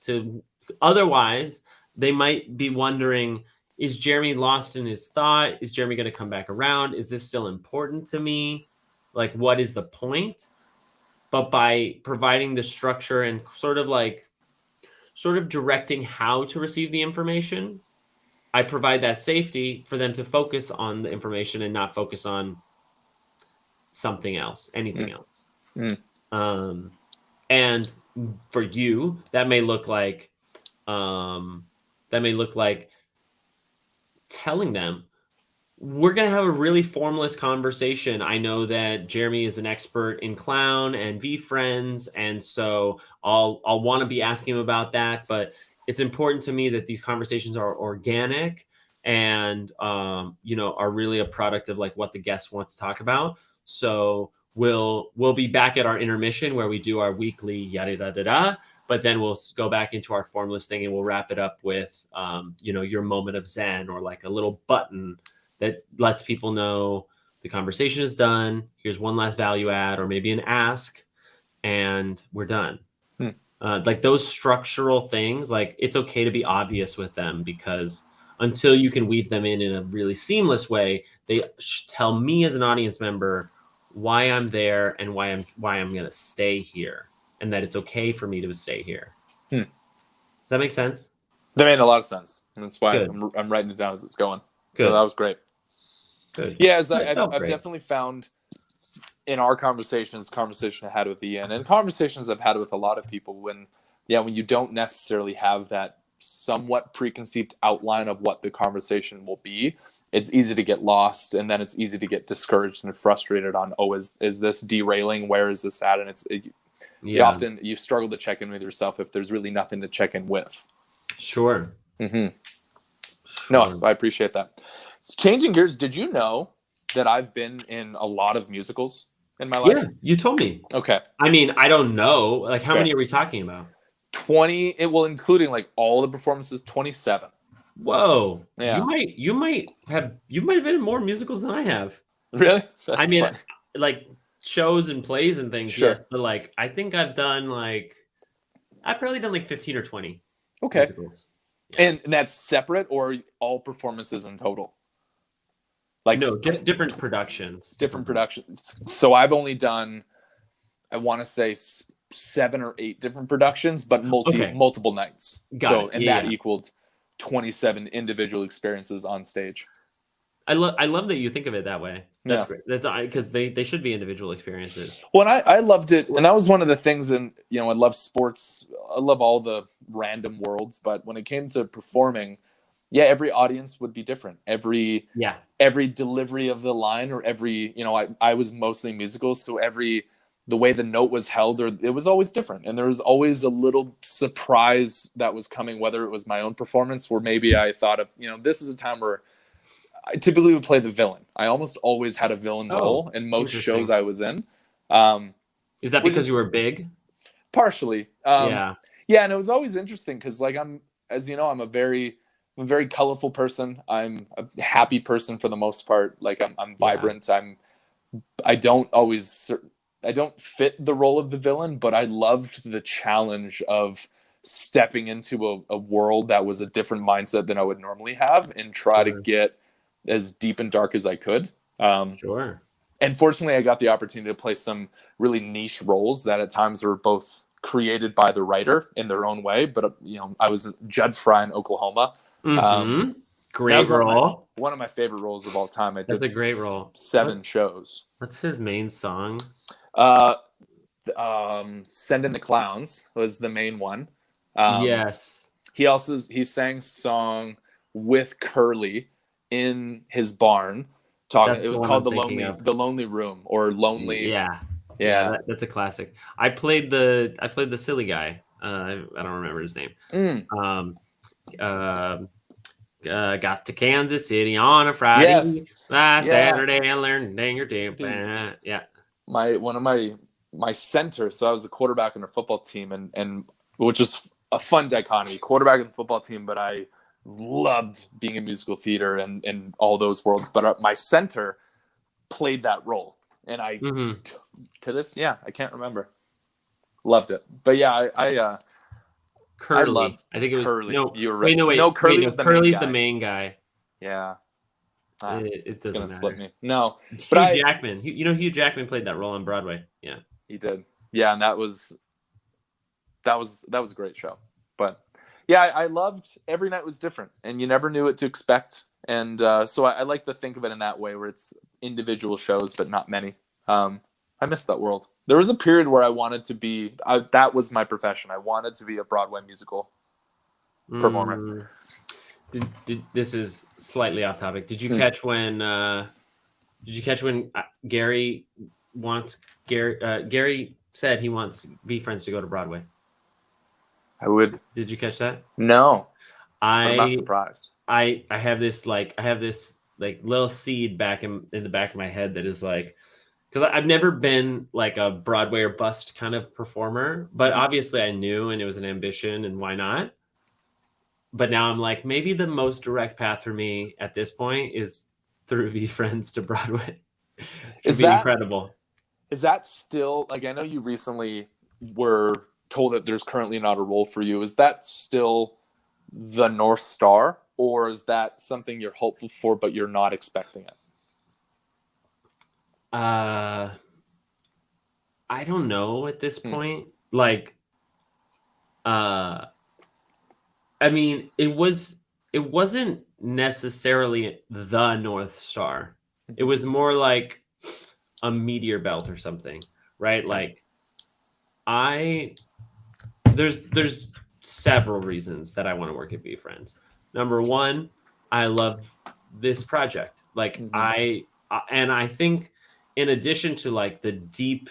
to otherwise they might be wondering, is Jeremy lost in his thought? Is Jeremy going to come back around? Is this still important to me? Like, what is the point? But by providing the structure and sort of directing how to receive the information, I provide that safety for them to focus on the information and not focus on something else, anything else. And for you, that may look like telling them, we're going to have a really formless conversation. I know that Jeremy is an expert in clown and VeeFriends, and so I'll want to be asking him about that, but it's important to me that these conversations are organic and are really a product of like what the guest wants to talk about. So we'll be back at our intermission where we do our weekly yada da da da, but then we'll go back into our formless thing and we'll wrap it up with your moment of zen, or like a little button that lets people know the conversation is done. Here's one last value add, or maybe an ask, and we're done. Like those structural things, like it's okay to be obvious with them, because until you can weave them in a really seamless way, they tell me as an audience member why I'm there and why I'm going to stay here, and that it's okay for me to stay here. Does that make sense? That made a lot of sense. And that's why I'm writing it down as it's going. Good. So that was great. Good. Yeah, I've definitely found in our conversation I had with Ian, and conversations I've had with a lot of people, when you don't necessarily have that somewhat preconceived outline of what the conversation will be, it's easy to get lost, and then it's easy to get discouraged and frustrated on, is this derailing? Where is this at? And you struggle to check in with yourself if there's really nothing to check in with. Sure. No, I appreciate that. Changing gears, did you know that I've been in a lot of musicals in my life? Yeah, you told me. Okay. I mean, I don't know. Like, how many are we talking about? 20, including like all the performances, 27. Whoa. Yeah. You might have been in more musicals than I have. Really? That's funny. Like shows and plays and things, sure. Yes. But like, I think I've probably done like 15 or 20 okay. musicals. Yeah. And that's separate, or all performances in total? Like no, different productions. Different productions. So I've only done, I want to say 7 or 8 different productions, but multiple nights. That equaled 27 individual experiences on stage. I love that you think of it that way. That's great. That's because they should be individual experiences. Well, and I loved it, and that was one of the things. And I love sports. I love all the random worlds, but when it came to performing, every audience would be different. Every delivery of the line, or every I was mostly musicals, so the way the note was held, or it was always different, and there was always a little surprise that was coming, whether it was my own performance, where maybe I thought of this is a time where I typically would play the villain. I almost always had a villain role in most shows I was in. Is that because you were big? Partially. Yeah, and it was always interesting because, like, I'm a very colorful person. I'm a happy person for the most part. Like, I'm vibrant. I don't fit the role of the villain, but I loved the challenge of stepping into a world that was a different mindset than I would normally have, and try to get as deep and dark as I could. Sure. And fortunately, I got the opportunity to play some really niche roles that at times were both created by the writer in their own way. But, I was Judd Fry in Oklahoma. Great role. One of my favorite roles of all time. I did That's a great role. 7 shows. What's his main song? Send in the Clowns was the main one. Yes. He sang a song with Curly in his barn. talking. That's It the was one called I'm thinking of. the Lonely Room or Lonely. Yeah, Yeah. that's a classic. I played the silly guy. I don't remember his name. Mm. Um, uh, got to Kansas City on a Friday, Yes. last Yeah. Saturday, and learned dang your damn. Dude, Yeah. one of my center. So I was the quarterback on a football team, and which was a fun dichotomy, quarterback and football team. But I loved being in musical theater and all those worlds. But my center played that role, and Mm-hmm. to this, I can't remember. Loved it, but yeah, I Curly. love I think it was Curly. no. You're Wait, right. no, No, wait, wait, Curly no. was the main Curly's the guy. main guy. Yeah, It it's gonna doesn't slip matter. me. No, but Hugh Jackman. Hugh Jackman played that role on Broadway. Yeah. he did. Yeah, and that was a great show. But yeah, I loved every night was different, and you never knew what to expect. And so I like to think of it in that way, where it's individual shows, but not many. I missed that world. There was a period where I wanted to be. That was my profession. I wanted to be a Broadway musical performer. This is slightly off topic. Did you catch when? Did you catch when Gary said he wants VeeFriends to go to Broadway? I would. Did you catch that? No, but I'm not surprised. I have this little seed back in the back of my head that is like, because I've never been like a Broadway or bust kind of performer, but obviously I knew, and it was an ambition, and why not? But now I'm like, maybe the most direct path for me at this point is through VeeFriends to Broadway. Is that incredible? Is that still, like, I know you recently were told that there's currently not a role for you. Is that still the North Star, or is that something you're hopeful for but you're not expecting it? I don't know at this point. Like, I mean, it wasn't necessarily the North Star. It was more like a meteor belt or something, right? Like, there's several reasons that I want to work at VeeFriends. Number one, I love this project. Like, I think, in addition to like the deep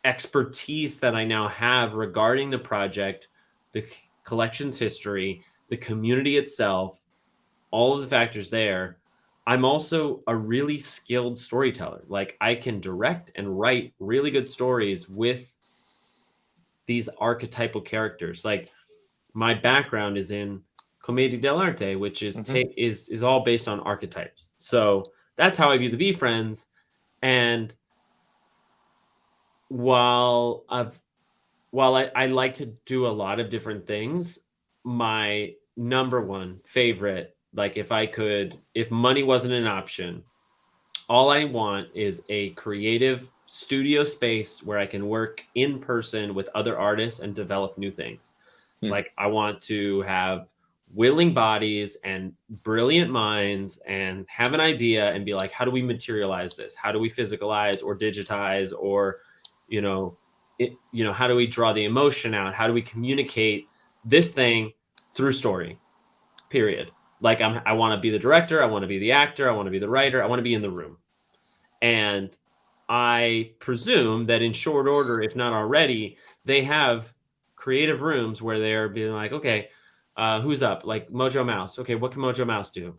expertise that I now have regarding the project, the collection's history, the community itself, all of the factors there, I'm also a really skilled storyteller. Like, I can direct and write really good stories with these archetypal characters. Like, my background is in commedia dell'arte, which is all based on archetypes. So that's how I view the VeeFriends. And while I like to do a lot of different things, my number one favorite, like, if money wasn't an option, all I want is a creative studio space where I can work in person with other artists and develop new things. Like, I want to have willing bodies and brilliant minds and have an idea and be like, how do we materialize this? How do we physicalize or digitize, or, how do we draw the emotion out? How do we communicate this thing through story? Period. Like, I want to be the director. I want to be the actor. I want to be the writer. I want to be in the room. And I presume that in short order, if not already, they have creative rooms where they're being like, okay, who's up? Like Mojo Mouse. Okay, what can Mojo Mouse do?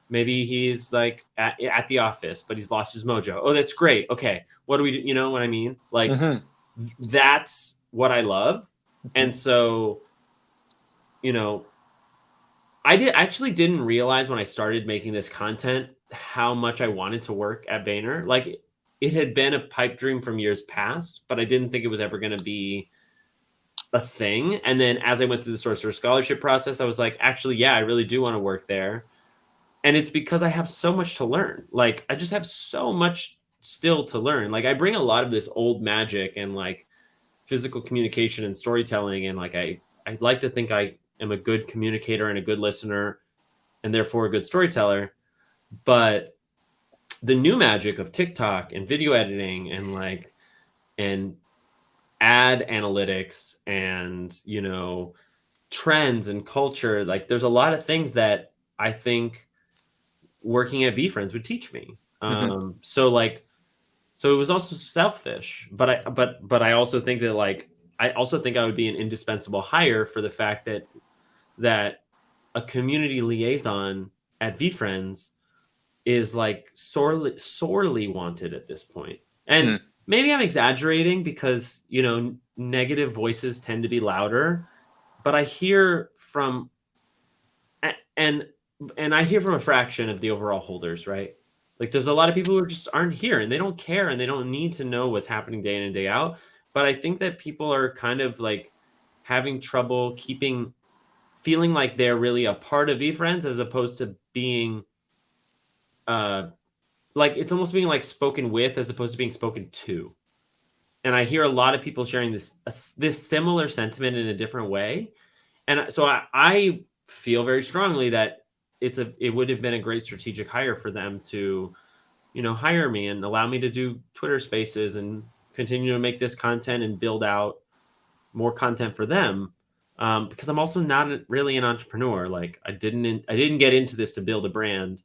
Maybe he's like at the office, but he's lost his mojo. Oh, that's great. Okay, what do we do? You know what I mean? Like, that's what I love. And so, I didn't realize when I started making this content how much I wanted to work at Vayner. Like, it had been a pipe dream from years past, but I didn't think it was ever going to be a thing. And then as I went through the Sorcerer Scholarship process, I was like, actually, yeah, I really do want to work there. And it's because I have so much to learn. Like, I just have so much still to learn. Like, I bring a lot of this old magic and like physical communication and storytelling. And like, I like to think I am a good communicator and a good listener and therefore a good storyteller. But the new magic of TikTok and video editing and ad analytics and, trends and culture, like, there's a lot of things that I think working at VeeFriends would teach me. So it was also selfish, but I also think that like I also think I would be an indispensable hire for the fact that a community liaison at VeeFriends is like sorely wanted at this point. And maybe I'm exaggerating because, you know, negative voices tend to be louder, but I hear from and I hear from a fraction of the overall holders, right? Like there's a lot of people who just aren't here and they don't care and they don't need to know what's happening day in and day out. But I think that people are kind of like having trouble feeling like they're really a part of VeeFriends as opposed to being like it's almost being like spoken with as opposed to being spoken to. And I hear a lot of people sharing this similar sentiment in a different way. And so I feel very strongly that it would have been a great strategic hire for them to, you know, hire me and allow me to do Twitter Spaces and continue to make this content and build out more content for them. Because I'm also not really an entrepreneur. Like I didn't get into this to build a brand,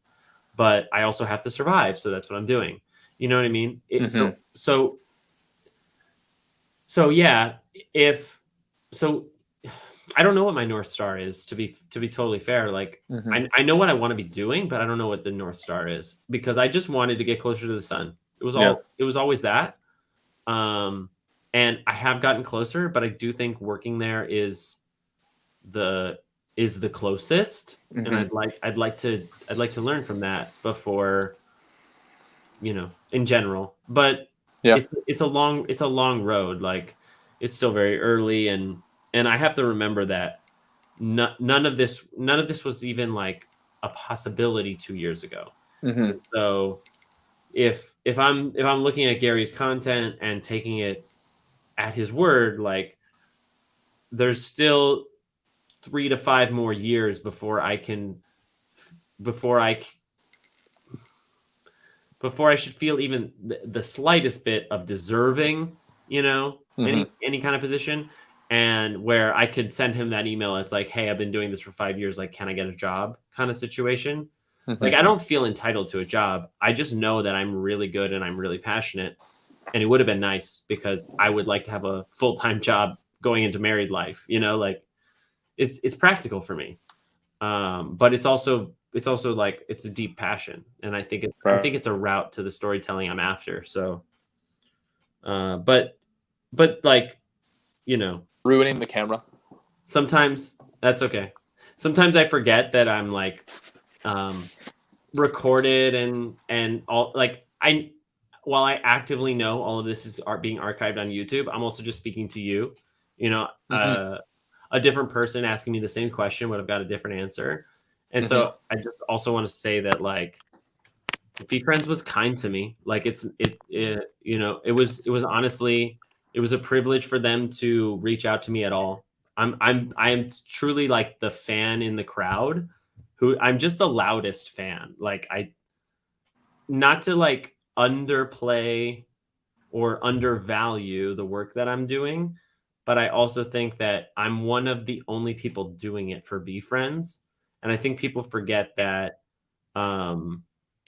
but I also have to survive. So that's what I'm doing. You know what I mean? So yeah, I don't know what my North Star is, to be totally fair. Like I know what I want to be doing, but I don't know what the North Star is because I just wanted to get closer to the sun. It was always that. And I have gotten closer, but I do think working there is the closest. And I'd like to learn from that before, you know, in general. But it's a long road. Like it's still very early and I have to remember that none of this was even like a possibility 2 years ago. So if I'm looking at Gary's content and taking it at his word, like there's still 3 to 5 more years before I should feel even the slightest bit of deserving, you know, any kind of position. And where I could send him that email, it's like, hey, I've been doing this for 5 years. Like, can I get a job? Kind of situation. Like, I don't feel entitled to a job. I just know that I'm really good and I'm really passionate. And it would have been nice because I would like to have a full-time job going into married life. You know, like it's practical for me. But it's also like it's a deep passion, and I think it's a route to the storytelling I'm after. So, but like, you know, ruining the camera. Sometimes that's okay. Sometimes I forget that I'm like recorded and all. Like while I actively know all of this is being archived on YouTube, I'm also just speaking to you. You know, a different person asking me the same question would have got a different answer. And so I just also want to say that like VeeFriends was kind to me. Like it you know, it was honestly, it was a privilege for them to reach out to me at all. I am truly like the fan in the crowd who I'm just the loudest fan. Like not to like underplay or undervalue the work that I'm doing, but I also think that I'm one of the only people doing it for VeeFriends. And I think people forget that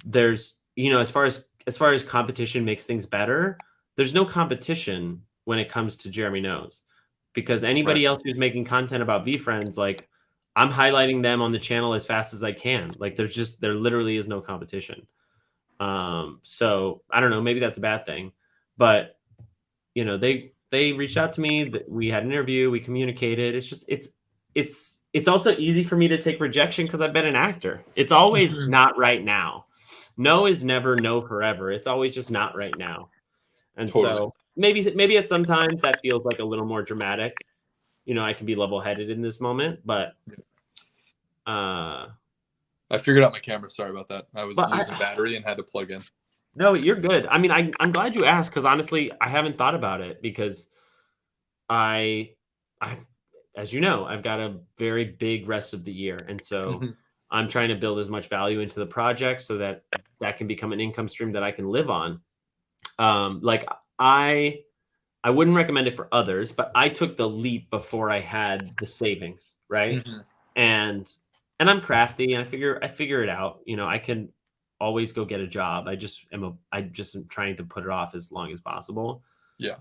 there's, you know, as far as competition makes things better, there's no competition when it comes to Jeremy Knows, because anybody else who's making content about VeeFriends, like I'm highlighting them on the channel as fast as I can. Like there literally is no competition. So I don't know, maybe that's a bad thing, but you know, they reached out to me, we had an interview, we communicated. It's just, it's also easy for me to take rejection because I've been an actor. It's always not right now. No is never no forever. It's always just not right now. And so maybe at sometimes that feels like a little more dramatic. You know, I can be level-headed in this moment, but I figured out my camera. Sorry about that. I was losing battery and had to plug in. No, you're good. I mean, I'm glad you asked because honestly, I haven't thought about it because I've, as you know, I've got a very big rest of the year. And so I'm trying to build as much value into the project so that can become an income stream that I can live on. Like I wouldn't recommend it for others, but I took the leap before I had the savings, right? And I'm crafty and I figure it out. You know, I can always go get a job. I just am trying to put it off as long as possible. Yeah.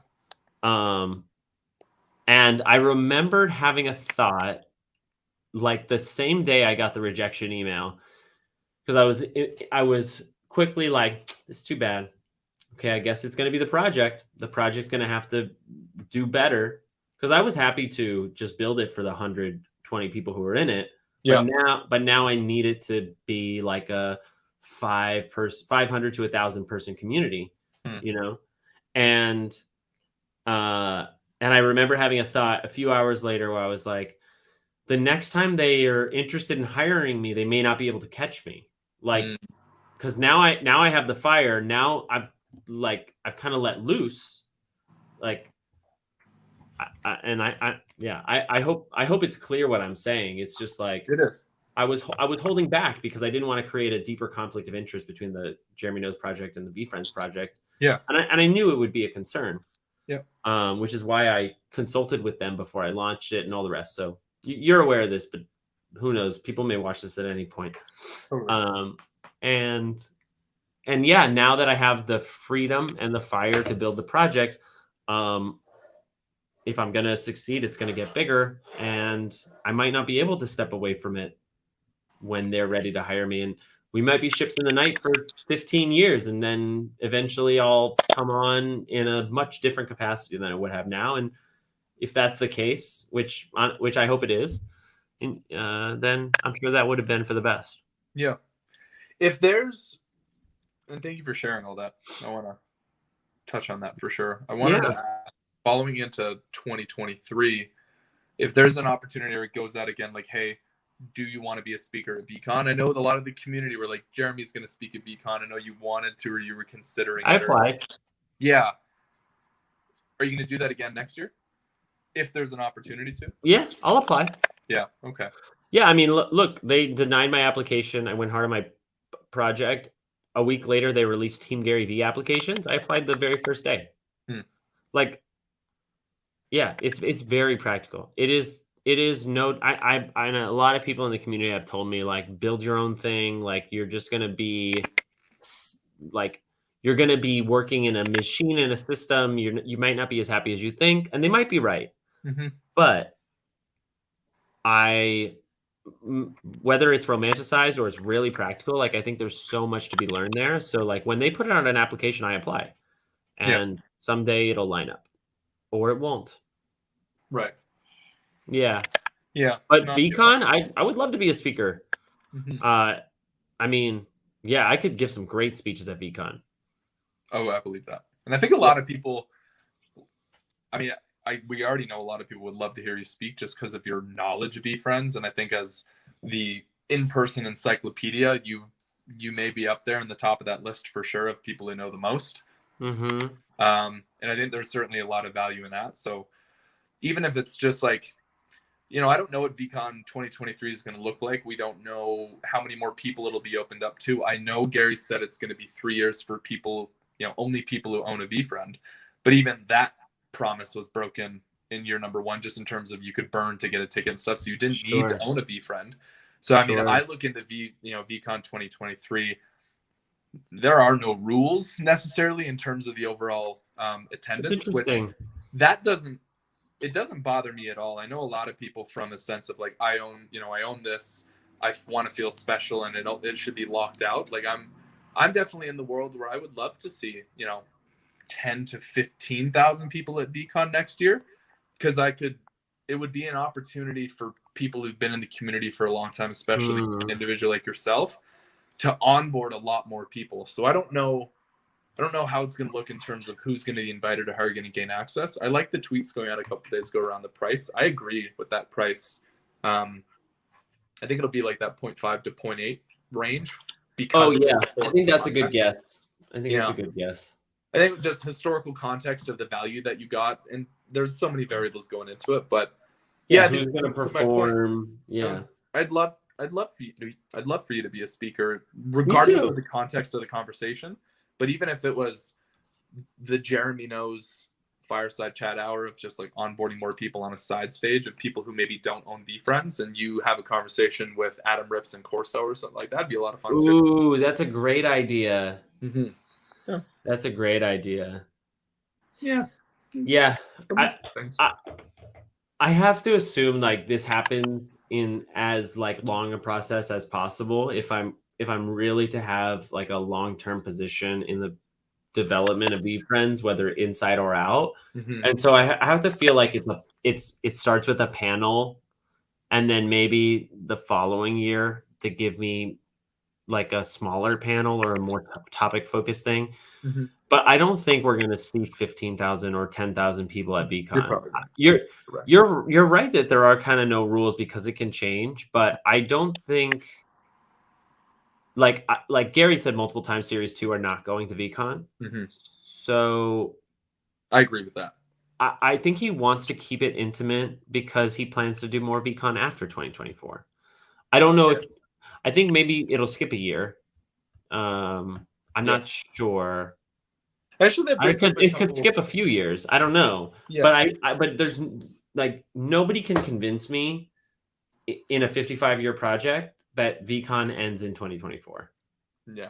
And I remembered having a thought, like the same day I got the rejection email, because I was quickly like, it's too bad. Okay, I guess it's going to be the project. The project's going to have to do better, because I was happy to just build it for the 120 people who were in it. Yeah. But now I need it to be like a 500 to 1,000 person community, you know? And I remember having a thought a few hours later where I was like, the next time they are interested in hiring me, they may not be able to catch me. Like, because now I have the fire. Now I've kind of let loose. Like, I hope it's clear what I'm saying. It's just like, it is. I was holding back because I didn't want to create a deeper conflict of interest between the Jeremy Knows project and the VeeFriends project. Yeah. And I knew it would be a concern. Yeah. Which is why I consulted with them before I launched it and all the rest. So you're aware of this, but who knows? People may watch this at any point. Totally. And yeah, now that I have the freedom and the fire to build the project, if I'm going to succeed, it's going to get bigger, and I might not be able to step away from it when they're ready to hire me. And we might be ships in the night for 15 years, and then eventually I'll come on in a much different capacity than I would have now. And if that's the case, which I hope it is, then I'm sure that would have been for the best. Yeah. And thank you for sharing all that. I want to touch on that for sure. I wanted to ask, following into 2023, if there's an opportunity or it goes out again, like, hey, do you want to be a speaker at VeeCon? I know a lot of the community were like, Jeremy's going to speak at VeeCon. I know you wanted to, or you were considering. I applied. Yeah. Are you going to do that again next year? If there's an opportunity to? Yeah, I'll apply. Yeah. Okay. Yeah. I mean, look, they denied my application. I went hard on my project. A week later, they released Team Garyvee applications. I applied the very first day. Like, yeah, it's very practical. It is no, I know a lot of people in the community have told me, like, build your own thing. Like, you're just going to be like, you're going to be working in a machine, in a system. You might not be as happy as you think. And they might be right. But whether it's romanticized or it's really practical, like, I think there's so much to be learned there. So, like, when they put it on an application, I apply, and someday it'll line up, or it won't. Right. Yeah. Yeah. But VeeCon, I would love to be a speaker. I mean, yeah, I could give some great speeches at VeeCon. Oh, I believe that. And I think a lot of people, I mean, we already know a lot of people would love to hear you speak just because of your knowledge of VeeFriends. And I think as the in-person encyclopedia, you may be up there in the top of that list for sure of people who know the most. And I think there's certainly a lot of value in that. So even if it's just like, I don't know what VeeCon 2023 is going to look like. We don't know how many more people it'll be opened up to. I know Gary said it's going to be 3 years for people, only people who own a VeeFriend. But even that promise was broken in year number 1, just in terms of you could burn to get a ticket and stuff. So you didn't need to own a VeeFriend. So, I mean, I look into VeeCon 2023, there are no rules necessarily in terms of the overall attendance. Interesting. It doesn't bother me at all. I know a lot of people from a sense of like, I own this, I want to feel special, and it should be locked out. Like, I'm definitely in the world where I would love to see, 10 to 15,000 people at VeeCon next year, because it would be an opportunity for people who've been in the community for a long time, especially an individual like yourself, to onboard a lot more people. So I don't know how it's going to look in terms of who's going to be invited or how you're going to gain access. I like the tweets going out a couple of days ago around the price. I agree with that price. I think it'll be like that 0.5 to 0.8 range. Because I think that's a good guess. I think that's a good guess. I think just historical context of the value that you got, and there's so many variables going into it. But who's going to perform? I'd love for you to be a speaker, regardless of the context of the conversation. But even if it was the Jeremy Knows fireside chat hour of just like onboarding more people on a side stage of people who maybe don't own VeeFriends, and you have a conversation with Adam Rips and Corso or something like that. That'd be a lot of fun too. Ooh, that's a great idea. Mm-hmm. Yeah. That's a great idea. Yeah. Yeah. I have to assume like this happens in as like long a process as possible if I'm really to have like a long-term position in the development of VeeFriends, whether inside or out. Mm-hmm. And so I have to feel like it starts with a panel, and then maybe the following year to give me like a smaller panel or a more topic focused thing. Mm-hmm. But I don't think we're going to see 15,000 or 10,000 people at VeeCon. You're right that there are kind of no rules because it can change, but I don't think like Gary said multiple times, Series 2 are not going to VeeCon. Mm-hmm. So I agree with that. I think he wants to keep it intimate because he plans to do more VeeCon after 2024. I don't know if I think maybe it'll skip a year. I'm not sure. Actually, it could skip a few years. I don't know. Yeah. But there's like nobody can convince me in a 55-year project that VeeCon ends in 2024. Yeah,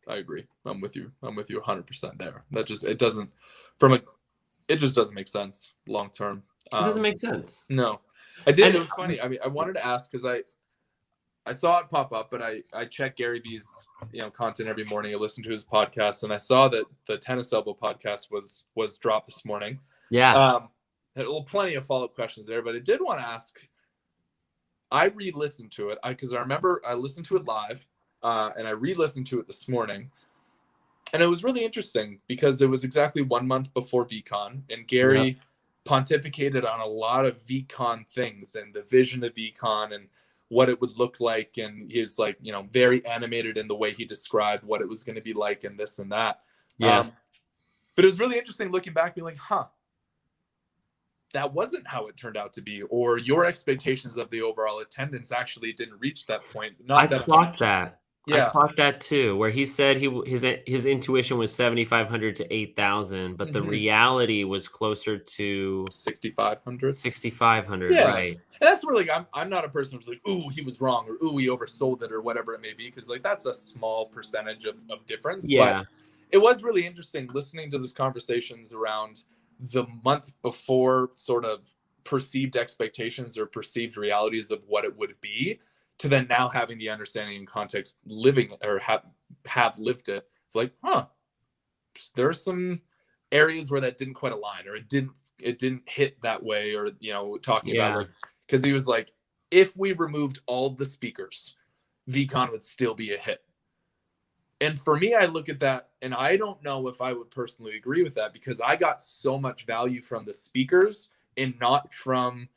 I agree. I'm with you 100% there. That just it just doesn't make sense long term. It doesn't make sense. No, I did. It was funny. I mean, I wanted to ask because I saw it pop up, but I check Garyvee's content every morning. I listen to his podcast, and I saw that the Tennis Elbow podcast was dropped this morning. Yeah. Had plenty of follow-up questions there, but I did want to ask. I re-listened to it because I remember I listened to it live, and I re-listened to it this morning, and it was really interesting because it was exactly 1 month before VeeCon, and Gary pontificated on a lot of VeeCon things and the vision of VeeCon and what it would look like, and he was like very animated in the way he described what it was going to be like and this and that. Yes. But it was really interesting looking back, being like, that wasn't how it turned out to be, or your expectations of the overall attendance actually didn't reach that point. I clocked that. Yeah. I clocked that too, where he said his intuition was 7,500 to 8,000, but the reality was closer to 6,500. 6,500, right? And that's where like I'm not a person who's like, ooh, he was wrong, or ooh, he oversold it, or whatever it may be, because like that's a small percentage of difference. Yeah. But it was really interesting listening to these conversations around the month before, sort of perceived expectations or perceived realities of what it would be, to then now having the understanding and context living or have lived it. Like, there's some areas where that didn't quite align, or it didn't hit that way, or talking about like, because he was like, if we removed all the speakers, VeeCon would still be a hit. And for me, I look at that and I don't know if I would personally agree with that, because I got so much value from the speakers and not from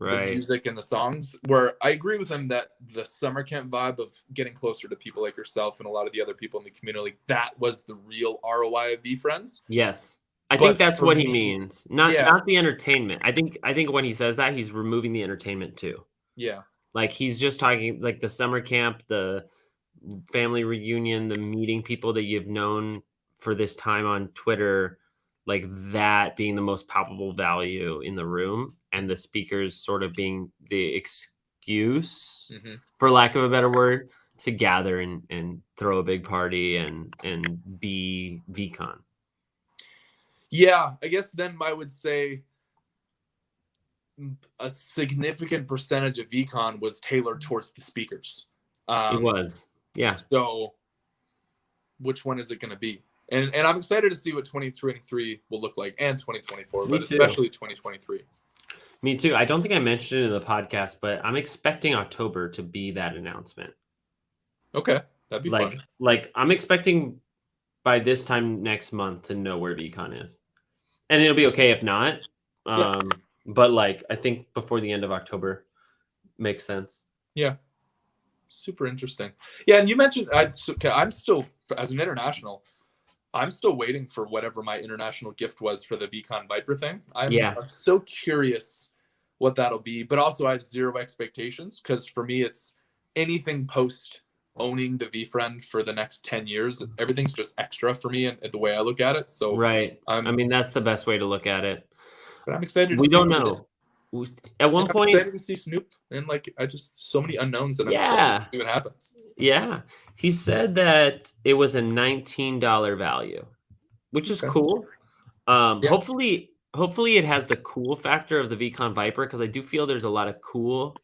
the music and the songs, where I agree with him that the summer camp vibe of getting closer to people like yourself and a lot of the other people in the community, that was the real ROI of VeeFriends. Yes. I think that's what he means. Not the entertainment. I think when he says that, he's removing the entertainment too. Yeah. Like he's just talking like the summer camp, the family reunion, the meeting people that you've known for this time on Twitter, like that being the most palpable value in the room, and the speakers sort of being the excuse, for lack of a better word, to gather and throw a big party and be VeeCon. Yeah, I guess then I would say a significant percentage of VeeCon was tailored towards the speakers. It was. Yeah. So which one is it going to be? And I'm excited to see what 2023 will look like, and 2024, but especially 2023. Me too. I don't think I mentioned it in the podcast, but I'm expecting October to be that announcement. Okay. That'd be fun. Like I'm expecting by this time next month to know where VeeCon is. And it'll be okay if not. But like I think before the end of October makes sense. Yeah. Super interesting. Yeah, and you mentioned I'm still, as an international, I'm still waiting for whatever my international gift was for the VeeCon Viper thing. I'm so curious what that'll be, but also I have zero expectations, because for me it's anything post owning the VeeFriend for the next 10 years. Everything's just extra for me and the way I look at it. So Right. I mean, that's the best way to look at it. But I'm excited to We see don't what it know. is. At one I'm point, excited to see Snoop, and like I just so many unknowns that I'm excited to see what happens. Yeah. He said that it was a $19 value, which is cool. Hopefully it has the cool factor of the VCon Viper, because I do feel there's a lot of cool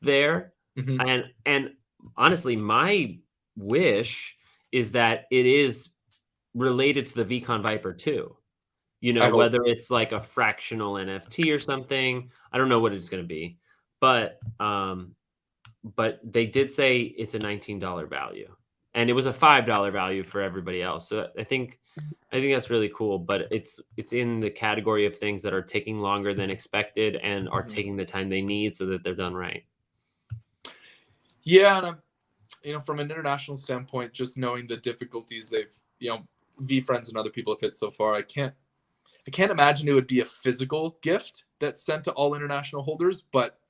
there. And honestly, my wish is that it is related to the VCon Viper too. You know, whether it's like a fractional NFT or something. I don't know what it's going to be, but they did say it's a $19 value, and it was a $5 value for everybody else. So I think that's really cool, but it's in the category of things that are taking longer than expected and are taking the time they need so that they're done right. Yeah, and I'm, you know, from an international standpoint, just knowing the difficulties they've, you know, VeeFriends and other people have hit so far, I can't imagine it would be a physical gift that's sent to all international holders, but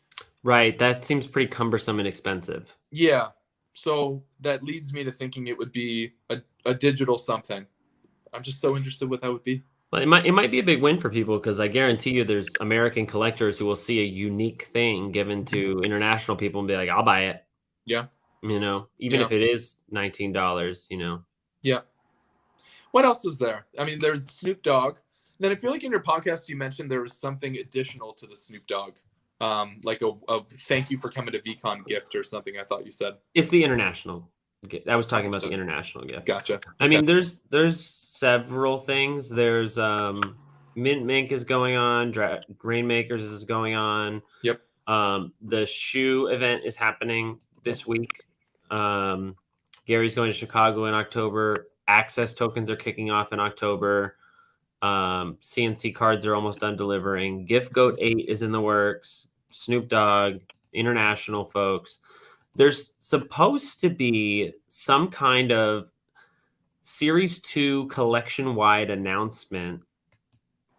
right, that seems pretty cumbersome and expensive. Yeah, so that leads me to thinking it would be a digital something. I'm just so interested what that would be. Well, it might be a big win for people, because I guarantee you there's American collectors who will see a unique thing given to international people and be like, I'll buy it. Yeah. You know, even if it is $19, you know. Yeah. What else is there? I mean, there's Snoop Dogg. Then I feel like in your podcast you mentioned there was something additional to the Snoop Dogg, like a thank you for coming to VCon gift or something. I thought you said it's the international gift. I was talking about the international gift. Gotcha. I mean, there's several things. There's Mint Mink is going on. Rainmakers is going on. Yep. The shoe event is happening this week. Gary's going to Chicago in October. Access tokens are kicking off in October. CNC cards are almost done delivering. Gift Goat 8 is in the works. Snoop Dogg, international folks. There's supposed to be some kind of Series 2 collection-wide announcement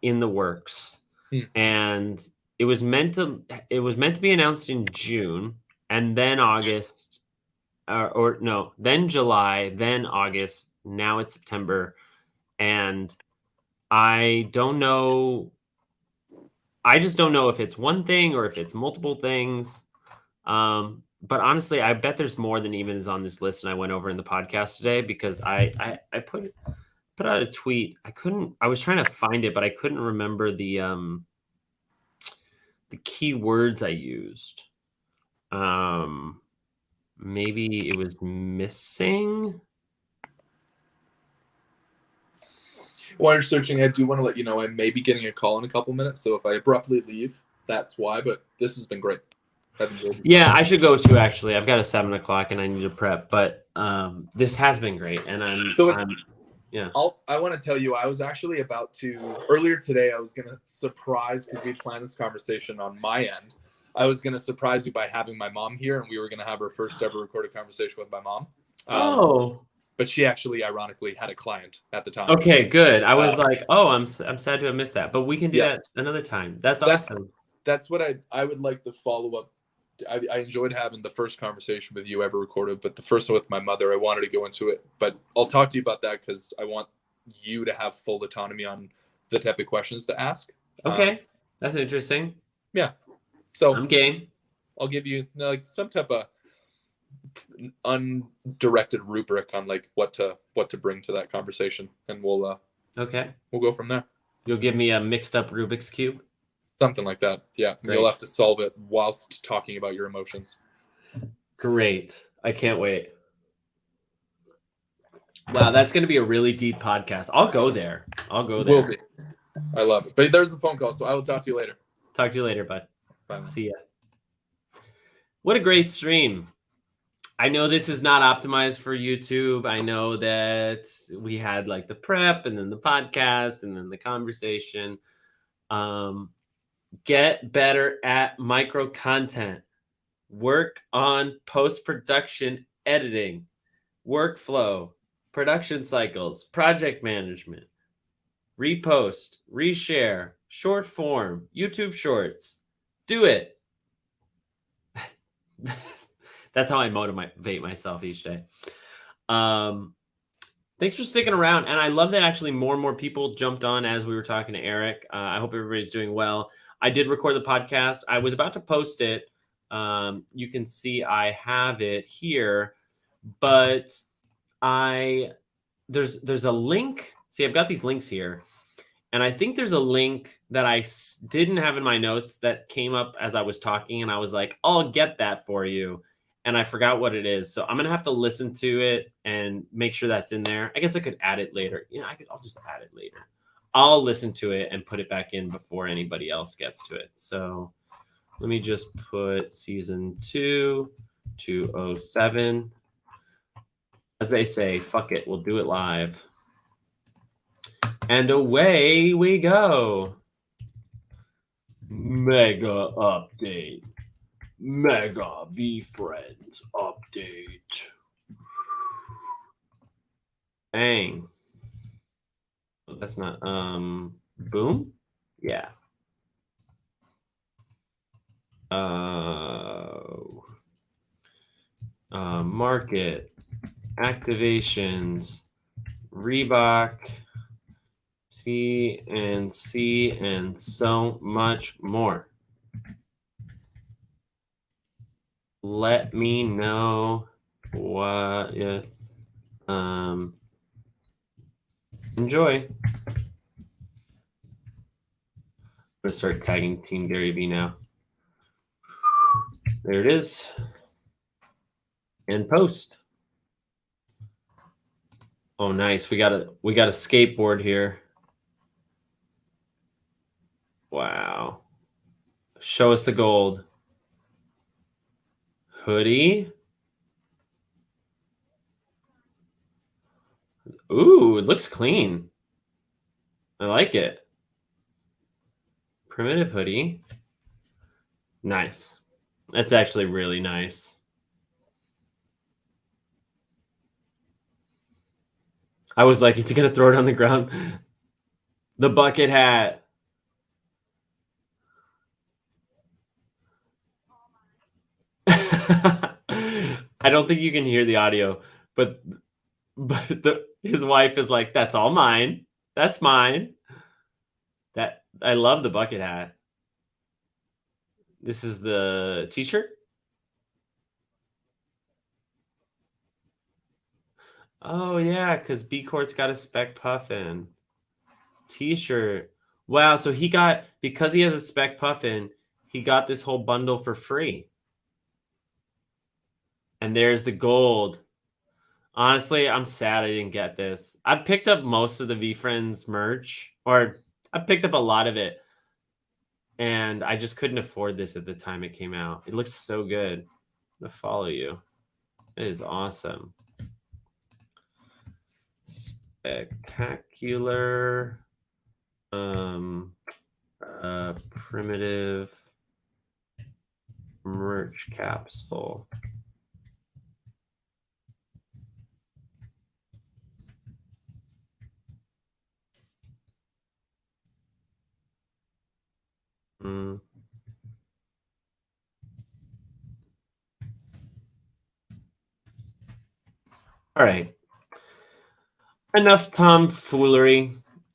in the works. And it was meant to be announced in June, and then August, then July, then August. Now it's September, and I don't know. I just don't know if it's one thing or if it's multiple things. But honestly, I bet there's more than even is on this list, and I went over in the podcast today because I put out a tweet. I was trying to find it, but I couldn't remember the key words I used. Maybe it was missing. While you're searching, I do want to let you know I may be getting a call in a couple minutes. So if I abruptly leave, that's why. But this has been great. Yeah, I should go too. Actually, I've got a 7 o'clock and I need to prep. But this has been great, and I want to tell you, I was actually about to earlier today. I was going to surprise, because we planned this conversation on my end. I was going to surprise you by having my mom here, and we were going to have her first ever recorded conversation with my mom. But she actually, ironically, had a client at the time. Okay, good. I was like, I'm sad to have missed that, but we can do that another time. That's awesome. That's what I would like the follow up. I enjoyed having the first conversation with you ever recorded, but the first one with my mother, I wanted to go into it. But I'll talk to you about that because I want you to have full autonomy on the type of questions to ask. Okay, that's interesting. Yeah, so I'm game. I'll give you like some type of undirected rubric on like what to bring to that conversation, and we'll go from there. You'll give me a mixed up Rubik's Cube? Something like that. Yeah. Great. You'll have to solve it whilst talking about your emotions. Great. I can't wait. Wow, that's going to be a really deep podcast. I'll go there. Will be. I love it. But there's a phone call, so I will talk to you later. Talk to you later, bud. Bye. See ya. What a great stream. I know this is not optimized for YouTube. I know that we had like the prep and then the podcast and then the conversation. Get better at micro content. Work on post-production editing, workflow, production cycles, project management, repost, reshare, short form, YouTube shorts. Do it. That's how I motivate myself each day. Thanks for sticking around. And I love that actually more and more people jumped on as we were talking to Eric. I hope everybody's doing well. I did record the podcast. I was about to post it. You can see I have it here, but there's a link. See, I've got these links here. And I think there's a link that I didn't have in my notes that came up as I was talking. And I was like, I'll get that for you. And I forgot what it is. So I'm going to have to listen to it and make sure that's in there. I guess I could add it later. I'll just add it later. I'll listen to it and put it back in before anybody else gets to it. So let me just put season 2, 207. As they say, fuck it. We'll do it live. And away we go. Mega update. Mega VeeFriends update. Bang. That's not boom. Yeah. Market activations. Reebok. CNC and so much more. Let me know what you enjoy. I'm gonna start tagging Team Garyvee now. There it is. And post. Oh, nice. We got a skateboard here. Wow. Show us the gold. Hoodie. Ooh, it looks clean. I like it. Primitive hoodie. Nice. That's actually really nice. I was like, is he going to throw it on the ground? The bucket hat. I don't think you can hear the audio, but his wife is like, that's all mine. That's mine. That I love the bucket hat. This is the t-shirt. Oh yeah, because B Court's got a spec puffin t-shirt. Wow, so because he has a spec puffin, he got this whole bundle for free. And there's the gold. Honestly, I'm sad I didn't get this. I've picked up most of the VeeFriends merch, or I picked up a lot of it, and I just couldn't afford this at the time it came out. It looks so good. I'm gonna follow you. It is awesome. Spectacular. Primitive merch capsule. All right. Enough tomfoolery.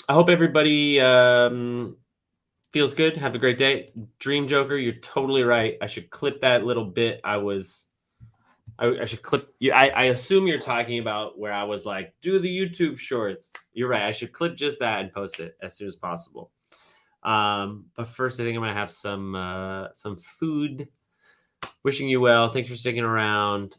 I hope everybody feels good. Have a great day. Dream Joker, you're totally right. I should clip that little bit. I should clip you. I assume you're talking about where I was like, do the YouTube shorts. You're right. I should clip just that and post it as soon as possible. But first, I think I'm gonna have some food. Wishing you well. Thanks for sticking around.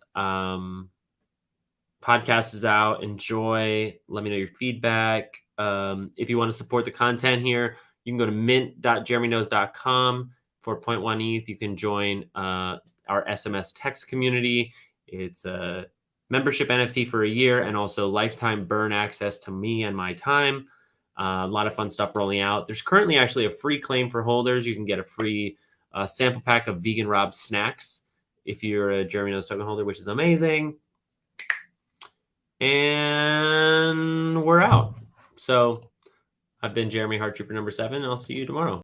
Podcast is out. Enjoy. Let me know your feedback. If you want to support the content here, you can go to mint.jeremyknows.com for 0.1 ETH. You can join our SMS text community. It's a membership NFT for a year and also lifetime burn access to me and my time. A lot of fun stuff rolling out. There's currently actually a free claim for holders. You can get a free sample pack of Vegan Rob snacks if you're a Jeremy Knows token holder, which is amazing. And we're out. So I've been Jeremy Heart Trooper number 7. And I'll see you tomorrow.